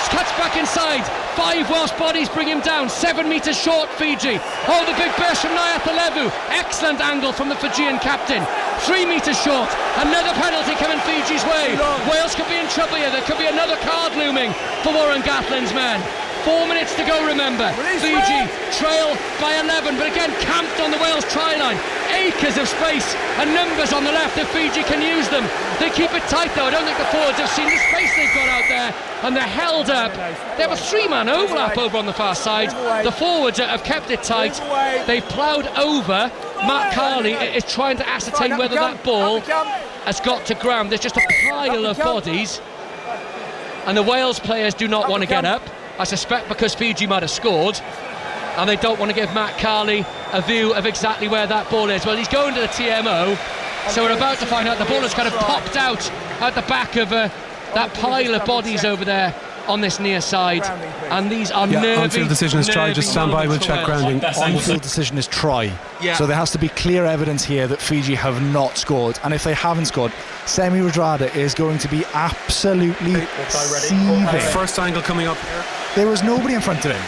cuts back inside. 5 Welsh bodies bring him down. 7 metres short, Fiji. Oh, the big burst from Nayatalevu. Excellent angle from the Fijian captain. 3 metres short. Another penalty coming Fiji's way. Wales could be in trouble here. There could be another card looming for Warren Gatland's men. 4 minutes to go, remember. Fiji trail by 11, but again camped on the Wales try line. Acres of space and numbers on the left if Fiji can use them. They keep it tight though. I don't think the forwards have seen the space they've got out there, and they're held up. They have a 3-man overlap over on the far side. The forwards have kept it tight. They've ploughed over. Matt Carley is trying to ascertain whether that ball has got to ground. There's just a pile of bodies, and the Wales players do not want to get up. I suspect because Fiji might have scored, and they don't want to give Matt Carley a view of exactly where that ball is. Well, he's going to the TMO, so we're about to find out. The ball has kind of popped out at the back of that pile of bodies over there on this near side, and these are nervy. On-field decision is try. Just stand by, we'll check grounding. On-field decision is try. So there has to be clear evidence here that Fiji have not scored, and if they haven't scored, Semi Radradra is going to be absolutely seething. First angle coming up. There was nobody in front of him.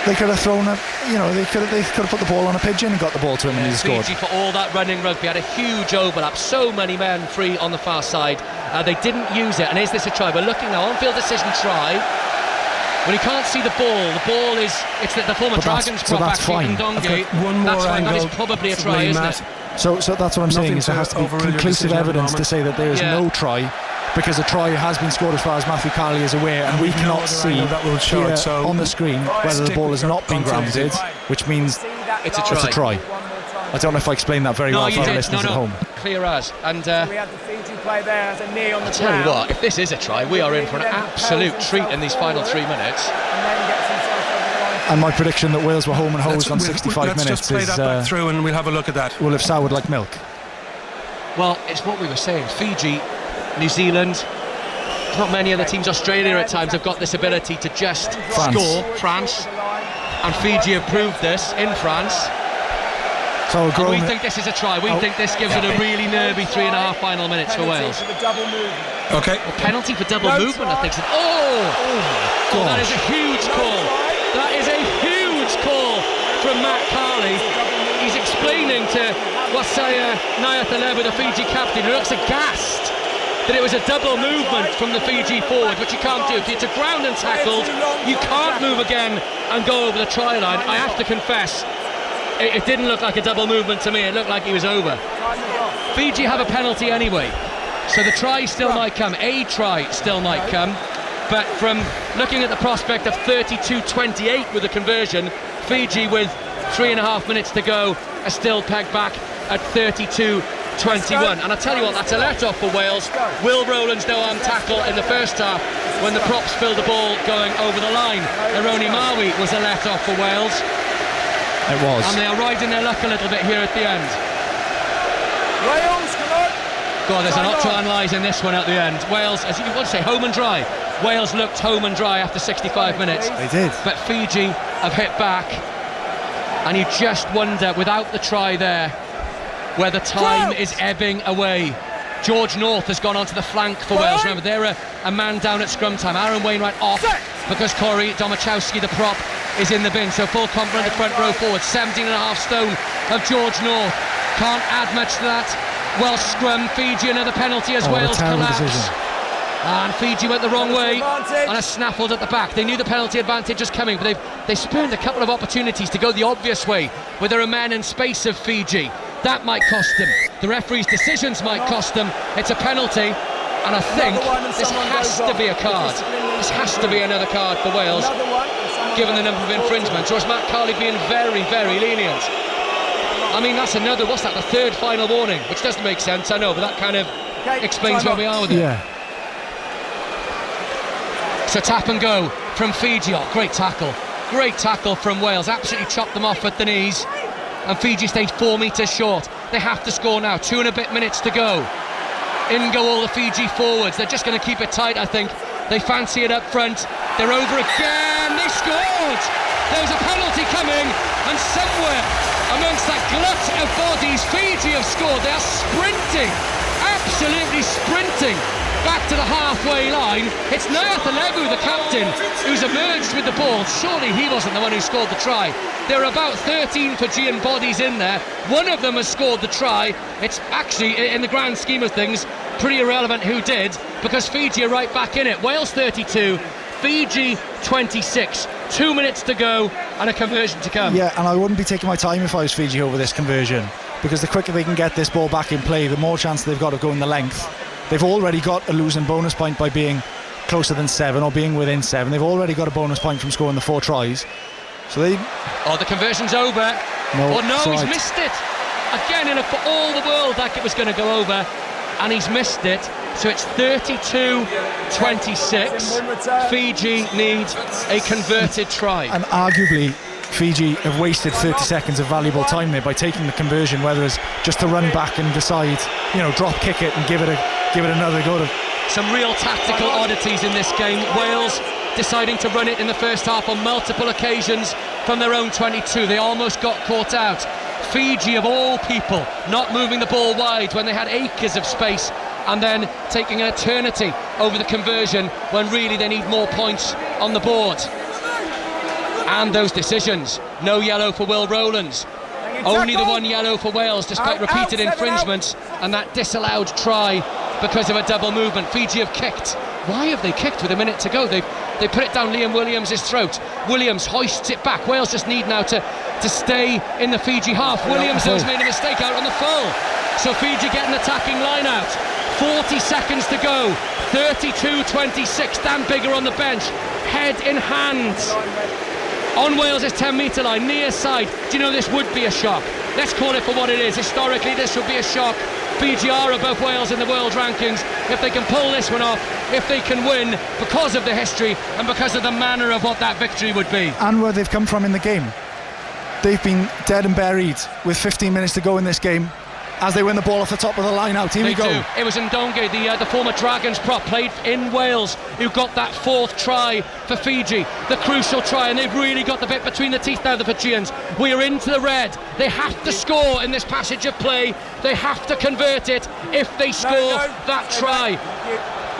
They could have thrown they could have put the ball on a pigeon and got the ball to him, and he scored. Fiji, for all that running rugby, had a huge overlap. So many men free on the far side. They didn't use it, and is this a try? We're looking now, on-field decision try. When you can't see the ball is, it's the former Dragons prop, actually, Ndonge. One more angle. That is probably a try, isn't it? So that's what I'm saying, is there has to be conclusive evidence to say that there is no try because a try has been scored as far as Matthew Carley is aware, and we cannot see that will show here it, so on the screen whether the ball has not been grounded, which means it's a try. I don't know if I explained that very well for our listeners at home. Clear as. And we had the Fiji play there as a knee on the tell you what, if this is a try, we are in for an absolute treat in these final 3 minutes. And my prediction that Wales were home and hosed on 65 let's minutes just play is that back through and we'll have a look at that. will have soured like milk. Well, it's what we were saying. Fiji, New Zealand, not many other teams. Australia at times have got this ability to just score. France and Fiji have proved this in France. So and we think this is a try. We think this gives it a really nervy 3.5 final minutes for Wales. Okay. Penalty for double movement, I think. Oh, that is a huge call. That is a huge call from Matt Carley. He's explaining to Wasaya Nayatalebu, the Fiji captain, who looks aghast that it was a double movement from the Fiji forward, which you can't do. If it's a ground and tackled, you can't move again and go over the try line. I have to confess, it didn't look like a double movement to me. It looked like he was over. Fiji have a penalty anyway, so the try still might come. A try still might come. But from looking at the prospect of 32-28 with the conversion, Fiji with 3.5 minutes to go are still pegged back at 32-21. And I tell you what, that's a let-off for Wales. Will Rowland's no-arm tackle in the first half when the props spilled the ball going over the line. Aroni Mawi was a let-off for Wales. It was. And they are riding their luck a little bit here at the end. Wales, come on! God, there's an Octron lies in this one at the end. Wales, as you want to say, home and dry. Wales looked home and dry after 65 minutes. They did. But Fiji have hit back. And you just wonder, without the try there, where the time is ebbing away. George North has gone onto the flank for Wales. Remember, they're a man down at scrum time. Aaron Wainwright off because Corey Domachowski, the prop, is in the bin. So full complement of front row forward. 17.5 stone of George North. Can't add much to that. Welsh scrum. Fiji another penalty as Wales collapse. Decision. And Fiji went the wrong way and are snaffled at the back. They knew the penalty advantage was coming, but they spurned a couple of opportunities to go the obvious way, where there are men in space of Fiji. That might cost them. The referee's decisions might cost them. It's a penalty, and I think this has to be a card. This has to be another card for Wales, given the number of infringements. Or is Matt Carley being very, very lenient? I mean, that's another, what's that, the third final warning, which doesn't make sense, I know, but that kind of explains where we are with it. Yeah. So tap and go from Fiji. Oh, great tackle from Wales. Absolutely chopped them off at the knees, and Fiji stayed 4 metres short. They have to score now. 2 and a bit minutes to go. In go all the Fiji forwards. They're just going to keep it tight, I think. They fancy it up front. They're over again. They scored. There's a penalty coming, and somewhere amongst that glut of bodies, Fiji have scored. They are sprinting, absolutely sprinting back to the halfway line. It's Nayatalebu, the captain, who's emerged with the ball. Surely he wasn't the one who scored the try. There are about 13 Fijian bodies in there. One of them has scored the try. It's actually, in the grand scheme of things, pretty irrelevant who did, because Fiji are right back in it. Wales 32, Fiji 26. 2 minutes to go and a conversion to come. Yeah, and I wouldn't be taking my time if I was Fiji over this conversion, because the quicker they can get this ball back in play, the more chance they've got of going the length. They've already got a losing bonus point by being closer than 7 or being within 7. They've already got a bonus point from scoring the 4 tries. So they... Oh, the conversion's over. He's missed it. Again, for all the world, like it was going to go over, and he's missed it. So it's 32-26. Fiji need a converted try. And arguably, Fiji have wasted 30 seconds of valuable time there by taking the conversion, whether it's just to run back and decide, drop kick it and give it another go. Some real tactical oddities in this game. Wales deciding to run it in the first half on multiple occasions from their own 22. They almost got caught out. Fiji, of all people, not moving the ball wide when they had acres of space, and then taking an eternity over the conversion when really they need more points on the board. And those decisions. No yellow for Will Rowlands. Only the 1 yellow for Wales, despite repeated infringements, and that disallowed try because of a double movement. Fiji have kicked. Why have they kicked with a minute to go? They put it down Liam Williams' throat. Williams hoists it back. Wales just need now to stay in the Fiji half. Williams has made a mistake out on the full. So Fiji get an attacking line out. 40 seconds to go. 32-26. Dan Biggar on the bench, head in hands on Wales' 10-metre line, near side. Do you know this would be a shock? Let's call it for what it is. Historically, this would be a shock. Fiji are above Wales in the world rankings. If they can pull this one off, if they can win, because of the history and because of the manner of what that victory would be. And where they've come from in the game. They've been dead and buried with 15 minutes to go in this game as they win the ball off the top of the line out. Here we go. Do. It was Ndonge, the former Dragons prop, played in Wales, who got that 4th try for Fiji, the crucial try, and they've really got the bit between the teeth now, the Fijians. We are into the red. They have to score in this passage of play. They have to convert it if they score that try.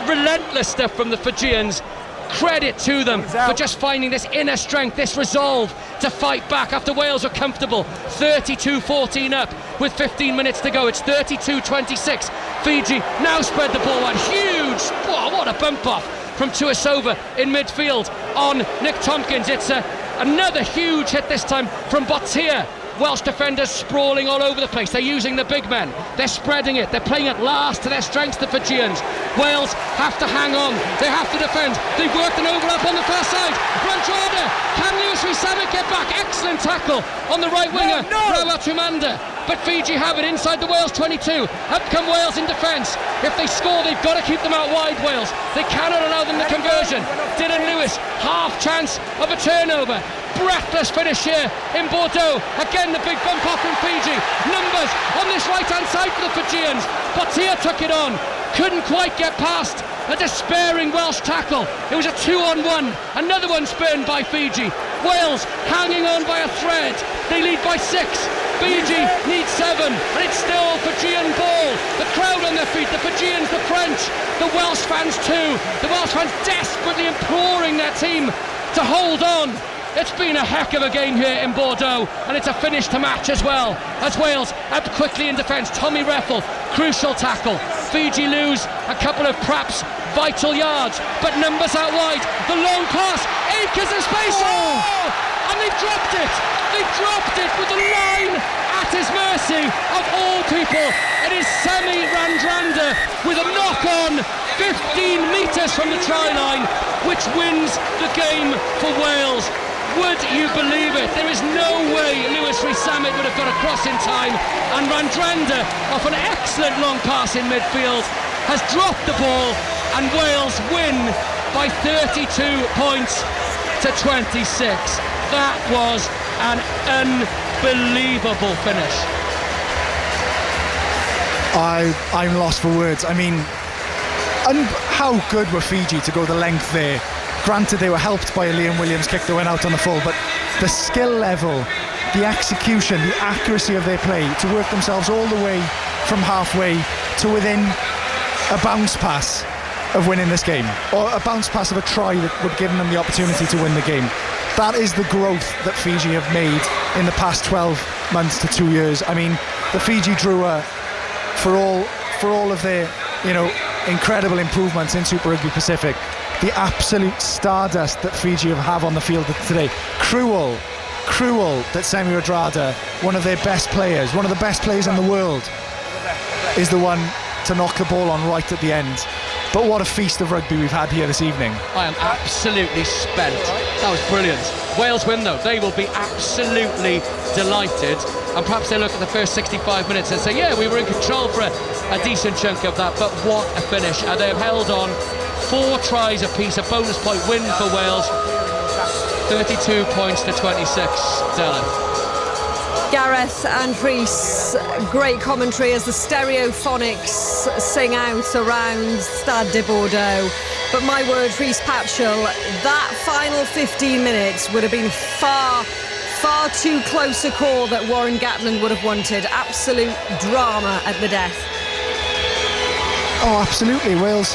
Relentless stuff from the Fijians. Credit to them for just finding this inner strength, this resolve to fight back after Wales are comfortable. 32-14 up with 15 minutes to go. It's 32-26. Fiji now spread the ball wide. Huge, what a bump off from Tuisova in midfield on Nick Tompkins. It's another huge hit, this time from Botia. Welsh defenders sprawling all over the place. They're using the big men. They're spreading it. They're playing it last to their strengths, the Fijians. Wales have to hang on. They have to defend. They've worked an overlap on the far side. Randrada. Can Lewis Rees-Zammit get back? Excellent tackle on the right winger, Rawaltumanda. But Fiji have it inside the Wales 22. Up come Wales in defence. If they score, they've got to keep them out wide, Wales. They cannot allow them the conversion. Dylan Lewis, half chance of a turnover. Breathless finish here in Bordeaux. Again, the big bump off from Fiji. Numbers on this right-hand side for the Fijians. Botia took it on. Couldn't quite get past a despairing Welsh tackle. It was a 2-on-1. Another one spurned by Fiji. Wales hanging on by a thread. They lead by 6. Fiji needs 7, and it's still Fijian ball. The crowd on their feet, the Fijians, the French, the Welsh fans too. The Welsh fans desperately imploring their team to hold on. It's been a heck of a game here in Bordeaux, and it's a finish to match as well, as Wales up quickly in defence. Tommy Reffel, crucial tackle. Fiji lose a couple of perhaps vital yards, but numbers out wide. The long pass, acres of space, and they've dropped it. They've dropped it with the line at his mercy of all people. It is Semi Randrada with a knock-on 15 metres from the try line, which wins the game for Wales. Would you believe it? There is no way Lewis Rees-Zammit would have got across in time, and Randrada, off an excellent long pass in midfield, has dropped the ball, and Wales win by 32 points to 26. That was an unbelievable finish. I'm lost for words. I mean, how good were Fiji to go the length there? Granted, they were helped by a Liam Williams kick that went out on the full, but the skill level, the execution, the accuracy of their play to work themselves all the way from halfway to within a bounce pass of winning this game, or a bounce pass of a try that would give them the opportunity to win the game. That is the growth that Fiji have made in the past 12 months to 2 years. I mean, the Fiji Drua, for all of their, incredible improvements in Super Rugby Pacific, the absolute stardust that Fiji have on the field today. Cruel that Semi Randrada, one of their best players, one of the best players in the world, is the one to knock the ball on right at the end. But what a feast of rugby we've had here this evening. I am absolutely spent. That was brilliant. Wales win though. They will be absolutely delighted, and perhaps they'll look at the first 65 minutes and say, yeah, we were in control for a decent chunk of that, but what a finish. And they've held on 4 tries apiece, a bonus point win for Wales. 32 points to 26. Dylan. Gareth and Rhys, great commentary as the stereophonics sing out around Stade de Bordeaux. But my word, Rhys Patchell, that final 15 minutes would have been far too close a call that Warren Gatland would have wanted. Absolute drama at the death. Oh, absolutely. Wales,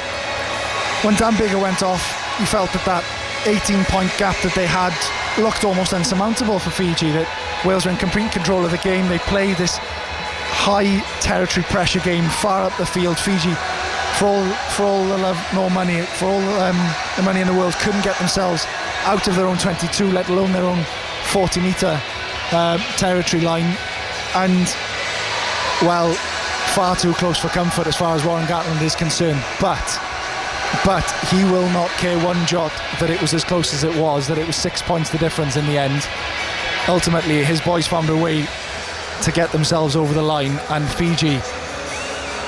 when Dan Biggar went off, you felt that 18-point gap that they had looked almost unsurmountable for Fiji, that Wales were in complete control of the game. They played this high territory pressure game far up the field. Fiji, for all the love nor money, for all the money in the world, couldn't get themselves out of their own 22, let alone their own 40-metre territory line. And, well, far too close for comfort as far as Warren Gatland is concerned, but he will not care one jot that it was as close as it was, that it was 6 points the difference in the end. Ultimately, his boys found a way to get themselves over the line, and Fiji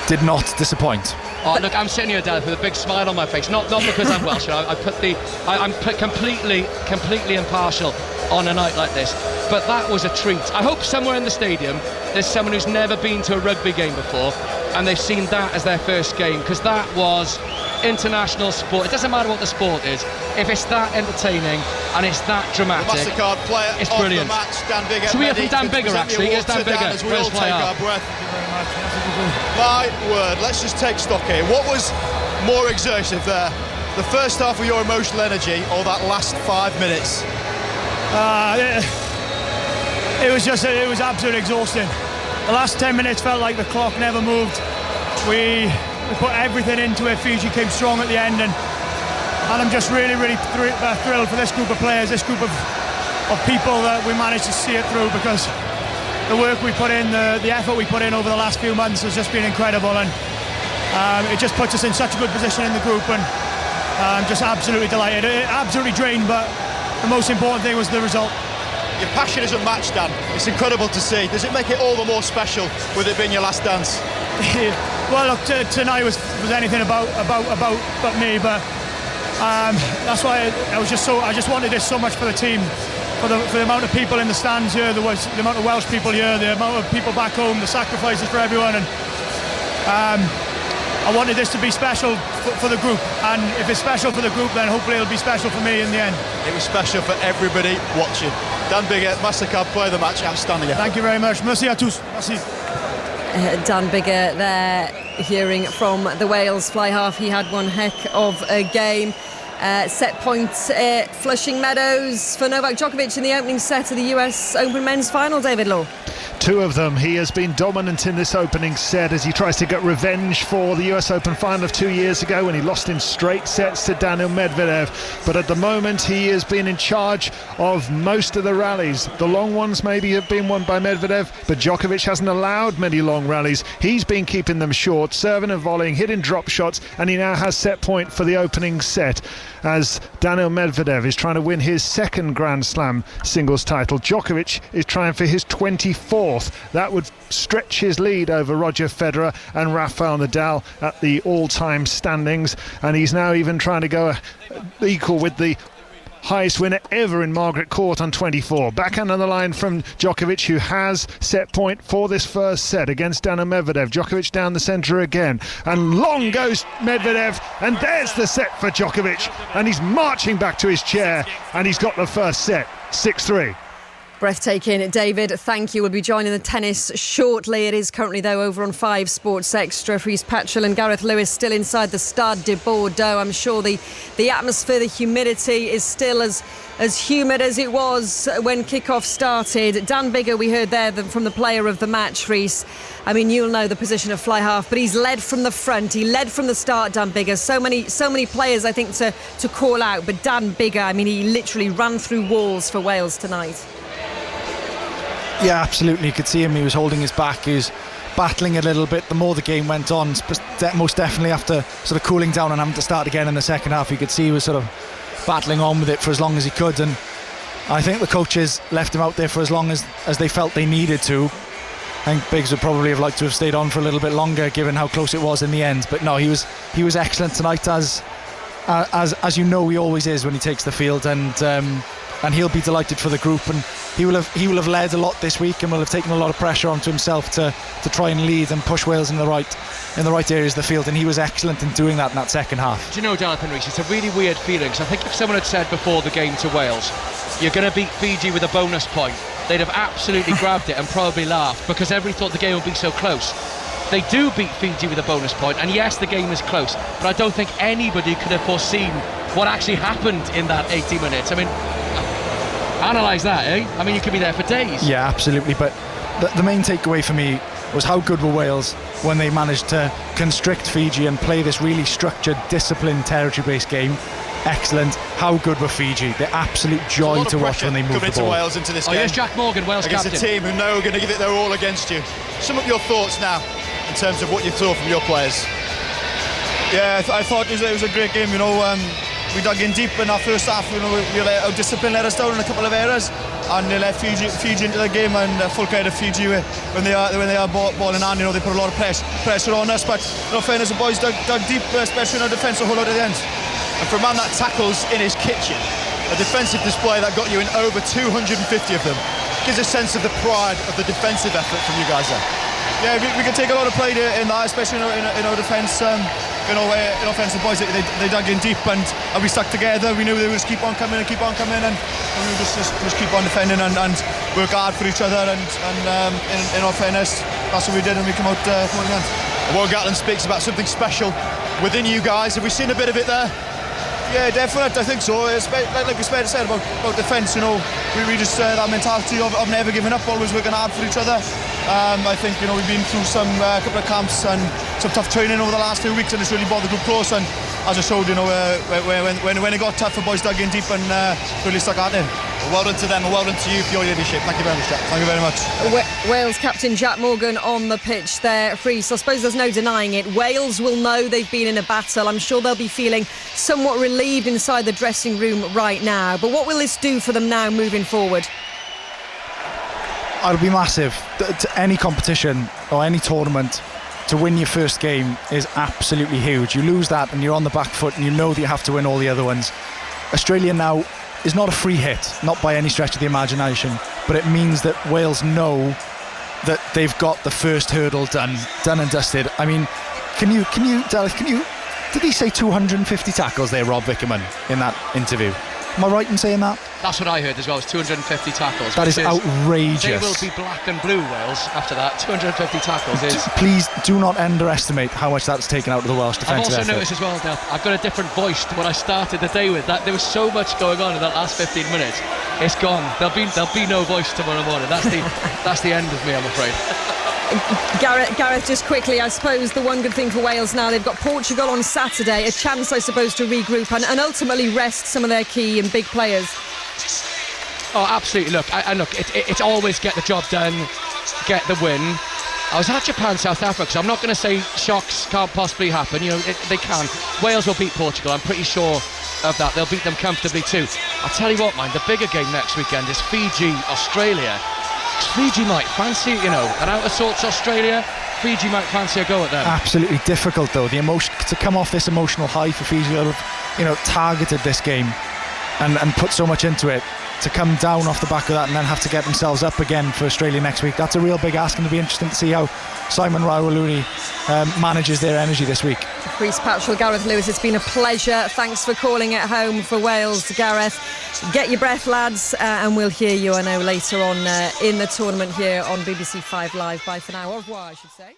did not disappoint. Oh, look, I'm sitting here, Dad, with a big smile on my face. Not because I'm Welsh. I'm completely impartial on a night like this. But that was a treat. I hope somewhere in the stadium there's someone who's never been to a rugby game before, and they've seen that as their first game, because that was international sport. It doesn't matter what the sport is. If it's that entertaining and it's that dramatic, the MasterCard player it's brilliant. Of the match, Dan Bigger. Should we hear from Dan Bigger, actually? Here's Dan Bigger. As we all take our breath. My word, let's just take stock here. What was more exertive there? The first half of your emotional energy or that last 5 minutes? It was absolutely exhausting. The last 10 minutes felt like the clock never moved. We put everything into it. Fiji came strong at the end, and I'm just really thrilled for this group of players, this group of people, that we managed to see it through, because the work we put in, the effort we put in over the last few months has just been incredible, and it just puts us in such a good position in the group, and I'm just absolutely delighted. Absolutely drained, but the most important thing was the result. Your passion is unmatched, Dan. It's incredible to see. Does it make it all the more special with it being your last dance? Well, look, tonight was anything about me, but that's why I just wanted this so much for the team, for the amount of people in the stands here, the amount of Welsh people here, the amount of people back home, the sacrifices for everyone, and I wanted this to be special for the group, and if it's special for the group, then hopefully it'll be special for me in the end. It was special for everybody watching. Dan Bigger, MasterCard player of the match, outstanding. Thank you very much. Merci à tous. Merci. Dan Bigger there, hearing from the Wales fly half. He had one heck of a game. Set points, Flushing Meadows for Novak Djokovic in the opening set of the US Open men's final, David Law. 2 of them. He has been dominant in this opening set as he tries to get revenge for the US Open final of 2 years ago when he lost in straight sets to Daniil Medvedev. But at the moment he has been in charge of most of the rallies. The long ones maybe have been won by Medvedev, but Djokovic hasn't allowed many long rallies. He's been keeping them short, serving and volleying, hitting drop shots, and he now has set point for the opening set as Daniil Medvedev is trying to win his second Grand Slam singles title. Djokovic is trying for his 24th. That would stretch his lead over Roger Federer and Rafael Nadal at the all-time standings, and he's now even trying to go equal with the highest winner ever in Margaret Court on 24. Backhand on the line from Djokovic, who has set point for this first set against Daniil Medvedev. Djokovic down the centre again, and long goes Medvedev, and there's the set for Djokovic, and he's marching back to his chair, and he's got the first set, 6-3. Breathtaking. David, thank you. We'll be joining the tennis shortly. It is currently, though, over on 5 Sports Extra. Rhys Petrel and Gareth Lewis still inside the Stade de Bordeaux. I'm sure the atmosphere, the humidity is still as humid as it was when kickoff started. Dan Bigger, we heard there from the player of the match, Rhys. I mean, you'll know the position of fly half, but he's led from the front. He led from the start, Dan Bigger. So many players, I think, to call out. But Dan Bigger, I mean, he literally ran through walls for Wales tonight. Yeah, absolutely. You could see him. He was holding his back. He was battling a little bit the more the game went on. Most definitely after sort of cooling down and having to start again in the second half, you could see he was sort of battling on with it for as long as he could. And I think the coaches left him out there for as long as they felt they needed to. I think Biggs would probably have liked to have stayed on for a little bit longer, given how close it was in the end. But no, he was excellent tonight, as you know he always is when he takes the field, and he'll be delighted for the group, and he will have led a lot this week and will have taken a lot of pressure onto himself to try and lead and push Wales in the right areas of the field, and he was excellent in doing that in that second half. Do you know, Jonathan Rhys, it's a really weird feeling, because I think if someone had said before the game to Wales, you're going to beat Fiji with a bonus point, they'd have absolutely grabbed it and probably laughed, because everybody thought the game would be so close. They do beat Fiji with a bonus point, and yes, the game is close, but I don't think anybody could have foreseen what actually happened in that 80 minutes. I mean, analyse that, eh? I mean, you could be there for days. Yeah, absolutely. But the main takeaway for me was how good were Wales when they managed to constrict Fiji and play this really structured, disciplined, territory-based game. excellent. How good were Fiji? They're absolute joy to watch when they move the ball. Wales into this game. Here's Jack Morgan, Wales against captain. a team who know are going to give it their all against you. Sum up your thoughts now in terms of what you saw from your players. Yeah, I thought it was a great game. We dug in deep in our first half. Our discipline let us down in a couple of areas, and they let Fiji into the game. And full credit to Fiji when they are ball in hand. They put a lot of pressure on us. But fairness, the boys dug deep, especially in our defence, a whole lot at the end. And for a man that tackles in his kitchen, a defensive display that got you in over 250 of them gives a sense of the pride of the defensive effort from you guys there. Yeah, we can take a lot of pride in that, especially in our defence. In offensive boys, they dug in deep and we stuck together. We knew they would just keep on coming and we would just keep on defending and work hard for each other. And in all fairness, that's what we did, and we come out the end. Warren Gatland speaks about something special within you guys. Have we seen a bit of it there? Yeah, definitely. I think so. It's like we said about defence. We just that mentality of never giving up, always working hard for each other. I think we've been through some couple of camps and some tough training over the last few weeks, and it's really brought the group close. And as I showed, when it got tough, the boys dug in deep and really stuck out in. Well done to them, and well done to you for your leadership. Thank you very much, Jack. Thank you very much. Wales captain Jack Morgan on the pitch there. Reece, I suppose there's no denying it. Wales will know they've been in a battle. I'm sure they'll be feeling somewhat relieved inside the dressing room right now. But what will this do for them now moving forward? It'll be massive. To any competition or any tournament, to win your first game is absolutely huge. You lose that and you're on the back foot, and you know that you have to win all the other ones. Australia now is not a free hit, not by any stretch of the imagination, but it means that Wales know that they've got the first hurdle done and dusted. I mean, did he say 250 tackles there, Rob Vickerman, in that interview? Am I right in saying that? That's what I heard as well, it's 250 tackles. That is outrageous. They will be black and blue, Wales, after that. 250 tackles is... Please do not underestimate how much that's taken out of the Welsh defensive effort. I've also noticed as well, Del, I've got a different voice to what I started the day with. That there was so much going on in that last 15 minutes. It's gone. There'll be no voice tomorrow morning. That's the end of me, I'm afraid. Gareth, just quickly, I suppose the one good thing for Wales now, they've got Portugal on Saturday, a chance, I suppose, to regroup and ultimately rest some of their key and big players. Oh, absolutely. Look, it's always get the job done, get the win. I was at Japan, South Africa, so I'm not going to say shocks can't possibly happen. They can. Wales will beat Portugal, I'm pretty sure of that. They'll beat them comfortably too. I'll tell you what, man, the bigger game next weekend is Fiji, Australia. Fiji might fancy, an out of sorts Australia. Fiji might fancy a go at them. Absolutely difficult though. The emotion to come off this emotional high for Fiji, targeted this game and put so much into it. To come down off the back of that and then have to get themselves up again for Australia next week. That's a real big ask, and it'll be interesting to see how Simon Rawaluni manages their energy this week. Reece Patchell, Gareth Lewis, it's been a pleasure. Thanks for calling it home for Wales, Gareth. Get your breath, lads, and we'll hear you, I know, later on in the tournament here on BBC 5 Live. Bye for now. Au revoir, I should say.